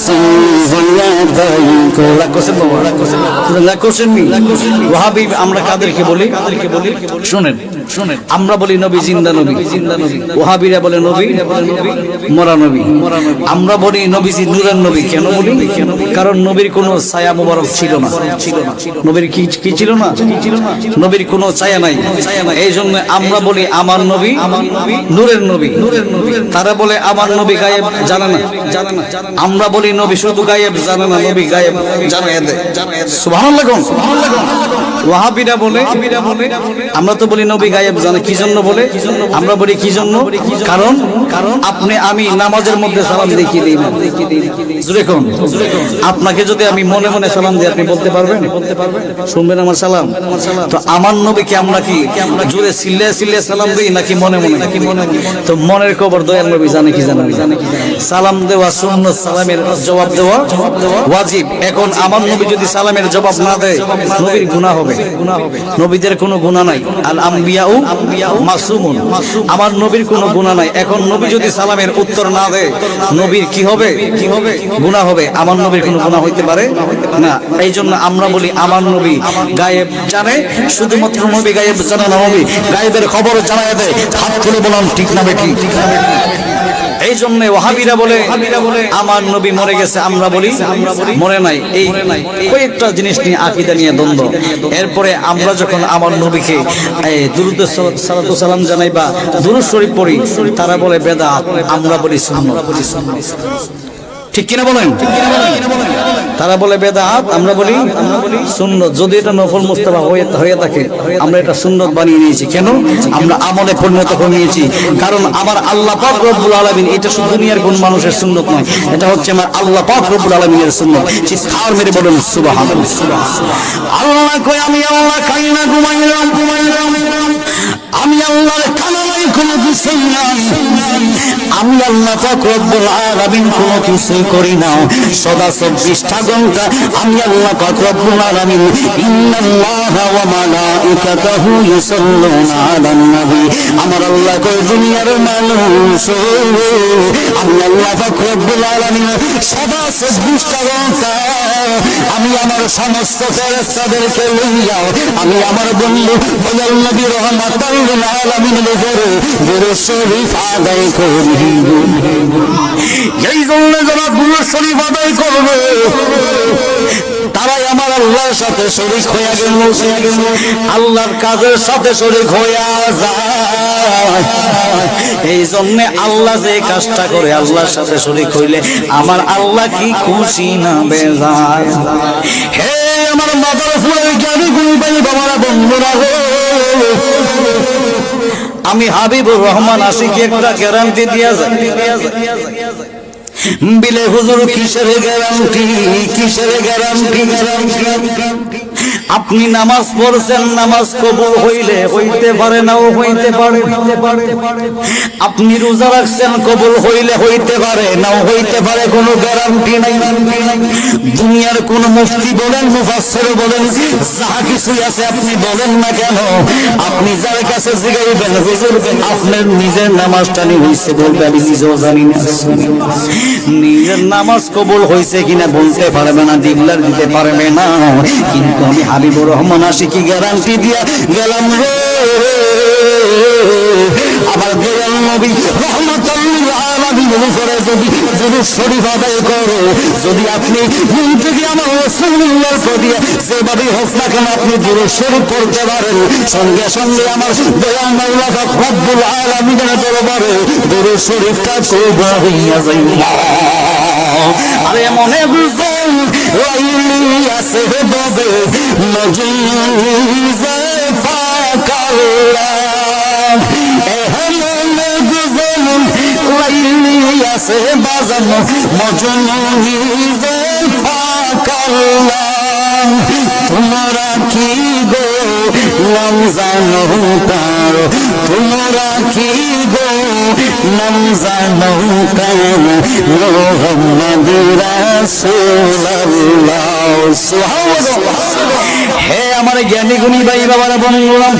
সুন্নি তাইকো। রাখছেন বাবা, রাখছেন নি? ওয়াহাবি আমরা কাদেরকে বলি? শুনেন, আমরা বলি নবী জিন্দা নবী, ওয়াহাবিরা বলে নবী মরা নবী। আমরা বলি নবীজি নূরের নবী। কেন বলি? কারণ নবীর কোনো ছায়া মোবারক ছিল না। নবীর কি ছিল না? নবীর কোনো ছায়া নাই। এই জন্য আমরা বলি আমার নবী নূরের নবী। তারা বলে আমার নবী গায়েব জানে না। আমরা বলি নবী শুধু গায়েব জানে না, নবী গায়েব জানায় দেয়। সুবহানাল্লাহ। ওয়াহাবিরা বলে আমরা তো বলি নবী গায়েব জানে। কি জন্য বলে? আমরা বলি কি জন্য? কারণ আপনি আমি নামাজের মধ্যে সালাম দেখিয়ে দিই না। দেখুন, আপনাকে যদি আমি মনে মনে সালাম দিই আপনি বলতে পারবেন? শুনবেন আমার সালাম? তো আমার নবীকে আমরা কি জোরে সিল্লে সিল্লে সালাম দিই নাকি মনে মনে? তো মনের খবর দয়াল নবী জানে কি জানে? সালাম দেওয়া সুন্নাত, সালামের জবাব দেওয়া ওয়াজিব। এখন আমার নবী যদি সালামের জবাব না দেয় নবীর গুনাহ হবে। নবীদের কোনো গুনাহ নাই। আল আম্বিয়াউ মাসুমুন, আমার নবীর কোনো গুনাহ নাই। এখন নবী যদি সালামের উত্তর না দেয় নবীর কি হবে? গুনাহ হবে। আমার নবীর কোনো গুনাহ হইতে পারে না। এই জন্য আমরা বলি আমার নবী গায়েব জানে। শুধুমাত্র নবী গায়েব জানে না, নবী গায়েবের খবর জানায় দেয়। হাত তুলে বললাম ঠিক না বেঠিক? এই জন্য ওয়াহাবিরা বলে আমার নবী মরে গেছে, আমরা বলি মরে নাই। এই কয়েকটা জিনিস নিয়ে আকীদা নিয়ে দ্বন্দ্ব। এরপরে আমরা যখন আমার নবীকে দুরূদ সালাতু সালাম জানাই বা দুরূদ শরীফ পড়ি, তারা বলে বেদাত, আমরা বলি সুন্নাত। ঠিক কিনা বলেন? তারা বলে বেদাত, আমরা বলি সুন্নাত। যদি এটা নফল মুস্তাহাব হয়ে থাকে, আমরা এটা সুন্নাত বানিয়ে নিয়েছি। কেন? আমরা আমলে পরিণত করে নিয়েছি। কারণ আমার আল্লাহ পাক রব্বুল আলামিন, এটা শুধু দুনিয়ার কোন মানুষের সুন্নাত নয়, এটা হচ্ছে আমার আল্লাহ পাক রব্বুল আলামিনের সুন্নাত। চিৎকার মেরে বলেন সুবহানাল্লাহ। আল্লাহ কই আমি আল্লাহ খাই না, ঘুমাইলাম, আমি আল্লাহর কানাই কোনো কিছুই নাই, আমি আল্লাহ পাক রব্বুল আলামিন কোনো কিছুই করি না। সদা 24টা ঘন্টা আমি আল্লাহ পাক রব্বুল আলামিন ইন্নাল্লাহা ওয়া মালাইকাতাহু ইউসাল্লুনা আলান নবী, আমার আল্লাহ কই দুনিয়ার মানুষ, আমি আল্লাহ পাক রব্বুল আলামিন সদা 24টা ঘন্টা আমি আমার সমস্ত ফেরেশতাদেরকে লইয়া আমি আমার বন্ধু দয়াল নবী রহমাতুল লিল আলামিনের উপরে দুরূদ শরীফ আদায় করি। এই জন্য যারা দুরূদ শরীফ আদায় করবে তারাই আমার আল্লাহর সাথে শরীক হয়ে গেল, আল্লাহর কাজের সাথে শরীক হয়ে যায়। এই জন্য আল্লাহ যে কাজটা করে আল্লাহর সাথে শরীক হইলে আমার আল্লাহ কি খুশি না বেজায়। হে আমার মাথার ফুলের জ্ঞানী গুণী ভাই বাবারা, বন্ধুরা, আমি হাবিবুর রহমান আশিকি একটা গ্যারান্টি দিয়া যায়। বিলে হুজুর কিসের গ্যারান্টি, কিসের গ্যারান্টি? আপনি নামাজ পড়ছেন, নামাজ কবুল হইলে হইতে পারে, নাও হইতে পারে। আপনি রোজা রাখছেন, কবুল হইলে হইতে পারে, নাও হইতে পারে, কোনো গ্যারান্টি নাই। দুনিয়ার কোন মুফতি বলেন, মুফাসসির বলেন, যাহা কিছুই আছে আপনি বলেন না কেন, আপনি যার কাছে জিজ্ঞাসা হুজুর আপনার নিজের নামাজটা নি হইছে, বলবে আমি নিজেও জানি না। নিজের নামাজ কবুল হয়েছে কিনা বলতে পারবে না, ডিক্লার দিতে পারবে না, কিন্তু আমি হাবিবুর রহমান আশিকি গ্যারান্টি দিয়া গেলাম রে, আমার দয়াল নবী রহমাতুল লিল আলামিনের উপরে যদি দুরূদ শরীফ আদায় করো, যদি আপনি মন থেকে আমার রাসূলুল্লাহর প্রতি যেভাবে হোক না কেন আপনি দুরূদ শরীফ পড়তে পারেন, সঙ্গে সঙ্গে আমার দয়াল মাওলা পাক রব্বুল আলামিনের দরবারে দুরূদ শরীফটা কবুল হইয়া যাইবে। আরে মনে বুঝুন লাইলি আছে ববে মজলিসে ফাকাল্লাহ, এহলে বুঝুন লাইলি আছে বাজানো মজলিসে ফাকাল্লাহ। তোমরা কি গো নাম জানো তার, তোমরা কি গো নাম জানো তার, মুহাম্মদুর রাসূলুল্লাহ। সুবহানাল্লাহ। হে আমার জ্ঞানী গুণী ভাই বাবারা, বন্ধুরা,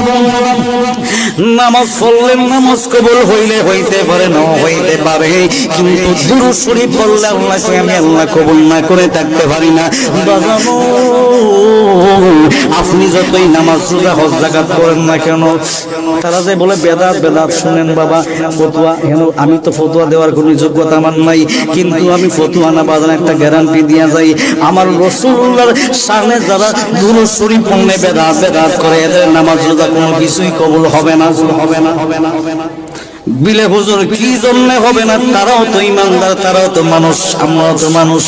নামাজ পড়লেন, নামাজ কবুল হইলে হইতে পারে, না হইতে পারে, কিন্তু দুরূদ শরীফ পড়লে আল্লাহকে আমি আল্লাহ কবুল না করে থাকতে পারি না। বাজানো আপনি যতই নামাজ রোজা হজ যাকাত করেন না কেন, তারা যে বলে বেদাত বেদাত, শুনেন বাবা ফতোয়া, আমি তো ফতোয়া দেওয়ার কোনো যোগ্যতা আমার নাই, কিন্তু আমি ফতোয়া না বাজান একটা গ্যারান্টি দিয়া যাই, আমার রাসূলুল্লাহর সামনে যারা দুরূদ শরীফ পড়লে বেদাত বেদাত করে, এদের নামাজ রোজা কোনো কিছুই কবুল হবে না, হবে না, হবে না, হবে না। বিলে হুজুর কি জন্য হবে না? তারাও তো ইমানদার, তারাও তো মানুষ, আমরাও তো মানুষ,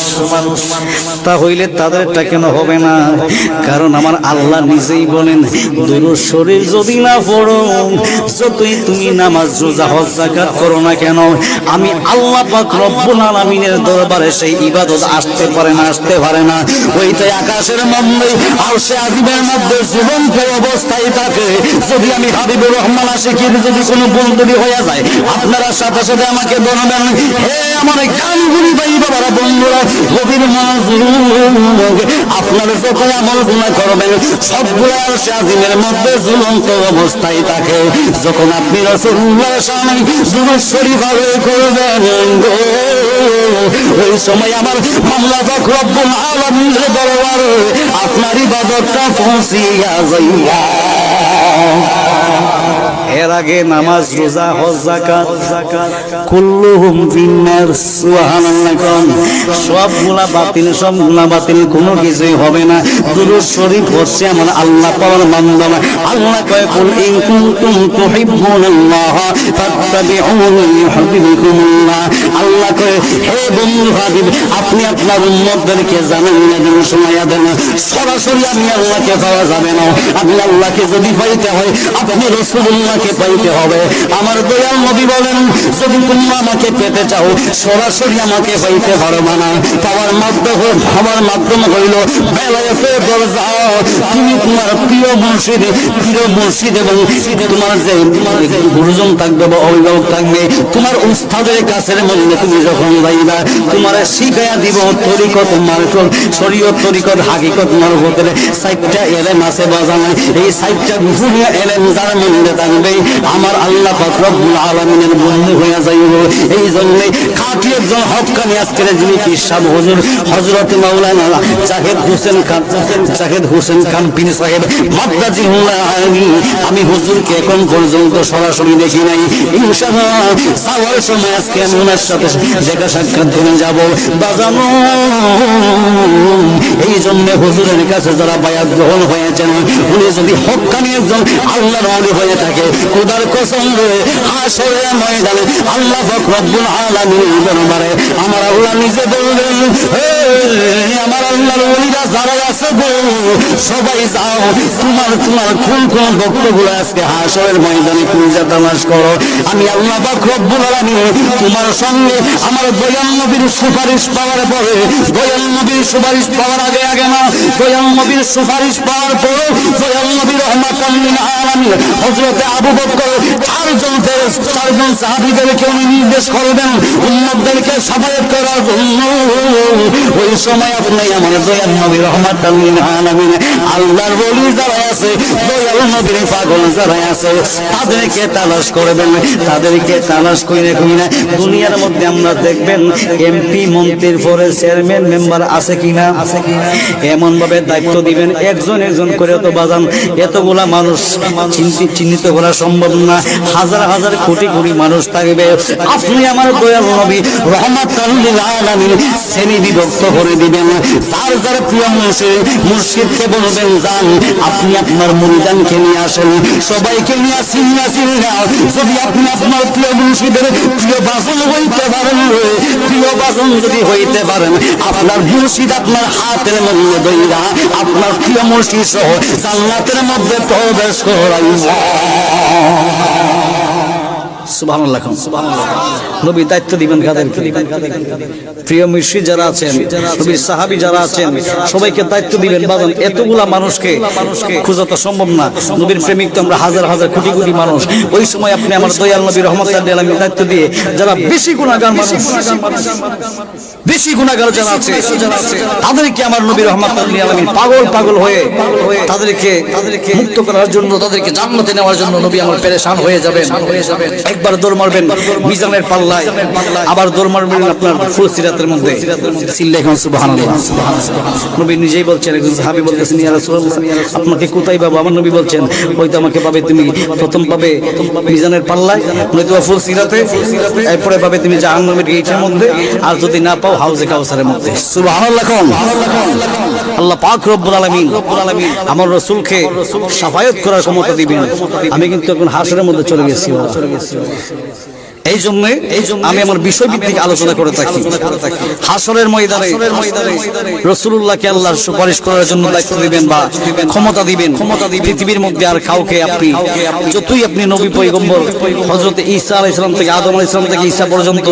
তা হইলে তাদেরটা কেন হবে না? কারণ আমার আল্লাহ নিজেই বলেন, দুরূদ শরীফ যদি না পড়ো, যতই তুমি নামাজ রোজা হজ যাকাত করো না কেন, আমি আল্লাহ পাক রব্বুল আলামিনের দরবারে সেই ইবাদত আসতে পারে না, আসতে পারে না। ওইটাই আকাশের মধ্যে আরশে আজিমের মধ্যে জীবন্ত অবস্থায় থাকে। যদি আমি হাবিবুর রহমান আশিকির যদি কোনো বন্ধুরি হয়ে যায়, আপনারা সাথে সাথে আমাকে বলবেন, হে আমার গানগুলি ভাই বাবারা, বন্ধুরা, গভীর মনোযোগ, আপনারা যত আমল গুনাহ করবেন সবগুলো আরশে আজিমের মধ্যে ঝুলন্ত অবস্থায় থাকে। যখন আপনি রাসূলুল্লাহর সামনে দুরূদ শরীফ আদায় করবেন, ওই সময় আমার আল্লাহ পাক রব্বুল আলামিনের দরবারে আপনার ইবাদতটা পৌঁছিয়া যাইয়া। এর আগে নামাজ রোজা হজ যাকাত কুল্লুহুম ফিন্নার সুবহানাল্লাহ কোন সবগুলা বাতিল সবগুলা বাতিল কোনো কিছুই হবে না দুরূদ শরীফ হচ্ছে আমার আল্লাহ পাওয়ার মাধ্যম আল্লাহ কয় কুল ইন কুনতুম তুহিব্বুনাল্লাহ ফাত্তাবিউনি ইউহিব্বুকুমুল্লাহ আল্লাহ কয় হে বন্ধু হাবিব আপনি আপনার উম্মতদেরকে জানান না দেন শোনায়া দেন সরাসরি আমি আল্লাহকে পাওয়া যাবে না আমি আল্লাহকে যদি পাইতে হয় আপনি রাসূলুল্লাহকে পাইতে হবে আমার দয়াল নবী বলেন যদি তোমরা আমাকে পেতে চাও সরাসরি আমাকে পাইতে পারবে না পাওয়ার মাধ্যম হইল বেলায়েতে দরজা তুমি তোমার প্রিয় মুর্শিদ এবং তোমার যে গুরুজন থাকবে বা অভিভাবক থাকবে তোমার উস্তাদের কাছের মধ্যে তুমি যখন যাইবা তোমার শিখাইয়া দিব তরিকত মারফত শরীয়ত তরিকত হাকিকত মারফতের সাইটটা এলেম আছে বাজানো এই সাইটটা ঘুরিয়া এলেম যার মধ্যে থাকবে আমার আল্লাহ পাক রব্বুল আলামিনের বন্ধু হয়ে যাইব এই জন্য খাঁটি একজন হক্কানি আজকের যিনি পীর সাহেব হুজুর হযরত মাওলানা জাহিদ হোসেন খান পীর সাহেব মাদ্দাজিহুল্লাহ আমি হুজুরকে এখন পর্যন্ত সরাসরি দেখি নাই ইনশাআল্লাহ যাওয়ার সময় আজকে আমি ওনার সাথে দেখা সাক্ষাৎ করে যাব বাজানো এই জন্য হুজুরের কাছে যারা বায়াত গ্রহণ হয়েছেন উনি যদি হক্কানি একজন আল্লাহর ওলি হয়ে থাকে খোদার কসম হাশরের ময়দানে আল্লাহ পাক রব্বুল আলামিনের দরবারে আমার আল্লাহ নিজে বলবেন হে আমার আল্লাহর ওলিরা যারা আছে গো সবাই যাও তোমার কোন ভক্তগুলো আজকে হাশরের ময়দানে পূজা তালাশ করো আমি আল্লাহ পাক রব্বুল আলামিন তোমার সঙ্গে আমার দয়াল নবীর সুপারিশ পাওয়ার পরে দয়াল নবীর সুপারিশ পাওয়ার আগে না দয়াল নবীর সুপারিশ পাওয়ার পরে দয়াল নবীর রহমাতাল লিল আলামিন হযরত আবু বকর চারজন সাহাবীদেরকে উনি নির্দেশ করবেন উম্মতদেরকে সাফায়াত করার জন্য ওই সময় আপনি আমার দয়াল নবী রহমাতাল লিল আলামিন আল্লাহর ওলি যারা আছে দয়াল নবীর পাগল যারা আছে তাদেরকে তালাশ করবেন তাদেরকে তালাশ করে কইনা দুনিয়ার মধ্যে আমরা দেখবেন এমপি মন্ত্রীর পরে চেয়ারম্যান মেম্বার আছে কিনা এমন ভাবে দায়িত্ব দিবেন একজন করে তো বাজান এতগুলা মানুষ চিহ্নিত করা সম্ভব না হাজার হাজার কোটি কোটি মানুষ থাকবে আপনি আমার দয়াল নবী রহমাতাল লিল আলামিন শ্রেণী বিভক্ত করে দিবেন যার প্রিয় মুর্শিদকে বলবেন যান আপনি আপনার মুরিদানকে নিয়ে আসেন সবাইকে নিয়ে চিন্না যদি আপনি আপনার প্রিয় মুর্শিদের প্রিয় বাসন হইতে পারেন প্রিয় বাসন যদি হইতে পারেন আপনার মুর্শিদ আপনার হাতের মধ্যে দইরা আপনার প্রিয় মুর্শিদ সহ জান্নাতের মধ্যে প্রবেশ করাইব সুবহানাল্লাহ নবী দায়িত্ব দিবেন কাদেরকে প্রিয় মুর্শিদ যারা আছেন নবীর সাহাবী যারা আছেন সবাইকে দায়িত্ব দিবেন বাজান এতগুলা মানুষকে খোঁজা তো সম্ভব না নবীর প্রেমিক তো আমরা হাজার হাজার কোটি কোটি মানুষ ওই সময় আপনি আমার দয়াল নবী রহমাতুল্লাহ আলাইহি দায়িত্ব দিয়ে যারা বেশি গুনাহগার মানুষ বেশি গুনাহগার যারা আছে তাদেরকে আমার নবী রহমাতুল্লাহ আলাইহি পাগল হয়ে তাদেরকে মুক্ত করার জন্য তাদেরকে জান্নাতে নেওয়ার জন্য নবী আমার পেরেশান হয়ে যাবেন একবার দৌড় মারবেন মিজানের পাল্লায় আবার দৌড় মারবেন আপনার ফুলসিরাতের মধ্যে সিল্লাইকুম সুবহানাল্লাহ নবী নিজেই বলছেন একজন সাহাবী বলতেছেন ইয়া রাসূলুল্লাহ আপনাকে কোথায় পাবো আমার নবী বলছেন হয়তো আমাকে পাবে তুমি প্রথম পাবে মিজানের পাল্লায় নয়তো ফুলসিরাতে এরপরে পাবে তুমি জাহান্নামের গেটের মধ্যে আর যদি না পাও হাউজে কাউসারের মধ্যে সুবহানাল্লাহ আল্লাহ পাক রব্বুল আলামিন আমার রাসূলকে শাফায়াত করার ক্ষমতা দিবেন আমি কিন্তু এখন হাসরের মধ্যে চলে গেছি এই জন্য আমি আমার বিষয় ভিত্তিক আলোচনা করে থাকি হাসরের ময়দানে রাসূলুল্লাহকে আল্লাহর সুপারিশ করার জন্য দায়িত্ব দিবেন বা ক্ষমতা দিবেন পৃথিবীর মধ্যে আর কাউকে আপনি যতই আপনি নবী পয়গম্বর হযরত ঈসা আলাইহিস সালাম থেকে আদম আলাইহিস সালাম থেকে ঈসা পর্যন্ত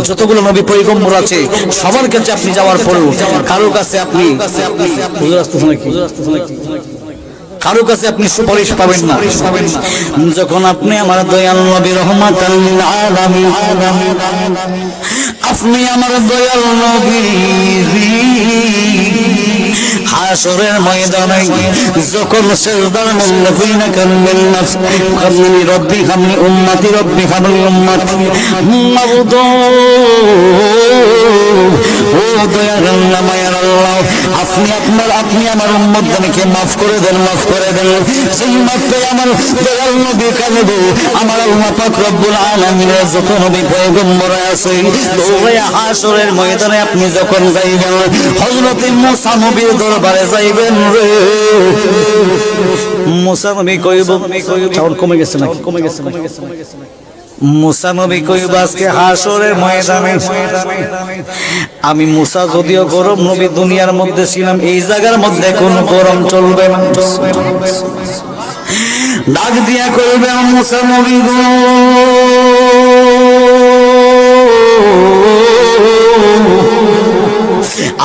যতগুলো নবী পয়গম্বর আছে সবার কাছে আপনি যাওয়ার পরেও কারো কাছে আপনি হুজুর আসতেছেন নাকি কারো কাছে আপনি সুপারিশ পাবেন না যখন আপনি আমার দয়াল নবী রহমাতাল লিল আলামিন আপনি আমার দয়াল নবী হাসরের ময়দানে যখন সিজদার মধ্যে কইনা কানবেন খামনি রব্বি খামনি উম্মতি রব্বি খামনি উম্মতি মাবুদ ও দয়াল আল্লাহ মায়ার আল্লাহ আপনি আমার উম্মতদেরকে মাফ করে দেন, মাফ করে দেন। সেই মাত্র আমার দয়াল নবী কাঁদবে, আমার আল্লাহ পাক রব্বুল আলামিনের যত নবী পয়গম্বর আছে দৌড়ে হাসরের ময়দানে আপনি যখন যাইবেন, হযরত মুসা নবীর দরবারে যাইবেন রে। মুসা নবী কইব, সাউন্ড কমে গেছে না? কমে গেছে না? মুসা নবী কইব আজকে হাসরের ময়দানে আমি মুসা যদিও গরম নবী দুনিয়ার মধ্যে ছিলাম, এই জায়গার মধ্যে কোন গরম চলবে না। ডাক দিয়া কইবে মুসা নবী গো,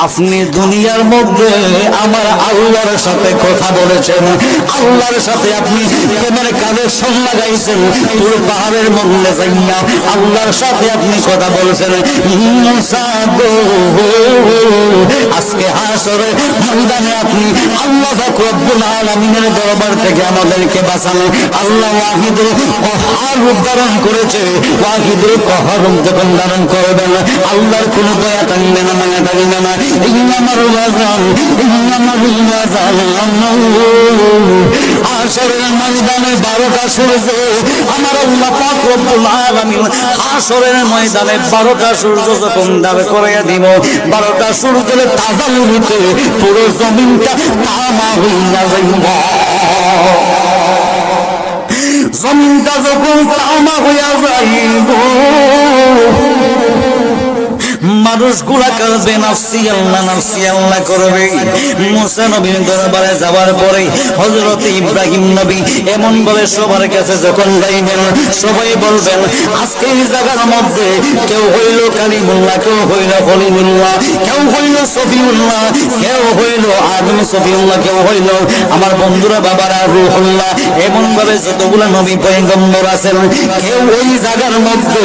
আপনি দুনিয়ার মধ্যে আমার আল্লাহর সাথে কথা বলেছেন, আল্লাহর সাথে আপনি প্রেমের কানেকশন লাগাইছেন, পুরো পাহাড়ের মধ্যে যাইয়া আল্লাহর সাথে আপনি কথা বলেছেন। মুসা গো, আজকে হাসরের ময়দানে আপনি আল্লাহ পাক রব্বুল আলামিনের দরবার থেকে আমাদেরকে বাঁচানো। আল্লাহ ওয়াহিদুল কহার রূপ ধারণ করেছে, ওয়াহিদুল কহার রূপ যখন ধারণ করবেন আল্লাহর কোনো দয়া থাকবে না, মায়া থাকবে না। হাসরের ময়দানে 12টা সূর্য আমার আল্লাহ পাক রব্বুল আলামিন হাসরের ময়দানে 12টা সূর্য যখন দাঁড় করাইয়া দিব, 12টা সূর্যের তাজাল্লুতে পুরো জমিনটা তামা হইয়া যাইব। জমিনটা যখন তামা হইয়া যাইব, মানুষগুলা কাঁদবে, নাফসি আল্লাহ নাফসি আল্লাহ করবে। মুসা নবীর দরবারে যাওয়ার পরে হযরত ইব্রাহিম নবী এমন বলে সবার কাছে যখন যাইবেন, সবাই বলবেন আজকে এই জায়গার মধ্যে কেউ হইল কালিমুল্লাহ, কেউ হইল খলিলুল্লাহ, কেউ হইল সফিউল্লাহ, কেউ হইল আদম সফিউল্লাহ, কেউ হইল আমার বন্ধুরা বাবারা রূহুল্লাহ। এমন ভাবে যতগুলা নবী পয়গম্বর আছেন কেউ ওই জায়গার মধ্যে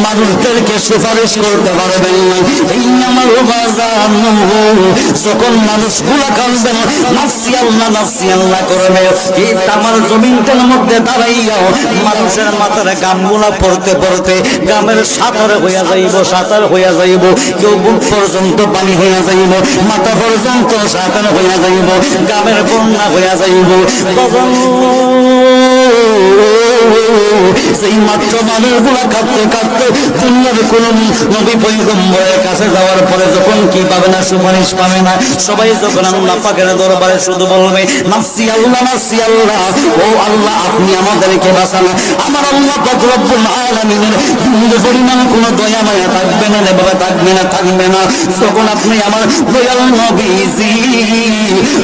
মানুষদেরকে সুপারিশ করতে পারবেন না। এই আমার বাজান যখন মানুষগুলা কাঁদবেন নাফসি আল্লাহ করবে, এই তামার জমিনটার মধ্যে দাঁড়াইয়াও মানুষের মাথার গামগুলা পড়তে পড়তে গ্রামের সাঁতার হইয়া যাইব, সাঁতার হইয়া যাইব, কেউ বুক পর্যন্ত পানি হইয়া যাইব, মাথা পর্যন্ত সাঁতার হইয়া যাইব, গ্রামের বন্যা হইয়া যাইব। সেই মাত্র মানুষগুলা কাঁদতে কাঁদতে দুনিয়ার কোন নবী পয়গম্বরের কাছে যাওয়ার পরে যখন কি পাবে না, সুপারিশ পাবে না, সবাই যখন আল্লাহ পাকের দরবারে শুধু বলবে নাফসি আল্লাহ নাফসি আল্লাহ, ও আল্লাহ আপনি আমাদেরকে বাঁচান, আমার আল্লাহ পাক রব্বুল আলামিনের বিন্দু পরিমাণ কোনো দয়া মায়া থাকবে না রে বাবা, থাকবে না, থাকবে না। তখন আপনি আমার দয়াল নবীজি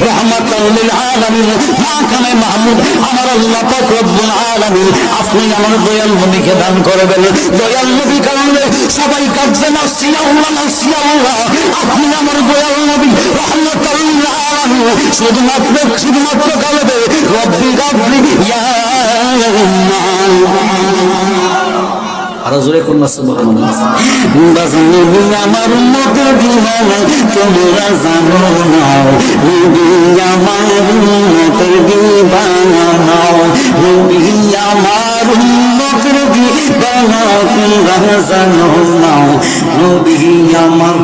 রাহমাতাল লিল আলামিন মাকামে মাহমুদ আমার আল্লাহ পাক রব্বুল আলামিন আপনি আমার দয়াল নবীকে দান করবেন। দয়াল নবী কারণে সবাই কাঁদছে নাফসি আল্লাহ নাফসি আল্লাহ, আপনি আমার দয়াল নবী রাহমাতাল লিল আলামিন শুধুমাত্র কাঁদবে রব্বি গাফরি ইয়া আরো জোরে কোন সুবহানাল্লাহ। বাজানো আমার উম্মতের দিওয়ানা তোমরা জানো না, নবী আমার উম্মতের দিওয়ানা, নবী আমার উম্মতের দিওয়ানা তোমরা জানো না, নবী আমার।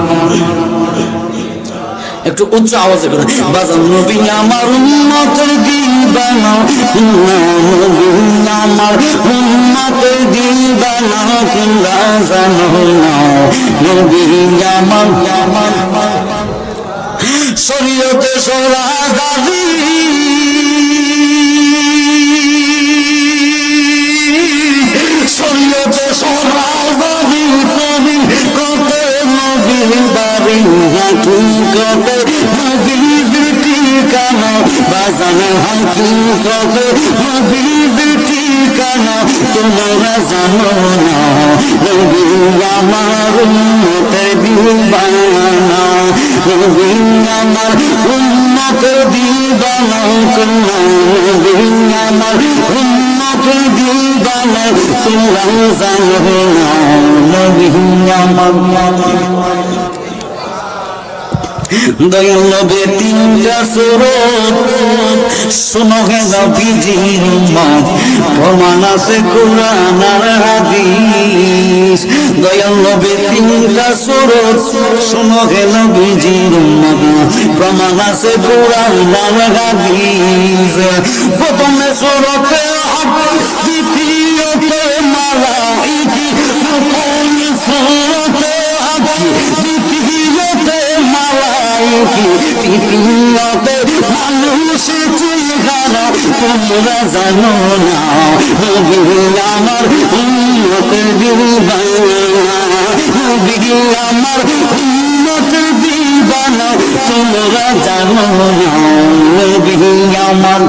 একটু উচ্চ আওয়াজে করে বাজান, নবী আমার উম্মতের দিওয়ানা, নবী আমার উম্মতের দিওয়ানা তোমরা জানো না, নবী আমার। শরীয়তে সরাদারি শরীয়তে সরাদারি নবী কতে নবীর বাড়ি, হাকিকতে নবীর ঠিকানা বাজান, হাকিকতে নবীর ঠিকানা তোমরা জানো না, নবী আমার উম্মতের দিওয়ানা, নবী আমার উম্মতের দিওয়ানা, নবী আমার উম্মতের দিওয়ানা তোমরা জানো না, নবী আমার। দয়াল নবী তিনটা সুরত শোনো হে নবীজির উম্মত প্রমাণ আছে কুরআন আর হাদিস দয়াল নবী তিনটা সুরত শোনো হে নবীজির উম্মত প্রমাণ আছে কুরআন আর হাদিস প্রথমে সুরতে হক দ্বিতীয়তে মালাইকি সুরতে হক দ্বিতীয়তে মালাইকি তৃতীয়তে মানুষের চেহারা তোমরা জানো না নবী আমার উম্মতের দিওয়ানা নবী আমার উম্মতের দিওয়ানা তোমরা জানো না নবী আমার